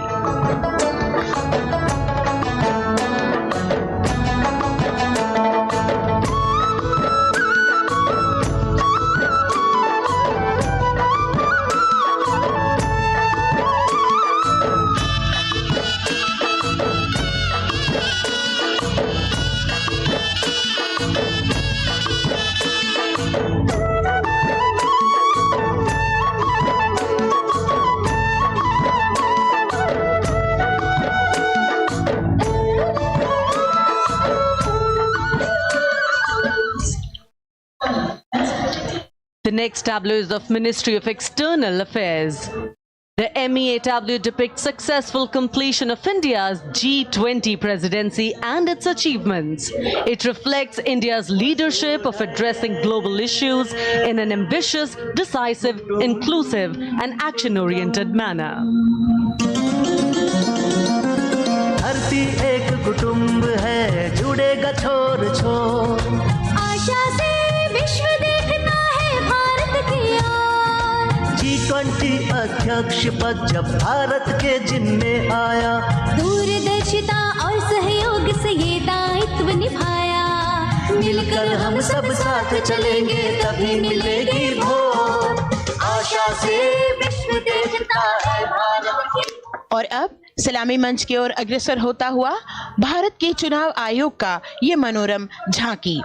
The next tableau is of Ministry of External Affairs. The MEA tableau depicts successful completion of India's G20 presidency and its achievements. It reflects India's leadership of addressing global issues in an ambitious, decisive, inclusive and action-oriented manner. धरती एक कुटुंब है, जुड़ेगा छोर छोर, आशा से विश्व देखता है भारत की ओर। G20 अध्यक्ष पद जब भारत के जिम्मे आया, दूरदर्शिता और सहयोग से ये दायित्व निभाया। मिलकर हम सब साथ चलेंगे तभी मिलेगी भोर, आशा से विश्व देखता है भारत की। और अब सलामी मंच की ओर अग्रसर होता हुआ भारत के चुनाव आयोग का ये मनोरम झांकी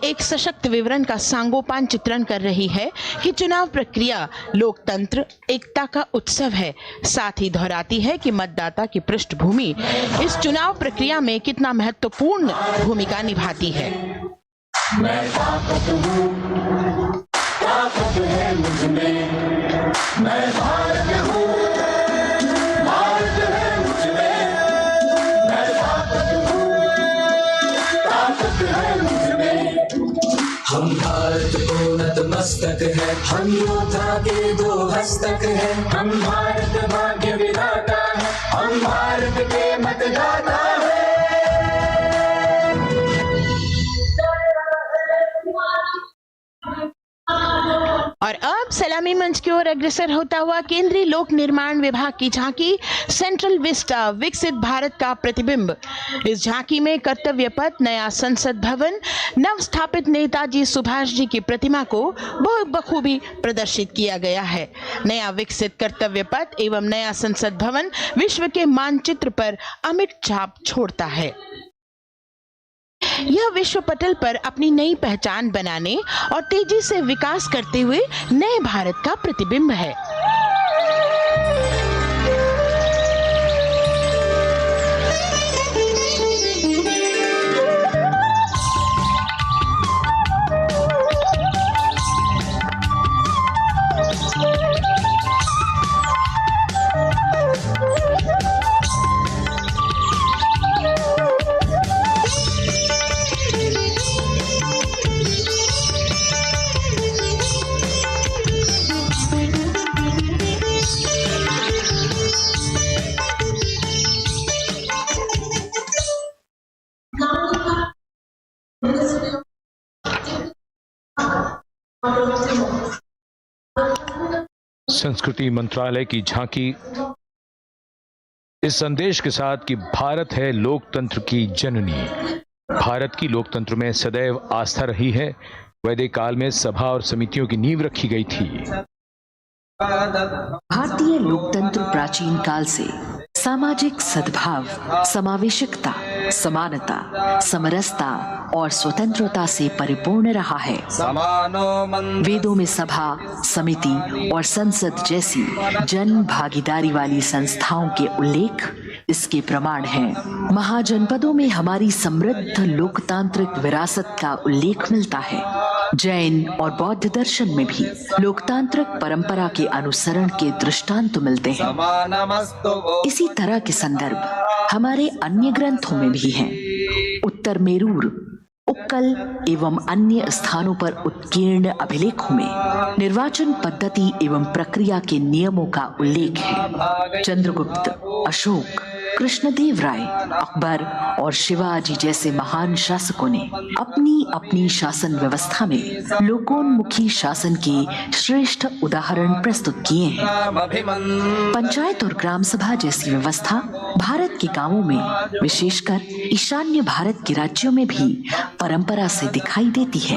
एक सशक्त विवरण का सांगोपान चित्रण कर रही है कि चुनाव प्रक्रिया लोकतंत्र, एकता का उत्सव है। साथ ही दोहराती है कि मतदाता की पृष्ठभूमि इस चुनाव प्रक्रिया में कितना महत्वपूर्ण भूमिका निभाती है। मैं ताकत हूँ, ताकत है मुझ में, मैं भारत हूँ, भारत है मुझ में, मैं ताकत हूँ, ताकत है मुझ में। हम भारत को नतमस्तक है, हम योद्धा के दो हस्तक है, हम भारत भाग्य विधाता है, हम भारत के मतदाता है। और अब सलामी सलामी मंच की ओर अग्रसर होता हुआ केंद्रीय लोक निर्माण विभाग की झांकी सेंट्रल विस्टा विकसित भारत का प्रतिबिंब। इस झांकी में कर्तव्य पथ, नया संसद भवन, नव स्थापित नेताजी सुभाष जी की प्रतिमा को बहुत बखूबी प्रदर्शित किया गया है। नया विकसित कर्तव्य पथ एवं नया संसद भवन विश्व के मानचित्र पर अमिट छाप छोड़ता है। यह विश्व पटल पर अपनी नई पहचान बनाने और तेजी से विकास करते हुए नए भारत का प्रतिबिंब है। संस्कृति मंत्रालय की झांकी इस संदेश के साथ कि भारत है लोकतंत्र की जननी। भारत की लोकतंत्र में सदैव आस्था रही है। वैदिक काल में सभा और समितियों की नींव रखी गई थी। भारतीय लोकतंत्र प्राचीन काल से सामाजिक सद्भाव, समावेशकता, समानता, समरसता और स्वतंत्रता से परिपूर्ण रहा है। वेदों में सभा, समिति और संसद जैसी जन भागीदारी वाली संस्थाओं के उल्लेख इसके प्रमाण हैं। महाजनपदों में हमारी समृद्ध लोकतांत्रिक विरासत का उल्लेख मिलता है। जैन और बौद्ध दर्शन में भी लोकतांत्रिक परंपरा के अनुसरण के दृष्टांत मिलते हैं। इसी तरह के संदर्भ हमारे अन्य ग्रंथों में भी हैं। उत्तर मेरूर, उक्कल एवं अन्य स्थानों पर उत्कीर्ण अभिलेखों में निर्वाचन पद्धति एवं प्रक्रिया के नियमों का उल्लेख है। चंद्रगुप्त, अशोक, कृष्णदेव राय, अकबर और शिवाजी जैसे महान शासकों ने अपनी अपनी शासन व्यवस्था में लोकोन्मुखी शासन के श्रेष्ठ उदाहरण प्रस्तुत किए हैं। पंचायत और ग्राम सभा जैसी व्यवस्था भारत के गांवों में, विशेषकर ईशान्य भारत के राज्यों में भी परंपरा से दिखाई देती है।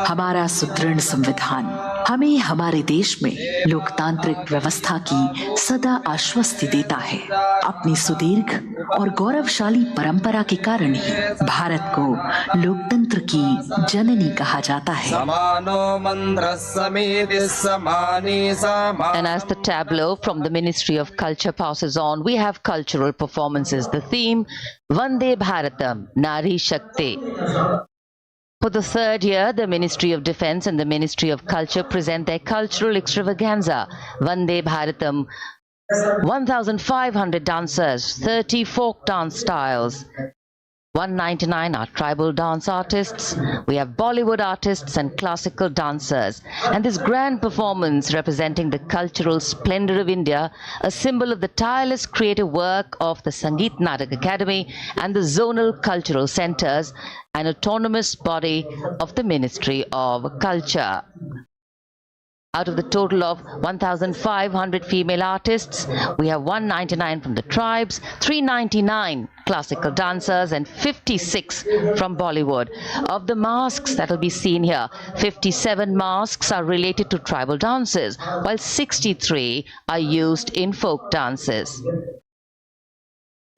हमारा सुदृढ़ संविधान हमें हमारे देश में लोकतांत्रिक व्यवस्था की सदा आश्वस्ति देता है। अपनी सुदीर्घ और गौरवशाली परंपरा के कारण ही भारत को लोकतंत्र की जननी कहा जाता है। And as the tableau from the Ministry of Culture passes on, we have cultural performances. The theme, Vande Bharatam, Nari Shakti. For the third year, the Ministry of Defence and the Ministry of Culture present their cultural extravaganza, Vande Bharatam. 1,500 dancers, 30 folk dance styles, 199 are tribal dance artists. We have Bollywood artists and classical dancers. And this grand performance representing the cultural splendor of India, a symbol of the tireless creative work of the Sangeet Natak Academy and the zonal cultural centers, an autonomous body of the Ministry of Culture. Out of the total of 1,500 female artists, we have 199 from the tribes, 399 classical dancers and 56 from Bollywood. Of the masks that will be seen here, 57 masks are related to tribal dances, while 63 are used in folk dances.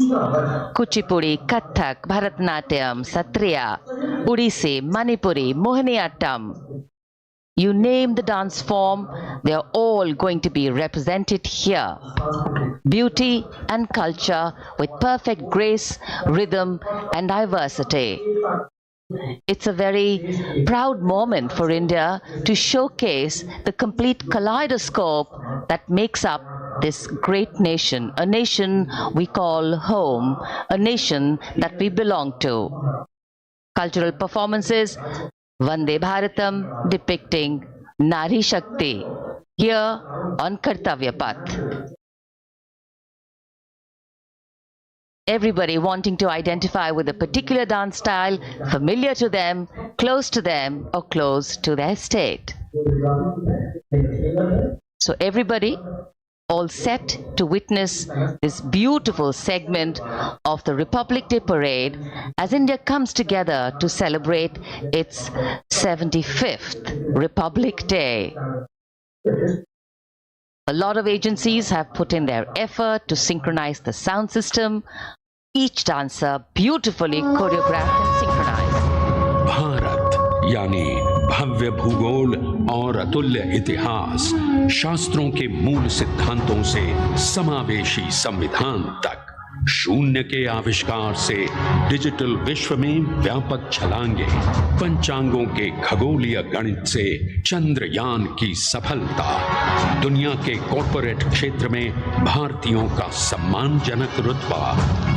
Kuchipudi, Kathak, Bharatanatyam, Satriya, Odissi, Manipuri, Mohiniyattam. You name the dance form, they are all going to be represented here. Beauty and culture with perfect grace, rhythm and diversity. It's a very proud moment for India to showcase the complete kaleidoscope that makes up this great nation, a nation we call home, a nation that we belong to. Cultural performances, Vande Bharatam depicting Nari Shakti here on Kartavya Path. Everybody wanting to identify with a particular dance style, familiar to them, close to them, or close to their state. So everybody all set to witness this beautiful segment of the Republic Day Parade as India comes together to celebrate its 75th Republic Day. A lot of agencies have put in their effort to synchronize the sound system. Each dancer beautifully choreographed and synchronized. Bharat यानी भव्य भूगोल और अतुल्य इतिहास, शास्त्रों के मूल सिद्धांतों से समावेशी संविधान तक, शून्य के आविष्कार से डिजिटल विश्व में व्यापक छलांगे, पंचांगों के खगोलीय गणित से चंद्रयान की सफलता, दुनिया के कॉर्पोरेट क्षेत्र में भारतीयों का सम्मानजनक रुतबा,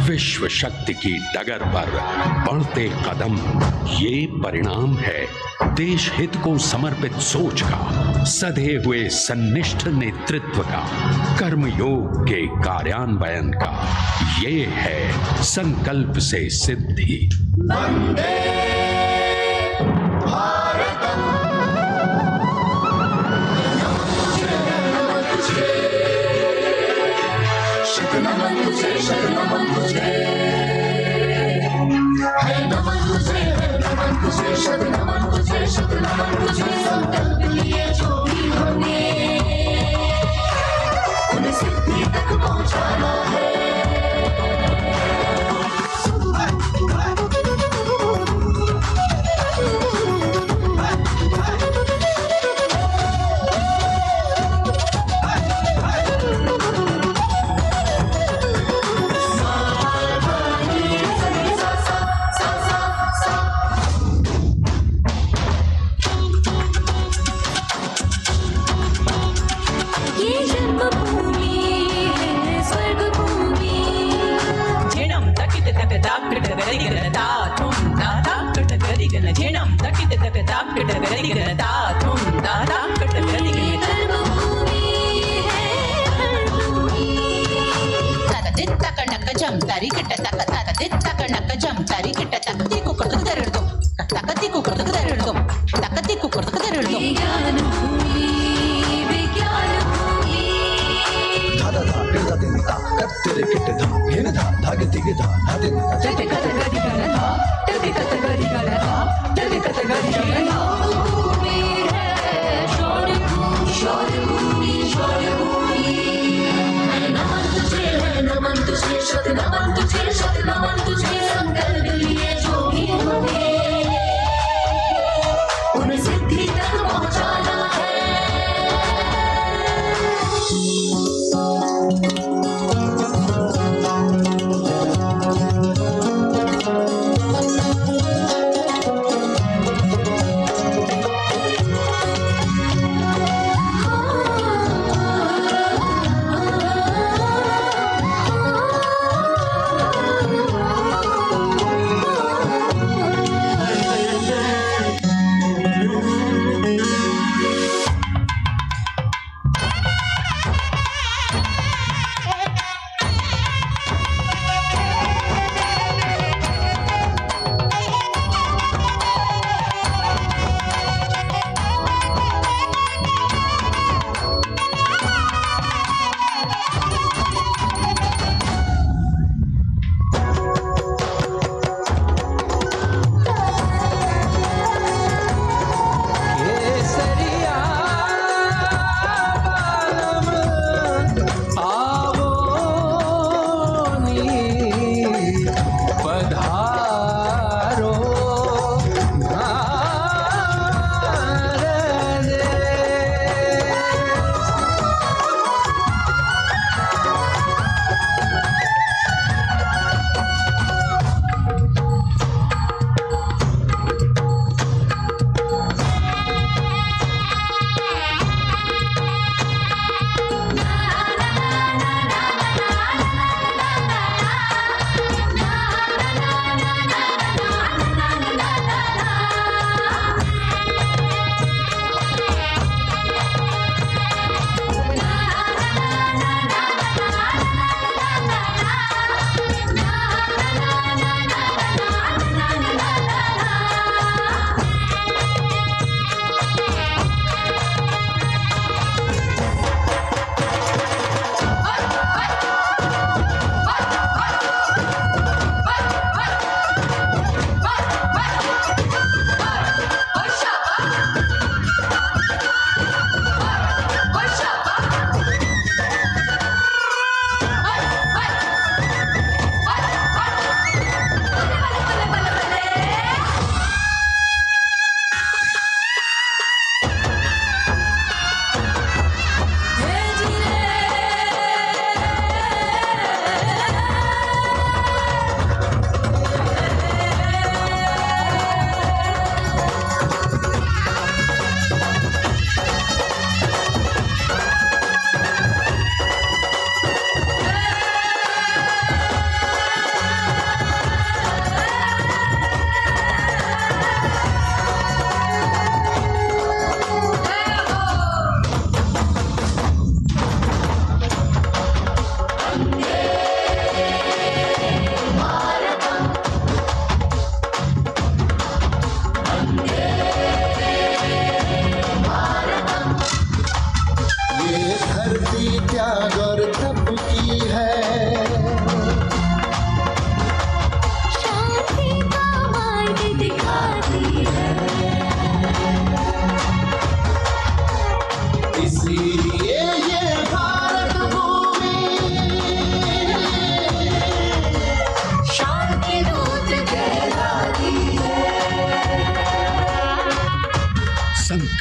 विश्व शक्ति की डगर पर बढ़ते कदम, ये परिणाम है देश हित को समर्पित सोच का, सधे हुए सन्निष्ठ नेतृत्व का, कर्मयोग के कार्यान्वयन का। ये है संकल्प से सिद्धि। वंदे भारतम, नमन तुझे, शत नमन तुझे, शत नमन तुझे, है नमन तुझे, है नमन तुझे, शत नमन तुझे, शत नमन तुझे। संकल्प लिए जो भी हमने उन्हें सिद्धि तक पहुंचाना है।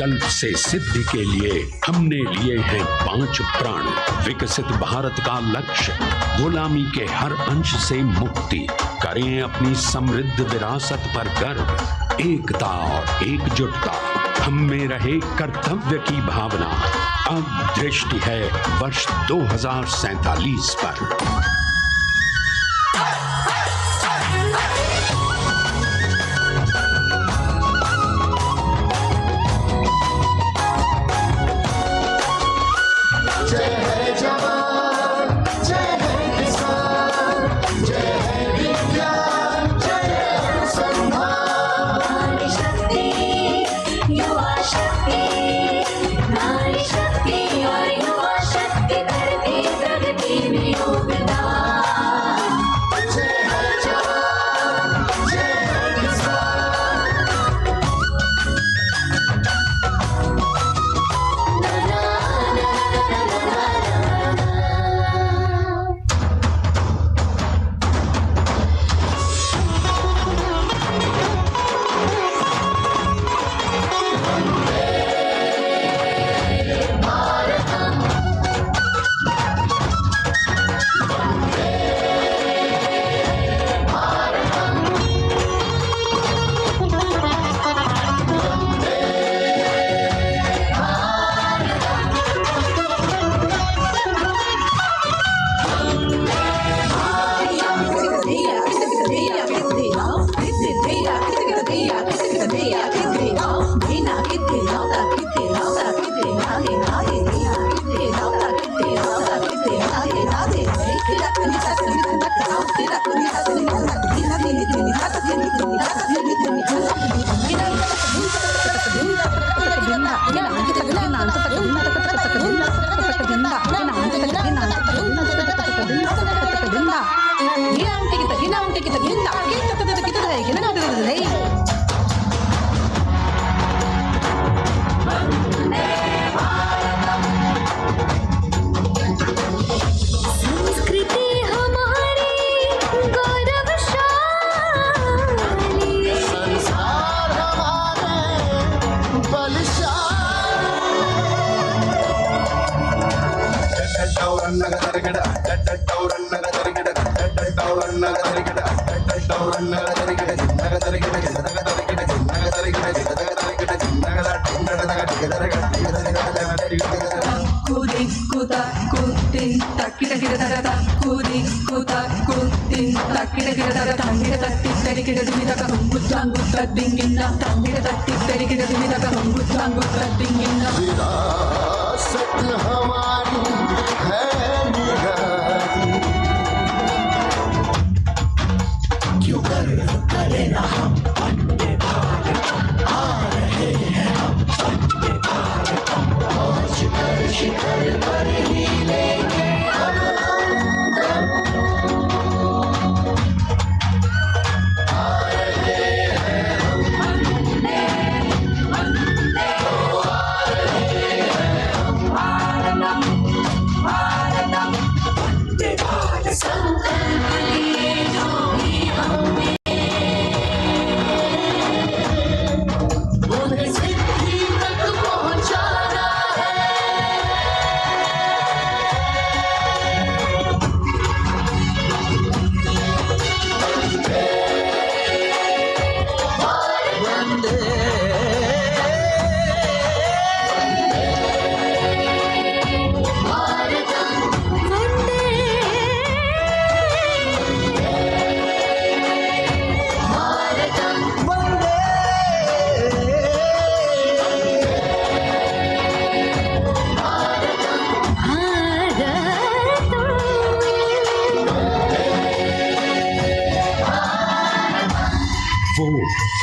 संकल्प से सिद्धि के लिए हमने लिए हैं 5 प्रण। विकसित भारत का लक्ष्य, गुलामी के हर अंश से मुक्ति, करें अपनी समृद्ध विरासत पर गर्व, एकता और एकजुटता, हम में रहे कर्तव्य की भावना। अब दृष्टि है वर्ष 2047 पर।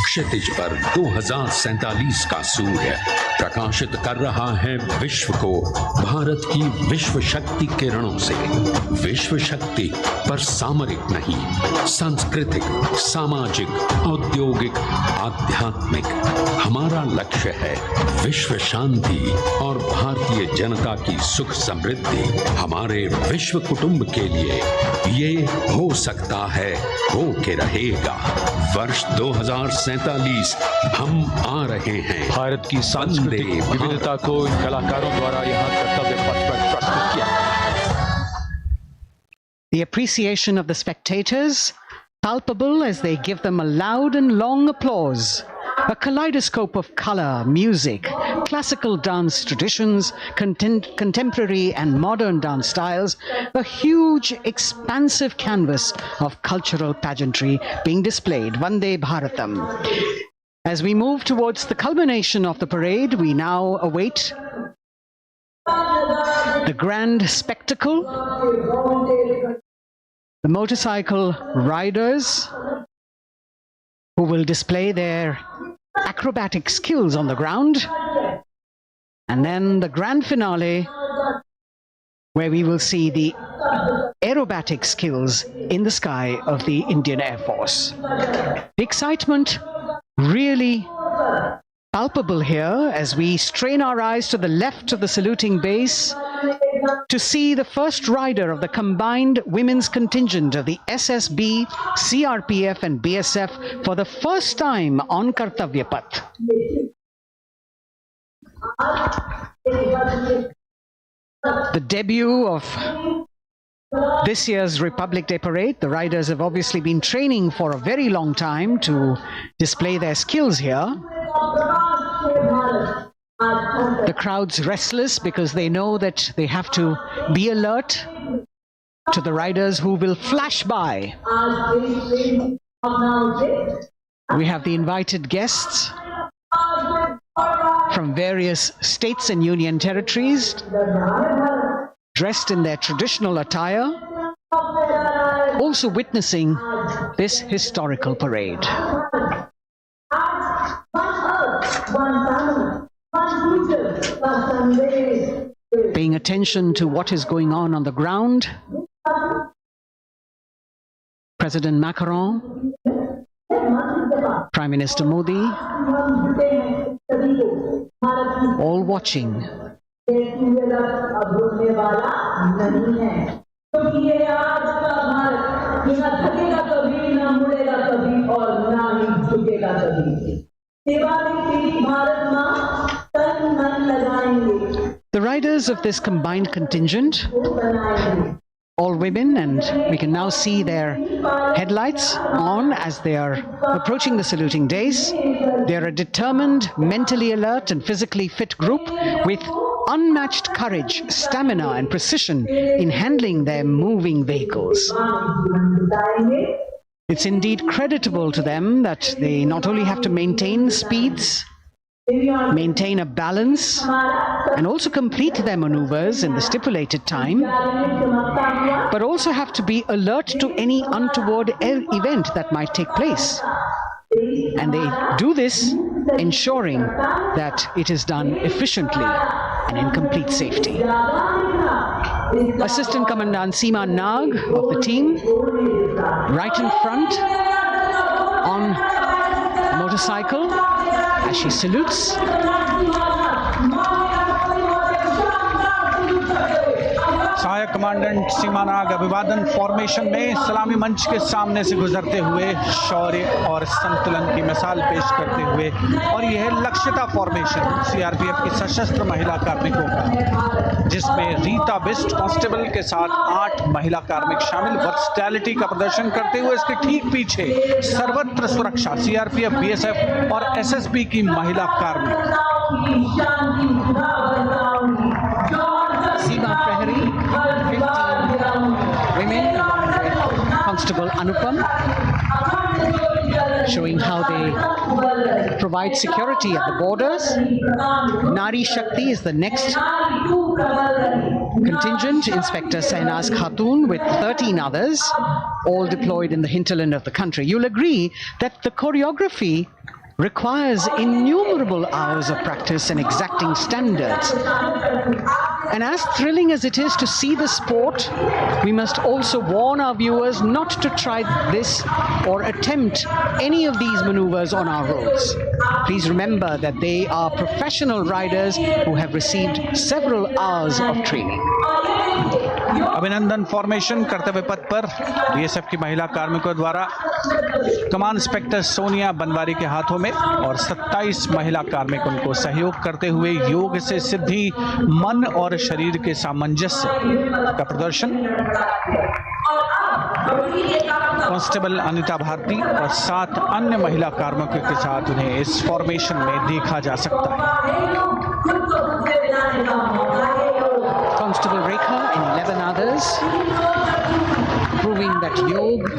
क्षितिज पर 2047 का सूर्य प्रकाशित कर रहा है विश्व को भारत की विश्व शक्ति किरणों से। विश्व शक्ति पर सामरिक नहीं, सांस्कृतिक, सामाजिक, औद्योगिक, आध्यात्मिक। हमारा लक्ष्य है विश्व शांति और भारतीय जनता की सुख समृद्धि। हमारे विश्व कुटुंब के लिए ये हो सकता है, हो के रहेगा। वर्ष 2047 हम आ रहे हैं। भारत की सांस्कृतिक सांस्कृतिक विविधता को इन कलाकारों द्वारा यहाँ कर्तव्य पथ पर प्रस्तुत किया। The appreciation of the spectators palpable as they give them a loud and long applause. A kaleidoscope of color, music, classical dance traditions, contemporary and modern dance styles, a huge, expansive canvas of cultural pageantry being displayed, Vande Bharatam. As we move towards the culmination of the parade, we now await the grand spectacle. The motorcycle riders who will display their acrobatic skills on the ground, and then the grand finale where we will see the aerobatic skills in the sky of the Indian Air Force. The excitement really palpable here as we strain our eyes to the left of the saluting base to see the first rider of the combined women's contingent of the SSB, CRPF and BSF for the first time on Kartavya Path. The debut of this year's Republic Day Parade. The riders have obviously been training for a very long time to display their skills here. The crowd's restless because they know that they have to be alert to the riders who will flash by. We have the invited guests from various states and union territories, dressed in their traditional attire, also witnessing this historical parade. Paying attention to what is going on the ground, President Macron, Prime Minister Modi, all watching. The riders of this combined contingent, all women, and we can now see their headlights on as they are approaching the saluting days. They are a determined, mentally alert and physically fit group with unmatched courage, stamina and precision in handling their moving vehicles. It's indeed creditable to them that they not only have to maintain speeds, maintain a balance, and also complete their maneuvers in the stipulated time, but also have to be alert to any untoward event that might take place. And they do this ensuring that it is done efficiently and in complete safety. Assistant Commandant Seema Nag of the team, right in front on a motorcycle as she salutes. सहायक commandant सीमा नाग अभिवादन formation में सलामी मंच के सामने से गुजरते हुए शौर्य और संतुलन की मिसाल पेश करते हुए, और यह लक्ष्यता फॉर्मेशन सीआरपीएफ की सशस्त्र महिला कार्मिकों का, जिसमें रीता बिस्ट कांस्टेबल के साथ 8 महिला कार्मिक शामिल वर्सटैलिटी का प्रदर्शन करते हुए इसके ठीक पीछे सर्वत्र सुरक्षा सीआरपीएफ, बीएसएफ और एसएसबी की महिला कार्मिक। Seema Prahari, 15 women with Constable Anupam, showing how they provide security at the borders. Nari Shakti is the next contingent. Inspector Sainaz Khatun with 13 others, all deployed in the hinterland of the country. You'll agree that the choreography requires innumerable hours of practice and exacting standards. And as thrilling as it is to see the sport, we must also warn our viewers not to try this or attempt any of these maneuvers on our roads. Please remember that they are professional riders who have received several hours of training. अभिनंदन formation कर्तव्य पथ पर BSF की महिला कार्मिकों द्वारा कमान inspector Sonia Banwari के हाथों में और 27 महिला कार्मिक उनको सहयोग करते हुए योग से सिद्धि, मन और शरीर के सामंजस्य का प्रदर्शन। कांस्टेबल अनिता भारती और 7 अन्य महिला कार्मिकों के साथ उन्हें इस फॉर्मेशन में देखा जा सकता है। Constable Rekha and 11 others, proving that yoga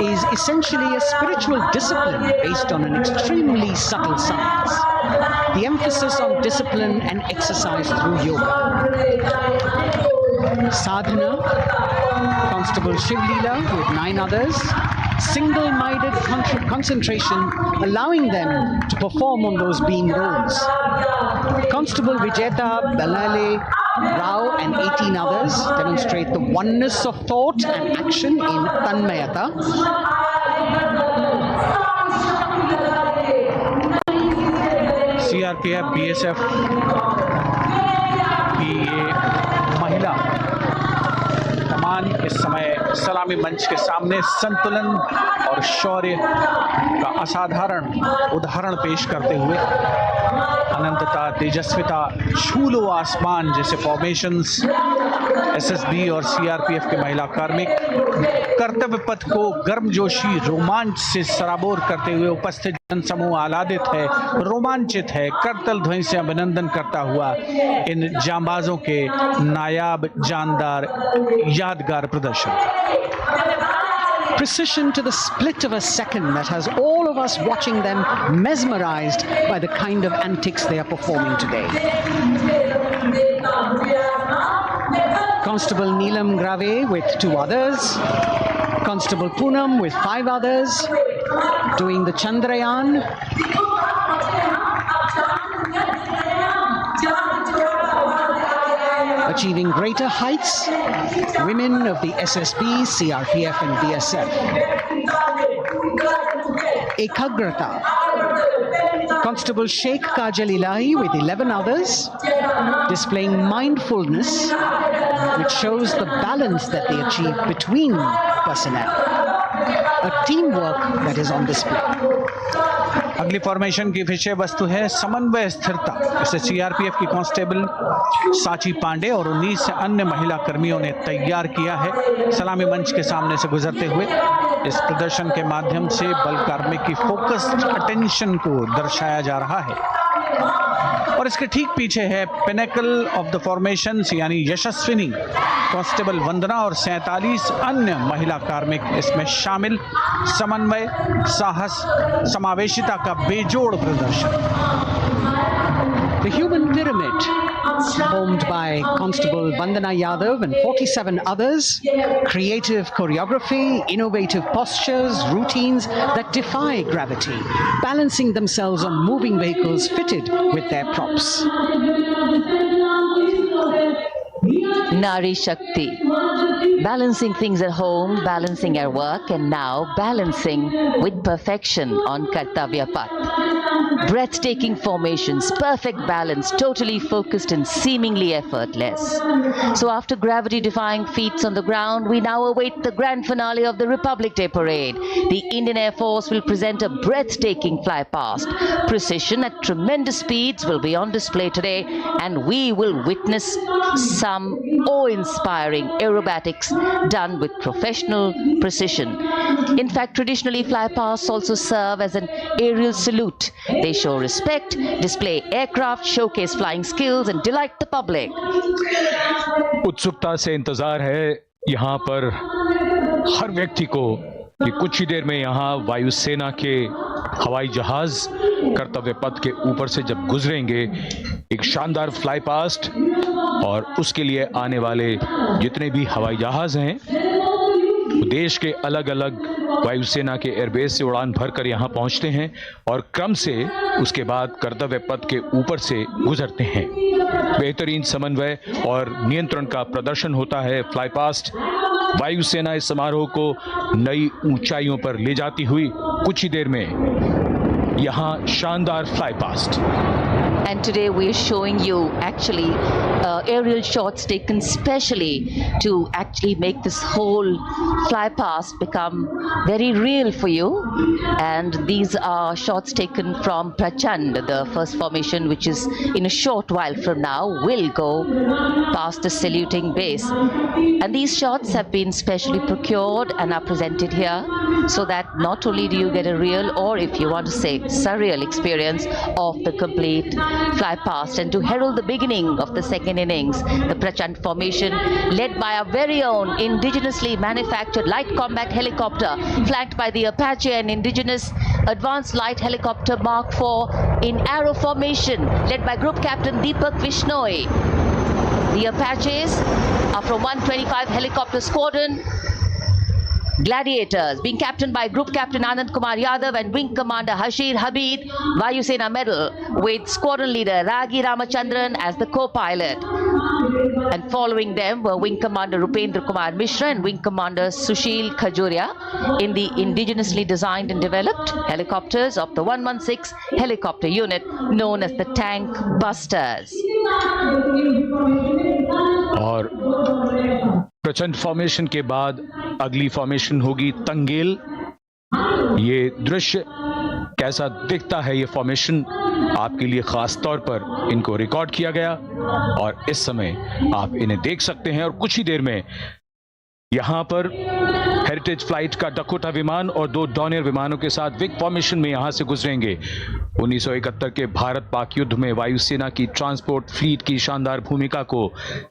is essentially a spiritual discipline based on an extremely subtle science. The emphasis on discipline and exercise through yoga. Sadhana, Constable Shivleela with 9 others, single-minded concentration, allowing them to perform on those beam roles. Constable Vijeta Balale Rao and 18 others demonstrate the oneness of thought and action in Tanmayata. CRPF, BSF की ये महिला कमान इस समय सलामी मंच के सामने संतुलन और शौर्य का असाधारण उदाहरण पेश करते हुए अनंतता, तेजस्विता, छू लो आसमान जैसे फॉर्मेशंस एसएसबी और सीआरपीएफ के महिला कार्मिक कर्तव्य पथ को गर्मजोशी रोमांच से सराबोर करते हुए उपस्थित जनसमूह आह्लादित है, रोमांचित है, करतल ध्वनि से अभिनंदन करता हुआ इन जांबाजों के नायाब, जानदार, यादगार प्रदर्शन। Precision to the split of a second that has all of us watching them mesmerized by the kind of antics they are performing today. Constable Neelam Grave with 2 others, Constable Poonam with 5 others, doing the Chandrayaan. Achieving greater heights, women of the SSB, CRPF and BSF. Ekagrata. Constable Sheikh Kajal Ilahi with 11 others, displaying mindfulness, which shows the balance that they achieve between personnel. A teamwork that is on display. अगली formation की विषय वस्तु है समन्वय स्थिरता। इसे CRPF की constable साची पांडे और 19 अन्य महिला कर्मियों ने तैयार किया है। सलामी मंच के सामने से गुजरते हुए इस प्रदर्शन के माध्यम से बल कार्मिक की फोकस्ड अटेंशन को दर्शाया जा रहा है और इसके ठीक पीछे है पिनेकल ऑफ द फॉर्मेशंस यानी यशस्विनी कांस्टेबल वंदना और 47 अन्य महिला कार्मिक इसमें शामिल। समन्वय, साहस, समावेशिता का बेजोड़ प्रदर्शन। The human pyramid, formed by Constable Vandana Yadav and 47 others, creative choreography, innovative postures, routines that defy gravity, balancing themselves on moving vehicles fitted with their props. Nari Shakti, balancing things at home, balancing at work, and now balancing with perfection on Kartavya Path. Breathtaking formations, perfect balance, totally focused and seemingly effortless. So after gravity-defying feats on the ground, we now await the grand finale of the Republic Day Parade. The Indian Air Force will present a breathtaking fly-past. Precision at tremendous speeds will be on display today, and we will witness some awe-inspiring aerobatics done with professional precision. In fact, traditionally fly-pasts also serve as an aerial salute. They show respect, display aircraft, showcase flying skills and delight the public. उत्सुकता से इंतजार है यहाँ पर हर व्यक्ति को कि कुछ ही देर में यहाँ वायुसेना के हवाई जहाज कर्तव्य पथ के ऊपर से जब गुजरेंगे, एक शानदार फ्लाई पास्ट और उसके लिए आने वाले जितने भी हवाई जहाज हैं देश के अलग अलग वायुसेना के एयरबेस से उड़ान भरकर यहाँ पहुँचते हैं और क्रम से उसके बाद कर्तव्य पथ के ऊपर से गुजरते हैं। बेहतरीन समन्वय और नियंत्रण का प्रदर्शन होता है। फ्लाई पास्ट वायुसेना इस समारोह को नई ऊंचाइयों पर ले जाती हुई कुछ ही देर में यहाँ शानदार fly past. And today we are showing you actually aerial shots taken specially to actually make this whole fly past become very real for you. And these are shots taken from Prachand, the first formation, which is in a short while from now will go past the saluting base. And these shots have been specially procured and are presented here so that not only do you get a real, or if you want to say surreal experience of the complete fly past, and to herald the beginning of the second innings, the Prachand formation led by our very own indigenously manufactured light combat helicopter flanked by the Apache and indigenous advanced light helicopter Mark IV in arrow formation led by Group Captain Deepak Vishnoi. The Apaches are from 125 Helicopter Squadron. Gladiators, being captained by Group Captain Anand Kumar Yadav and Wing Commander Hashir Habib, Vayu Sena Medal, with Squadron Leader Ragi Ramachandran as the co-pilot. And following them were Wing Commander Rupendra Kumar Mishra and Wing Commander Sushil Khajuria in the indigenously designed and developed helicopters of the 116 helicopter unit known as the Tank Busters. और प्रचंड formation के बाद अगली formation होगी तंगेल। ये दृश्य कैसा दिखता है, ये फॉर्मेशन आपके लिए खास तौर पर इनको रिकॉर्ड किया गया और इस समय आप इन्हें देख सकते हैं। और कुछ ही देर में यहां पर हेरिटेज फ्लाइट का डकोटा विमान और 2 डॉनियर विमानों के साथ विग फॉर्मेशन में यहां से गुजरेंगे। 1971 के भारत पाक युद्ध में वायुसेना की ट्रांसपोर्ट फ्लीट की शानदार भूमिका को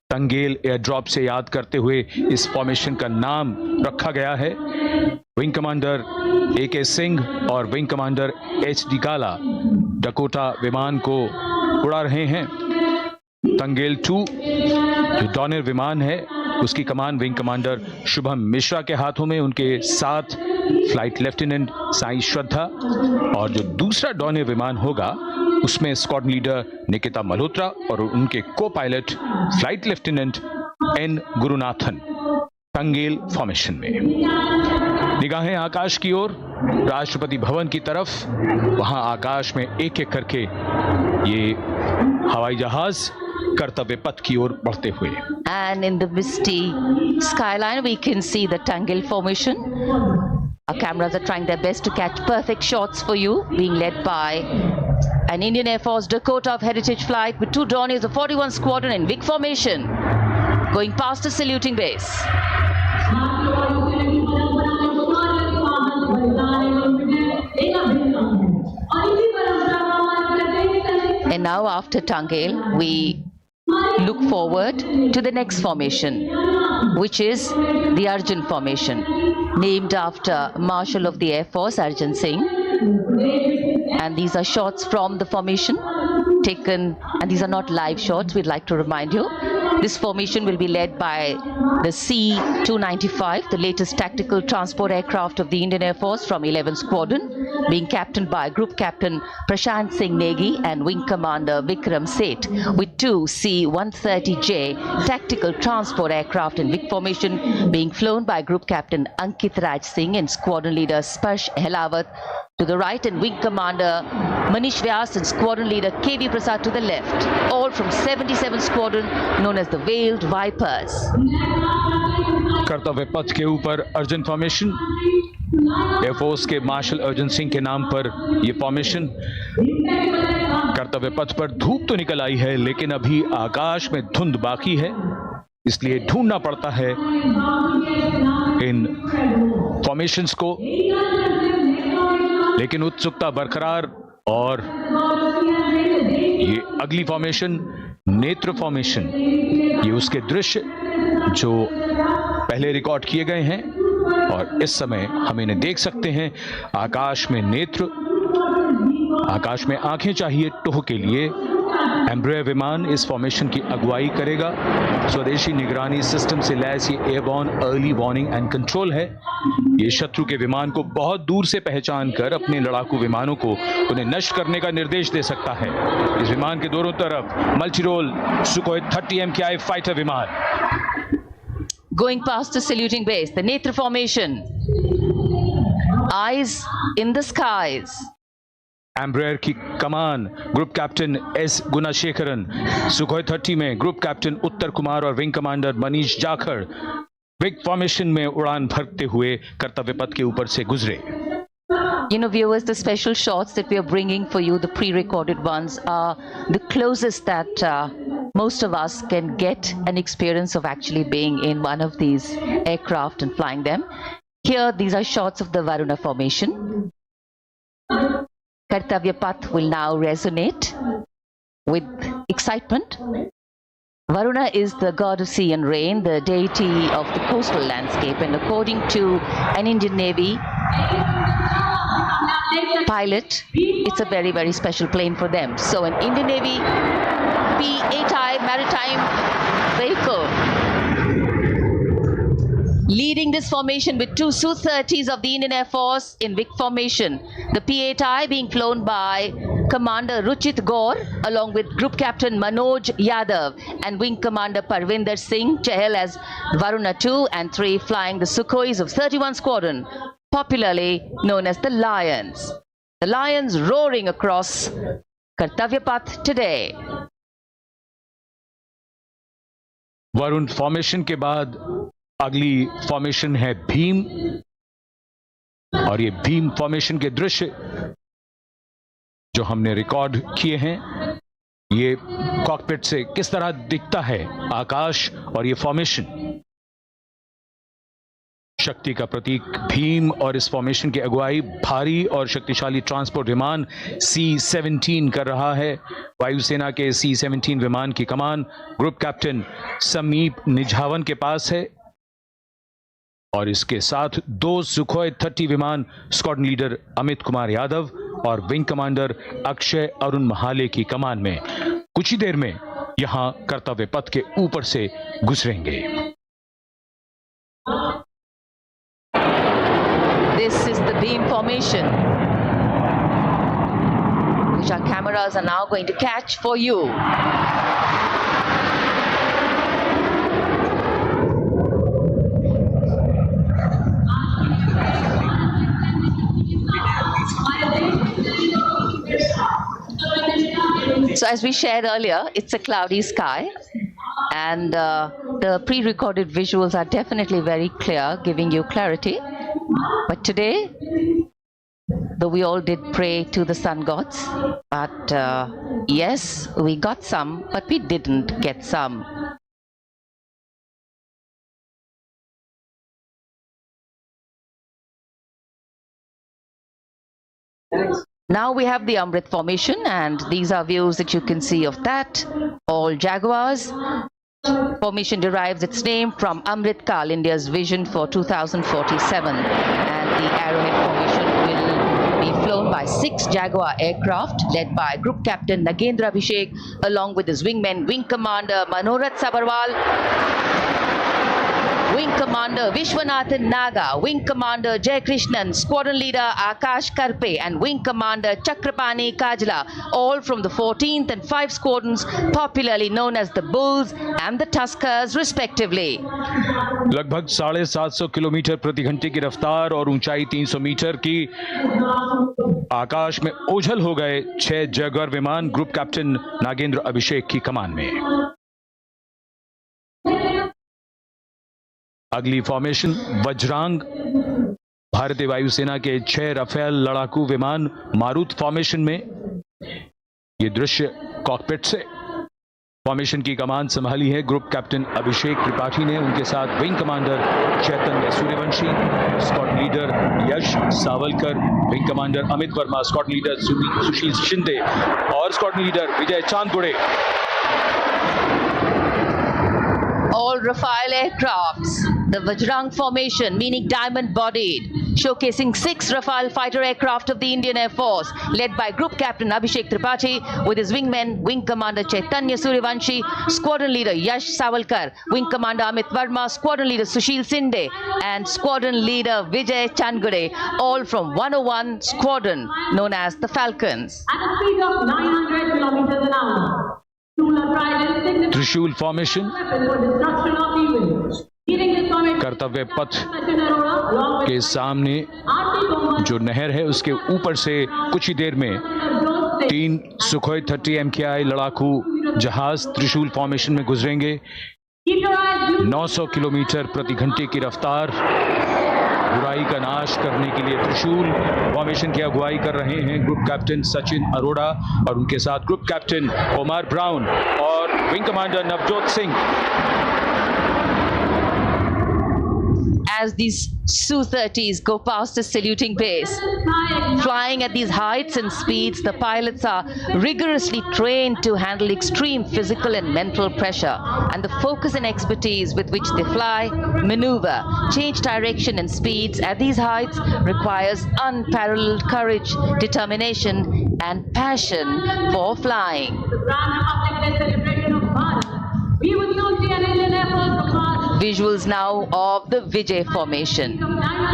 तंगेल एयर ड्रॉप से याद करते हुए इस फॉर्मेशन का नाम रखा गया है। विंग कमांडर AK सिंह और विंग कमांडर HD काला डकोटा विमान को उड़ा रहे हैं। तंगेल 2 जो डॉनियर विमान है उसकी कमान विंग कमांडर शुभम मिश्रा के हाथों में, उनके साथ फ्लाइट लेफ्टिनेंट साई श्रद्धा, और जो दूसरा डॉनियर विमान होगा उसमें स्क्वाड्रन लीडर निकिता मल्होत्रा और उनके को pilot flight lieutenant N Gurunathan. Tangail formation में निगाहें आकाश की ओर, राष्ट्रपति भवन की तरफ। वहां आकाश में एक एक करके ये हवाई जहाज कर्तव्य पथ की ओर बढ़ते हुए। And in the misty skyline we can see the Tangle formation. Our cameras are trying their best to catch perfect shots for you, being led by an Indian Air Force Dakota of Heritage Flight with 2 Dorniers of 41 Squadron in big formation, going past the saluting base. And now after Tangle, we look forward to the next formation, which is the Arjun formation, named after Marshal of the Air Force Arjun Singh. And these are shots from the formation taken, and these are not live shots, we'd like to remind you. This formation will be led by the C-295, the latest tactical transport aircraft of the Indian Air Force from 11th Squadron, being captained by Group Captain Prashant Singh Negi and Wing Commander Vikram Seth, with 2 C-130J tactical transport aircraft in big formation being flown by Group Captain Ankit Raj Singh and Squadron Leader Sparsh Helawat to the right, and Wing Commander Manish Vyas and Squadron Leader KV Prasad to the left, all from 77th Squadron known as the Veiled Vipers. कर्तव्य पथ के ऊपर Arjun formation, air force के martial Arjun Singh के नाम पर यह formation. कर्तव्य पथ पर धूप तो निकल आई है लेकिन अभी आकाश में धुंध बाकी है, इसलिए ढूंढना पड़ता है इन फॉर्मेशंस को, लेकिन उत्सुकता बरकरार। और ये अगली फॉर्मेशन नेत्र फॉर्मेशन, ये उसके दृश्य जो पहले रिकॉर्ड किए गए हैं और इस समय हम इन्हें देख सकते हैं। आकाश में नेत्र, आकाश में आंखें चाहिए टोह के लिए। एम्ब्रेयर विमान इस फॉर्मेशन की अगुवाई करेगा। स्वदेशी निगरानी सिस्टम से लैस ये airborne early warning and control है। ये शत्रु के विमान को बहुत दूर से पहचान कर अपने लड़ाकू विमानों को उन्हें नष्ट करने का निर्देश दे सकता है। इस विमान के दोनों तरफ multi role Sukhoi 30 MKI fighter विमान। Going past the saluting base, the Netra formation, eyes in the skies. Embraer की कमान group captain S Gunasekaran, Sukhoi 30 में ग्रुप कैप्टन उत्तर कुमार और wing commander Manish Jakhar vic formation में उड़ान भरते हुए कर्तव्य पथ के ऊपर से गुजरे। You know, viewers, the special shots that we are bringing for you, the pre-recorded ones, are the closest that most of us can get an experience of actually being in one of these aircraft and flying them. Here, these are shots of the Varuna formation. Kartavya Path will now resonate with excitement. Varuna is the god of sea and rain, the deity of the coastal landscape, and according to an Indian Navy pilot, it's a very, very special plane for them. So an Indian Navy P-8I maritime vehicle leading this formation with two Su-30s of the Indian Air Force in Vic formation. The P-8I being flown by Commander Ruchit Gaur along with Group Captain Manoj Yadav and Wing Commander Parvinder Singh Chahal as Varuna 2 and 3 flying the Sukhois of 31 Squadron, popularly known as the Lions. The Lions roaring across Kartavya Path today. Varun formation के बाद अगली formation है भीम, और ये Bhim formation के दृश्य जो हमने रिकॉर्ड किए हैं, ये कॉकपिट से किस तरह दिखता है आकाश और ये फॉर्मेशन। शक्ति का प्रतीक भीम और इस फॉर्मेशन की अगुवाई भारी और शक्तिशाली ट्रांसपोर्ट विमान C-17 कर रहा है। वायुसेना के C-17 विमान की कमान ग्रुप कैप्टन समीप निझावन के पास है और इसके साथ 2 सुखोई 30 विमान स्क्वाड्रन लीडर अमित कुमार यादव और विंग कमांडर अक्षय अरुण महाले की कमान में कुछ ही देर में यहां कर्तव्य पथ के ऊपर से गुजरेंगे। This is the beam formation, which our cameras are now going to catch for you. So as we shared earlier, it's a cloudy sky, and the pre-recorded visuals are definitely very clear, giving you clarity. But today, though we all did pray to the sun gods, but yes, we got some, but we didn't get some. Now we have the Amrit formation, and these are views that you can see of that. All Jaguars. Formation derives its name from Amrit Kal, India's vision for 2047, and the Arrowhead formation will be flown by 6 Jaguar aircraft led by Group Captain Nagendra Abhishek along with his wingmen Wing Commander Manorat Sabarwal, Wing Commander Vishwanathan Naga, Wing Commander Jay Krishnan, Squadron Leader Akash Karpe and Wing Commander Chakrapani Kajla, all from the 14th and 5 squadrons, popularly known as the Bulls and the Tuskers respectively. लगभग 750 kilometre प्रति घंटे की रफ्तार और ऊंचाई 300 metre की आकाश में ओझल हो गए 6 जैगुआर विमान ग्रुप कैप्टन नागेंद्र अभिषेक की कमान में। अगली फॉर्मेशन वज्रांग, भारतीय वायुसेना के 6 राफेल लड़ाकू विमान मारुत फॉर्मेशन में। ये दृश्य कॉकपिट से। फॉर्मेशन की कमान संभाली है ग्रुप कैप्टन अभिषेक त्रिपाठी ने, उनके साथ wing commander Chaitanya Suryavanshi, squadron leader Yash Savalkar, wing commander Amit Verma, squadron leader Sushil Shinde और squadron leader Vijay Chandgude. All Rafale aircrafts, the Vajrang formation, meaning diamond-bodied, showcasing 6 Rafale fighter aircraft of the Indian Air Force, led by Group Captain Abhishek Tripathi with his wingmen, Wing Commander Chaitanya Suryavanshi, Squadron Leader Yash Savalkar, Wing Commander Amit Verma, Squadron Leader Sushil Sinde, and Squadron Leader Vijay Chandgade, all from 101 Squadron, known as the Falcons. At a speed of 900 kilometers an hour. त्रिशूल formation, Weapon for destruction of evil. Giving this कर्तव्य पथ के सामने जो नहर है उसके ऊपर से कुछ ही देर में 3 सुखोई 30 MKI लड़ाकू जहाज त्रिशूल फॉर्मेशन में गुजरेंगे। 900 किलोमीटर प्रति घंटे की रफ्तार, बुराई का नाश करने के लिए त्रिशूल फॉर्मेशन की अगुवाई कर रहे हैं ग्रुप कैप्टन सचिन अरोड़ा और उनके साथ ग्रुप कैप्टन ओमार ब्राउन और wing commander Navjot Singh. As these Su-30s go past the saluting base, flying at these heights and speeds, the pilots are rigorously trained to handle extreme physical and mental pressure, and the focus and expertise with which they fly, maneuver, change direction and speeds at these heights requires unparalleled courage, determination and passion for flying. Visuals now of the Vijay formation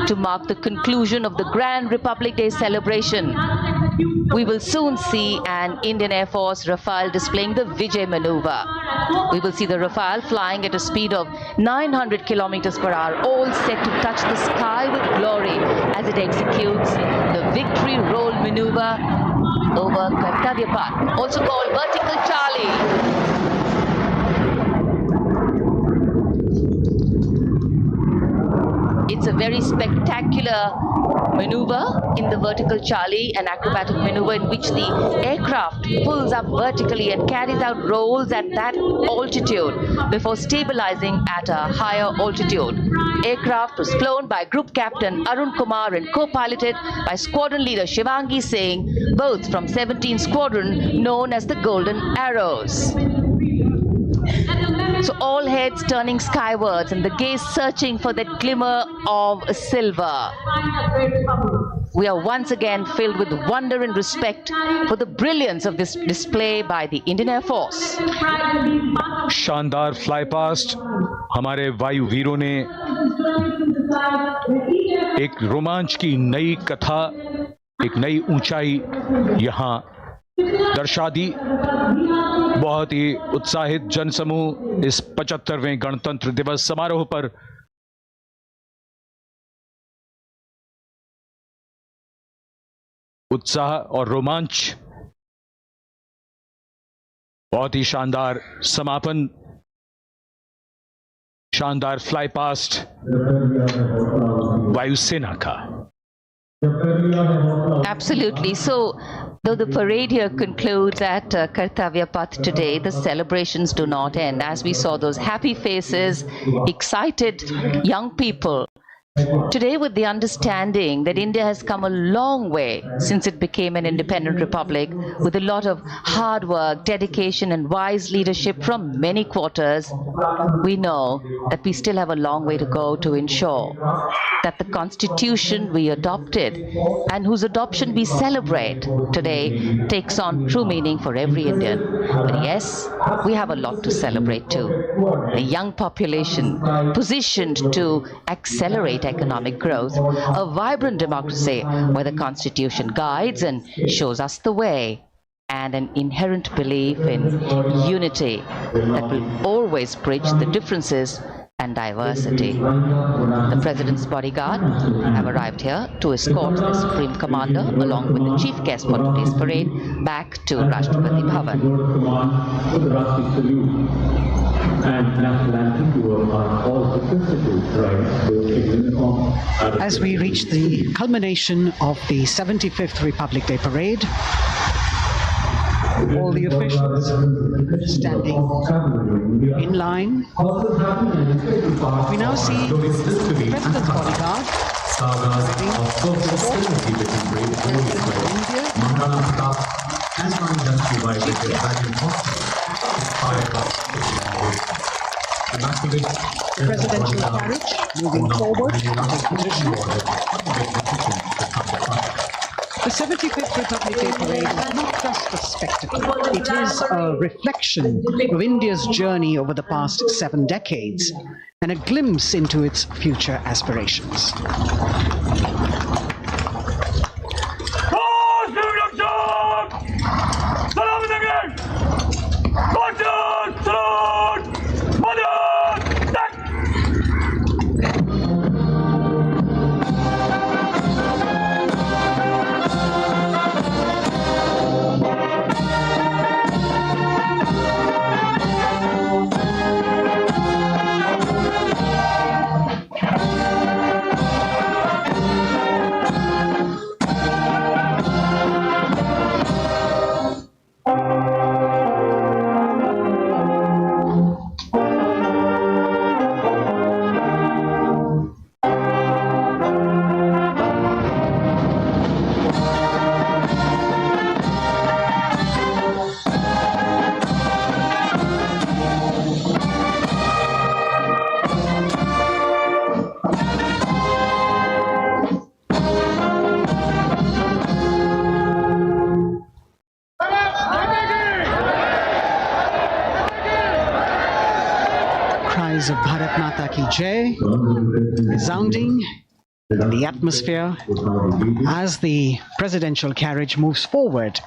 to mark the conclusion of the Grand Republic Day celebration. We will soon see an Indian Air Force Rafale displaying the Vijay maneuver. We will see the Rafale flying at a speed of 900 kilometers per hour, all set to touch the sky with glory as it executes the victory roll maneuver over Kartavya Path, also called Vertical Charlie. It's a very spectacular maneuver in the vertical Charlie, an acrobatic maneuver in which the aircraft pulls up vertically and carries out rolls at that altitude before stabilizing at a higher altitude. Aircraft was flown by Group Captain Arun Kumar and co-piloted by Squadron Leader Shivangi Singh, both from 17th Squadron known as the Golden Arrows. So all heads turning skywards and the gaze searching for that glimmer of silver. We are once again filled with wonder and respect for the brilliance of this display by the Indian Air Force. शानदार fly past हमारे वायु वीरों ने एक रोमांच की नई कथा, एक नई ऊंचाई यहां दर्शा दी। बहुत ही उत्साहित जनसमूह इस 75वें गणतंत्र दिवस समारोह पर उत्साह और रोमांच, बहुत ही शानदार समापन, शानदार फ्लाई पास्ट वायुसेना का। Absolutely. So, though the parade here concludes at Kartavya Path today, the celebrations do not end. As we saw those happy faces, excited young people, today with the understanding that India has come a long way since it became an independent republic, with a lot of hard work, dedication and wise leadership from many quarters, we know that we still have a long way to go to ensure that the constitution we adopted and whose adoption we celebrate today takes on true meaning for every Indian. But yes, we have a lot to celebrate too. A young population positioned to accelerate economic growth, a vibrant democracy where the constitution guides and shows us the way, and an inherent belief in unity that will always bridge the differences and diversity. The President's bodyguard have arrived here to escort the Supreme Commander along with the chief guest for today's parade back to Rashtrapati Bhavan. As we reach the culmination of the 75th Republic Day Parade, all the officials standing in line. We now see the President's bodyguard presidential carriage moving forward to take position. The 75th Republic Day Parade is not just a spectacle. It is a reflection of India's journey over the past 7 decades and a glimpse into its future aspirations. cries of Bharat Mata Ki Jai resounding in the atmosphere as the presidential carriage moves forward.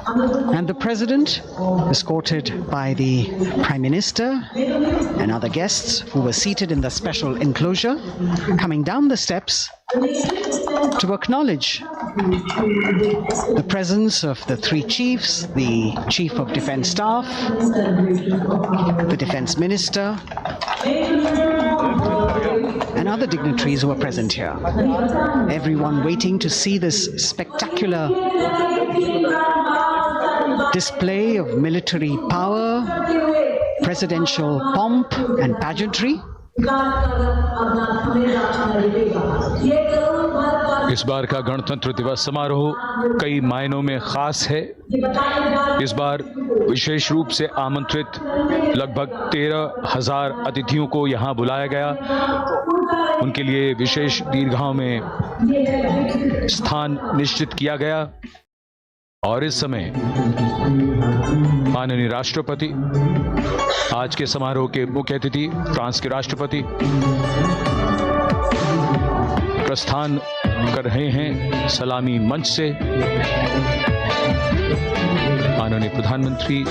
And the president, escorted by the prime minister and other guests who were seated in the special enclosure, coming down the steps to acknowledge the presence of the three chiefs, the Chief of Defense Staff, the Defense Minister, and other dignitaries who are present here. Everyone waiting to see this spectacular display of military power, presidential pomp and pageantry. इस बार का गणतंत्र दिवस समारोह कई मायनों में खास है। इस बार विशेष रूप से आमंत्रित लगभग 13,000 अतिथियों को यहां बुलाया गया। उनके लिए विशेष दीर्घाओं में स्थान निश्चित किया गया और इस समय माननीय राष्ट्रपति, आज के समारोह के मुख्य अतिथि फ्रांस के राष्ट्रपति प्रस्थान कर रहे हैं सलामी मंच से। माननीय प्रधानमंत्री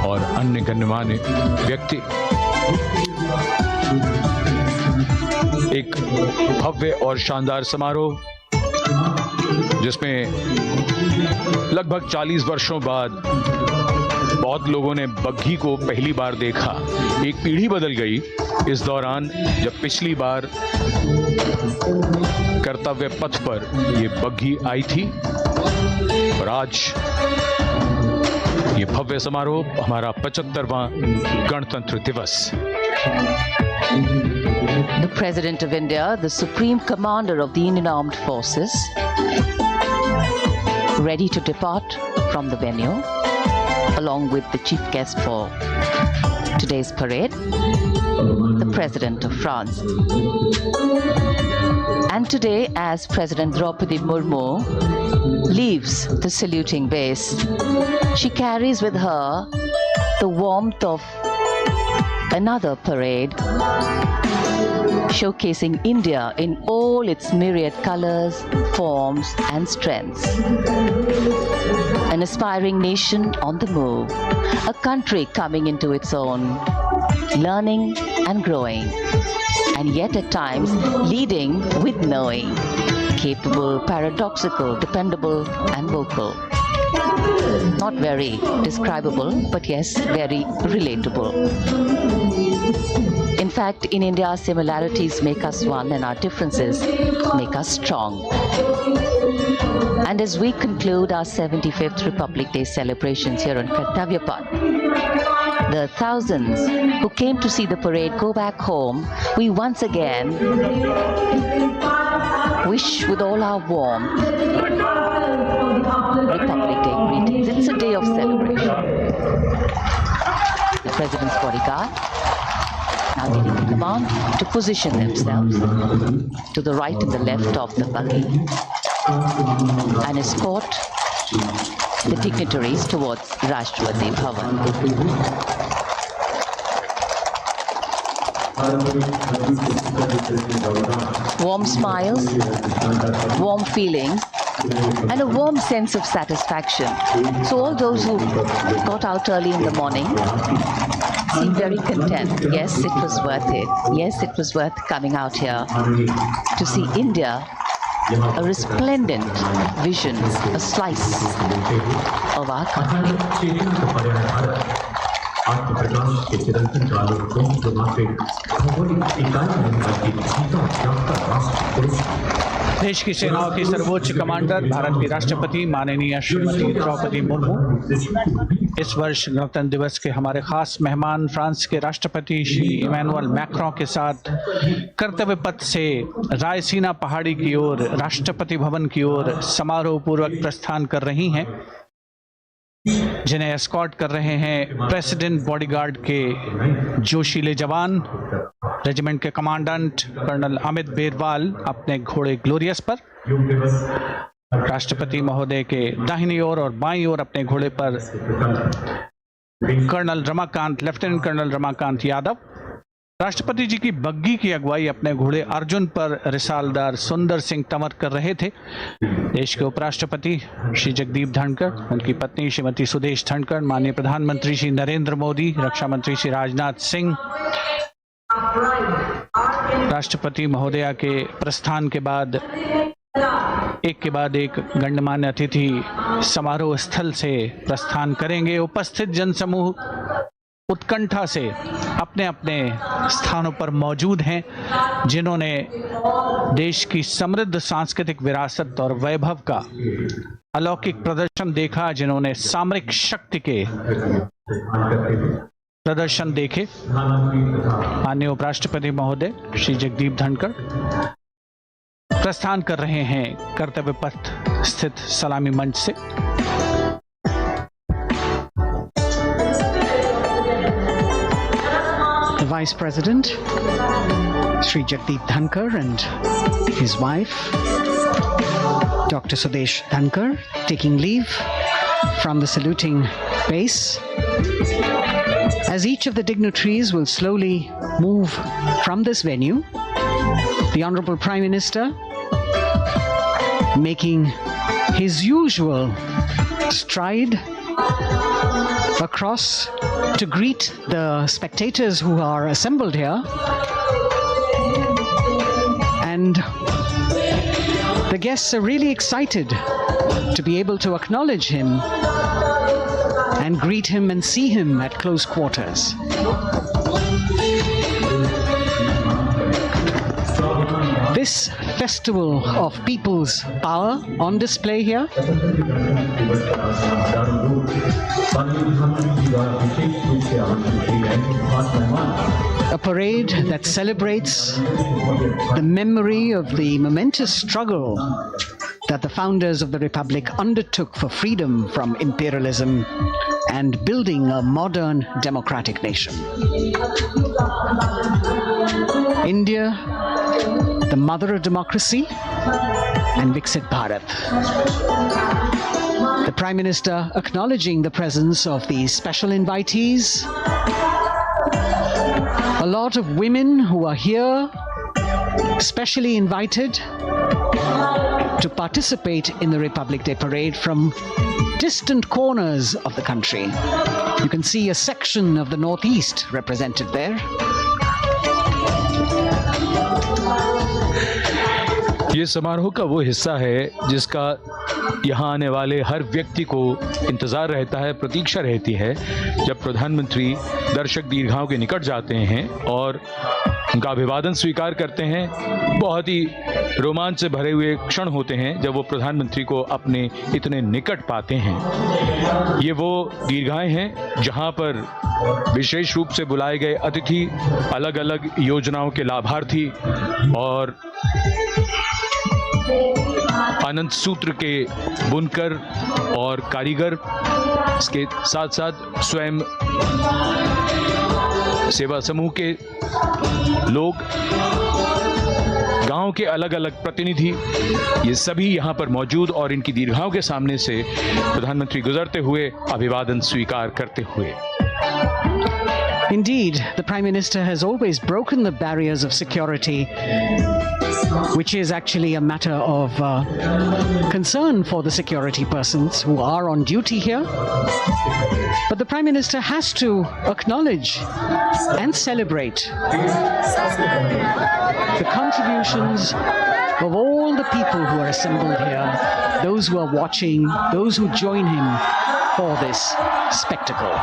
और अन्य गण्यमान्य व्यक्ति एक भव्य और शानदार समारोह जिसमें लगभग 40 वर्षों बाद बहुत लोगों ने बग्घी को पहली बार देखा। एक पीढ़ी बदल गई इस दौरान, जब पिछली बार कर्तव्य पथ पर ये बग्घी आई थी और आज ये भव्य समारोह हमारा 75वां गणतंत्र दिवस। The President of India, the Supreme Commander of the Indian Armed Forces, ready to depart from the venue, along with the chief guest for today's parade, the President of France. And today, as President Draupadi Murmu leaves the saluting base, she carries with her the warmth of another parade, showcasing India in all its myriad colors, forms and strengths. An aspiring nation on the move, a country coming into its own, learning and growing, and yet at times leading with knowing, capable, paradoxical, dependable and vocal. Not very describable, but yes, very relatable. In fact, in India, similarities make us one and our differences make us strong. And as we conclude our 75th Republic Day celebrations here on Kartavya Path, the thousands who came to see the parade go back home, we once again wish with all our warmth Republic Day greetings. It's a day of celebration. The President's bodyguard now getting the command to position themselves to the right and the left of the buggy and escort the dignitaries towards Rashtrapati Bhavan. Warm smiles, warm feelings, and a warm sense of satisfaction. So all those who got out early in the morning seem very content. Yes, it was worth it. Yes, it was worth coming out here to see India, a resplendent vision, a slice of our country. देश की सेनाओं की सर्वोच्च commander Bharat की राष्ट्रपति माननीय श्रीमती द्रौपदी मुर्मू इस वर्ष गणतंत्र दिवस के हमारे खास मेहमान फ्रांस के राष्ट्रपति श्री इमैनुअल मैक्रों के साथ कर्तव्य पथ से रायसीना पहाड़ी की ओर राष्ट्रपति भवन की ओर समारोह पूर्वक प्रस्थान कर रही हैं, जिन्हें एस्कॉर्ट कर रहे हैं प्रेसिडेंट बॉडीगार्ड के जोशीले जवान, रेजिमेंट के कमांडेंट कर्नल अमित बेरवाल अपने घोड़े ग्लोरियस पर। राष्ट्रपति महोदय के दाहिनी ओर और बाईं ओर अपने घोड़े पर colonel Ramakant, lieutenant colonel Ramakant Yadav राष्ट्रपति जी की बग्घी की अगुवाई अपने घोड़े अर्जुन पर रिसालदार सुंदर सिंह तंवर कर रहे थे। देश के उपराष्ट्रपति श्री जगदीप धनखड़, उनकी पत्नी श्रीमती सुदेश धनखड़, माननीय प्रधानमंत्री श्री नरेंद्र मोदी, रक्षा मंत्री श्री राजनाथ सिंह, राष्ट्रपति महोदया के प्रस्थान के बाद एक के बाद एक गणमान्य अतिथि समारोह स्थल से प्रस्थान करेंगे। उपस्थित जनसमूह उत्कंठा से अपने अपने स्थानों पर मौजूद हैं, जिन्होंने देश की समृद्ध सांस्कृतिक विरासत और वैभव का अलौकिक प्रदर्शन देखा, जिन्होंने सामरिक शक्ति के प्रदर्शन देखे। माननीय उपराष्ट्रपति महोदय श्री जगदीप धनखड़ प्रस्थान कर रहे हैं कर्तव्य पथ स्थित सलामी मंच से। The Vice President, Sri Jagdeep Dhankar, and his wife, Dr. Sudesh Dhankar, taking leave from the saluting base. As each of the dignitaries will slowly move from this venue, the Honorable Prime Minister making his usual stride across to greet the spectators who are assembled here, and the guests are really excited to be able to acknowledge him and greet him and see him at close quarters. This festival of people's power on display here a parade that celebrates the memory of the momentous struggle that the founders of the Republic undertook for freedom from imperialism and building a modern democratic nation. India, the mother of democracy, and Viksit Bharat. The Prime Minister acknowledging the presence of these special invitees, a lot of women who are here, specially invited to participate in the Republic Day Parade from distant corners of the country. You can see a section of the Northeast represented there. ये समारोह का वो हिस्सा है जिसका यहाँ आने वाले हर व्यक्ति को इंतज़ार रहता है, प्रतीक्षा रहती है, जब प्रधानमंत्री दर्शक दीर्घाओं के निकट जाते हैं और उनका अभिवादन स्वीकार करते हैं। बहुत ही रोमांच से भरे हुए क्षण होते हैं जब वो प्रधानमंत्री को अपने इतने निकट पाते हैं। ये वो दीर्घाएं हैं जहाँ पर विशेष रूप से बुलाए गए अतिथि, अलग अलग योजनाओं के लाभार्थी और आनंद सूत्र के बुनकर और कारीगर, इसके साथ साथ स्वयं सेवा समूह के लोग, गांव के अलग अलग प्रतिनिधि, ये सभी यहाँ पर मौजूद और इनकी दीर्घाओं के सामने से प्रधानमंत्री गुजरते हुए अभिवादन स्वीकार करते हुए। Indeed, the Prime Minister has always broken the barriers of security, which is actually a matter of concern for the security persons who are on duty here. But the Prime Minister has to acknowledge and celebrate the contributions of all the people who are assembled here, those who are watching, those who join him for this spectacle.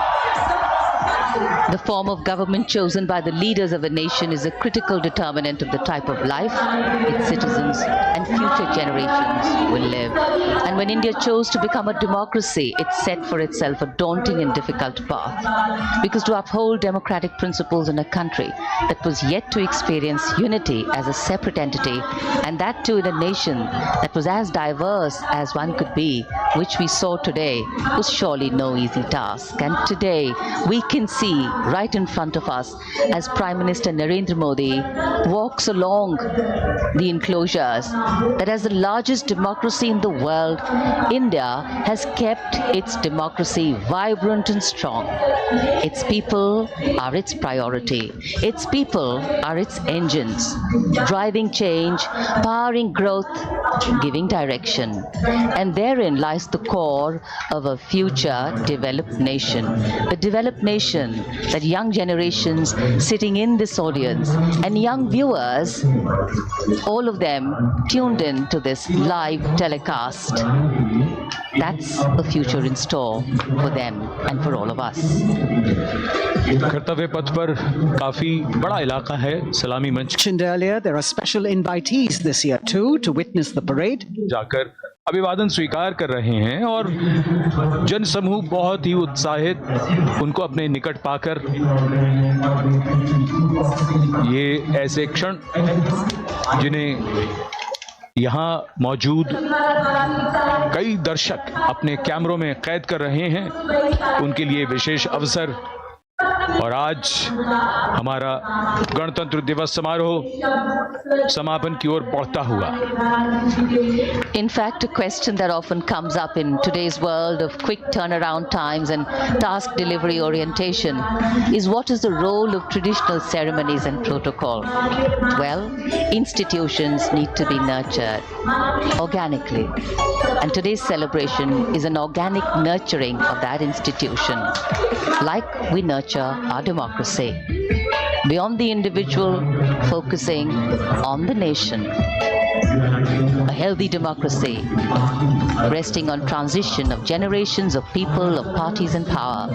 The form of government chosen by the leaders of a nation is a critical determinant of the type of life its citizens and future generations will live. And when India chose to become a democracy, it set for itself a daunting and difficult path. Because to uphold democratic principles in a country that was yet to experience unity as a separate entity, and that too in a nation that was as diverse as one could be, which we saw today, was surely no easy task. And today we can see right in front of us as Prime Minister Narendra Modi walks along the enclosures that as the largest democracy in the world, India has kept its democracy vibrant and strong. Its people are its priority. Its people are its engines, driving change, powering growth, giving direction. And therein lies the core of a future developed nation. A developed nation that young generations sitting in this audience and young viewers, all of them tuned in to this live telecast. That's a future in store for them and for all of us. कर्तव्य पथ पर काफी बड़ा इलाका है। सलामी मंच Mentioned earlier, there are special invitees this year too to witness the parade. जाकर अभिवादन स्वीकार कर रहे हैं और जनसमूह बहुत ही उत्साहित, उनको अपने निकट पाकर ये ऐसे क्षण जिन्हें यहाँ मौजूद कई दर्शक अपने कैमरों में कैद कर रहे हैं, उनके लिए विशेष अवसर। और आज हमारा गणतंत्र दिवस समारोह समापन की ओर बढ़ता हुआ। In fact, a question that often comes up in today's world of quick turnaround times and task delivery orientation is what is the role of traditional ceremonies and protocol? Well, institutions need to be nurtured organically. And today's celebration is an organic nurturing of that institution, like we nurture our democracy. Beyond the individual, focusing on the nation. A healthy democracy resting on transition of generations of people, of parties and power,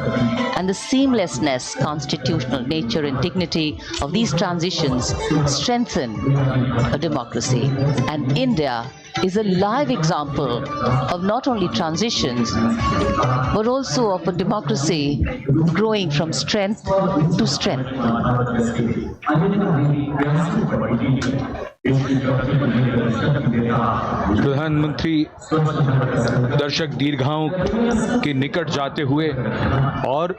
and the seamlessness, constitutional nature and dignity of these transitions strengthen a democracy. And India is a live example of not only transitions but also of a democracy growing from strength to strength. प्रधानमंत्री दर्शक दीर्घाओं के निकट जाते हुए, और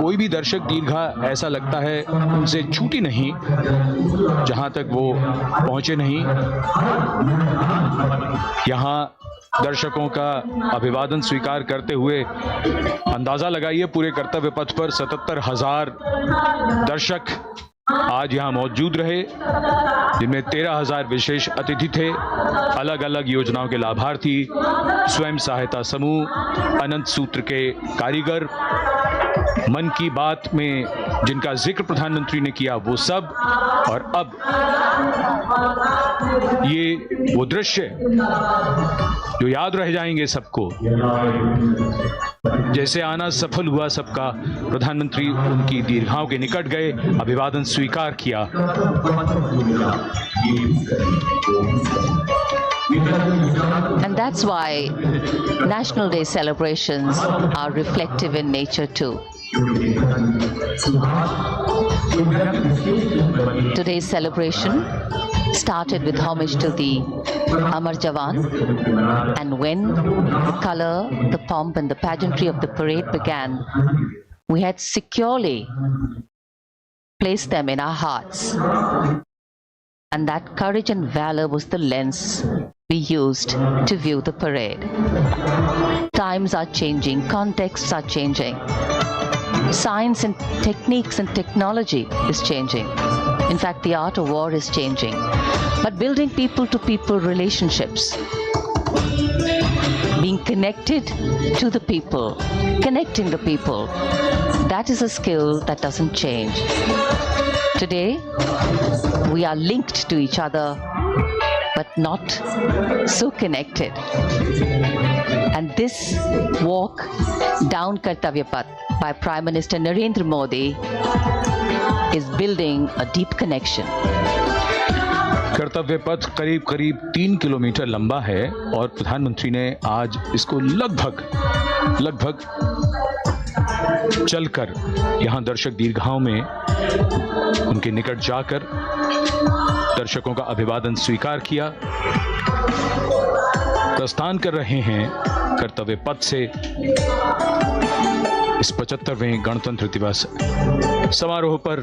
कोई भी दर्शक दीर्घा ऐसा लगता है उनसे छूटी नहीं जहां तक वो पहुंचे नहीं। यहाँ दर्शकों का अभिवादन स्वीकार करते हुए अंदाजा लगाइए, पूरे कर्तव्य पथ पर 77,000 दर्शक आज यहाँ मौजूद रहे, जिनमें 13,000 विशेष अतिथि थे, अलग अलग योजनाओं के लाभार्थी, स्वयं सहायता समूह, अनंत सूत्र के कारीगर, मन की बात में जिनका जिक्र प्रधानमंत्री ने किया वो सब। और अब ये वो दृश्य जो याद रह जाएंगे सबको, जैसे आना सफल हुआ सबका। प्रधानमंत्री उनकी दीर्घाओं के निकट गए, अभिवादन स्वीकार किया। And that's why National Day celebrations are reflective in nature too. Today's celebration started with homage to the Amar Jawan, and when the color, the pomp and the pageantry of the parade began, we had securely placed them in our hearts. And that courage and valor was the lens we used to view the parade. Times are changing, contexts are changing. Science and techniques and technology is changing. In fact, the art of war is changing. But building people-to-people relationships, being connected to the people, connecting the people, that is a skill that doesn't change. Today, we are linked to each other, but not so connected. And this walk down Kartavya Path by Prime Minister Narendra Modi is building a deep connection. कर्तव्य पथ करीब करीब 3 kilometre लंबा है और प्रधानमंत्री ने आज इसको लगभग चलकर यहाँ दर्शक दीर्घाओं में उनके निकट जाकर दर्शकों का अभिवादन स्वीकार किया। प्रस्थान कर रहे हैं कर्तव्य पथ से इस 75वें गणतंत्र दिवस समारोह पर,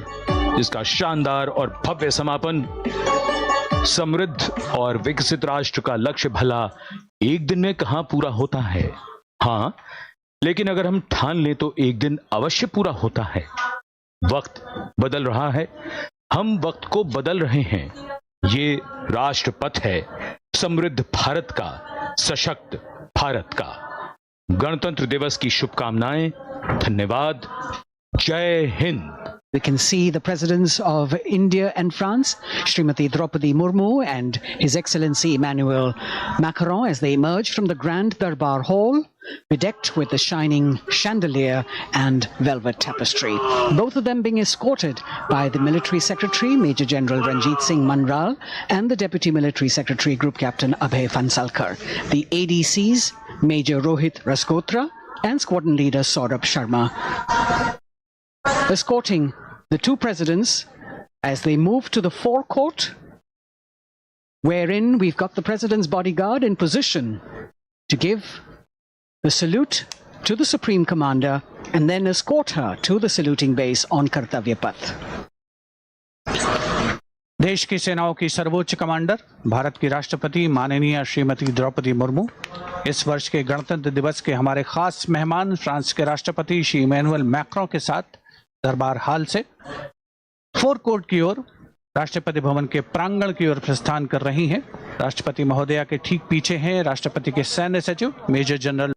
जिसका शानदार और भव्य समापन समृद्ध और विकसित राष्ट्र का लक्ष्य भला एक दिन में कहां पूरा होता है। हाँ, लेकिन अगर हम ठान लें तो एक दिन अवश्य पूरा होता है। वक्त बदल रहा है, हम वक्त को बदल रहे हैं। ये राष्ट्रपथ है समृद्ध भारत का, सशक्त भारत का। गणतंत्र दिवस की शुभकामनाएं। धन्यवाद। जय Hind. We can see the presidents of India and France, Srimati Draupadi Murmu and His Excellency Emmanuel Macron, as they emerge from the Grand Darbar Hall, bedecked with the shining chandelier and velvet tapestry. Both of them being escorted by the Military Secretary, Major General Ranjit Singh Manral, and the Deputy Military Secretary, Group Captain Abhay Fansalkar. The ADCs, Major Rohit Rasgotra and Squadron Leader Saurabh Sharma, escorting the two presidents as they move to the forecourt, wherein we've got the president's bodyguard in position to give the salute to the Supreme Commander and then escort her to the saluting base on Kartavya Path. देश की सेनाओं की सर्वोच्च commander Bharat की राष्ट्रपति माननीय श्रीमती द्रौपदी मुर्मू इस वर्ष के गणतंत्र दिवस के हमारे खास मेहमान फ्रांस के राष्ट्रपति श्री इमैनुअल मैक्रों के साथ दरबार हाल से फोरकोर्ट की ओर, राष्ट्रपति भवन के प्रांगण की ओर प्रस्थान कर रही हैं। राष्ट्रपति महोदया के ठीक पीछे हैं राष्ट्रपति के सैन्य सचिव मेजर जनरल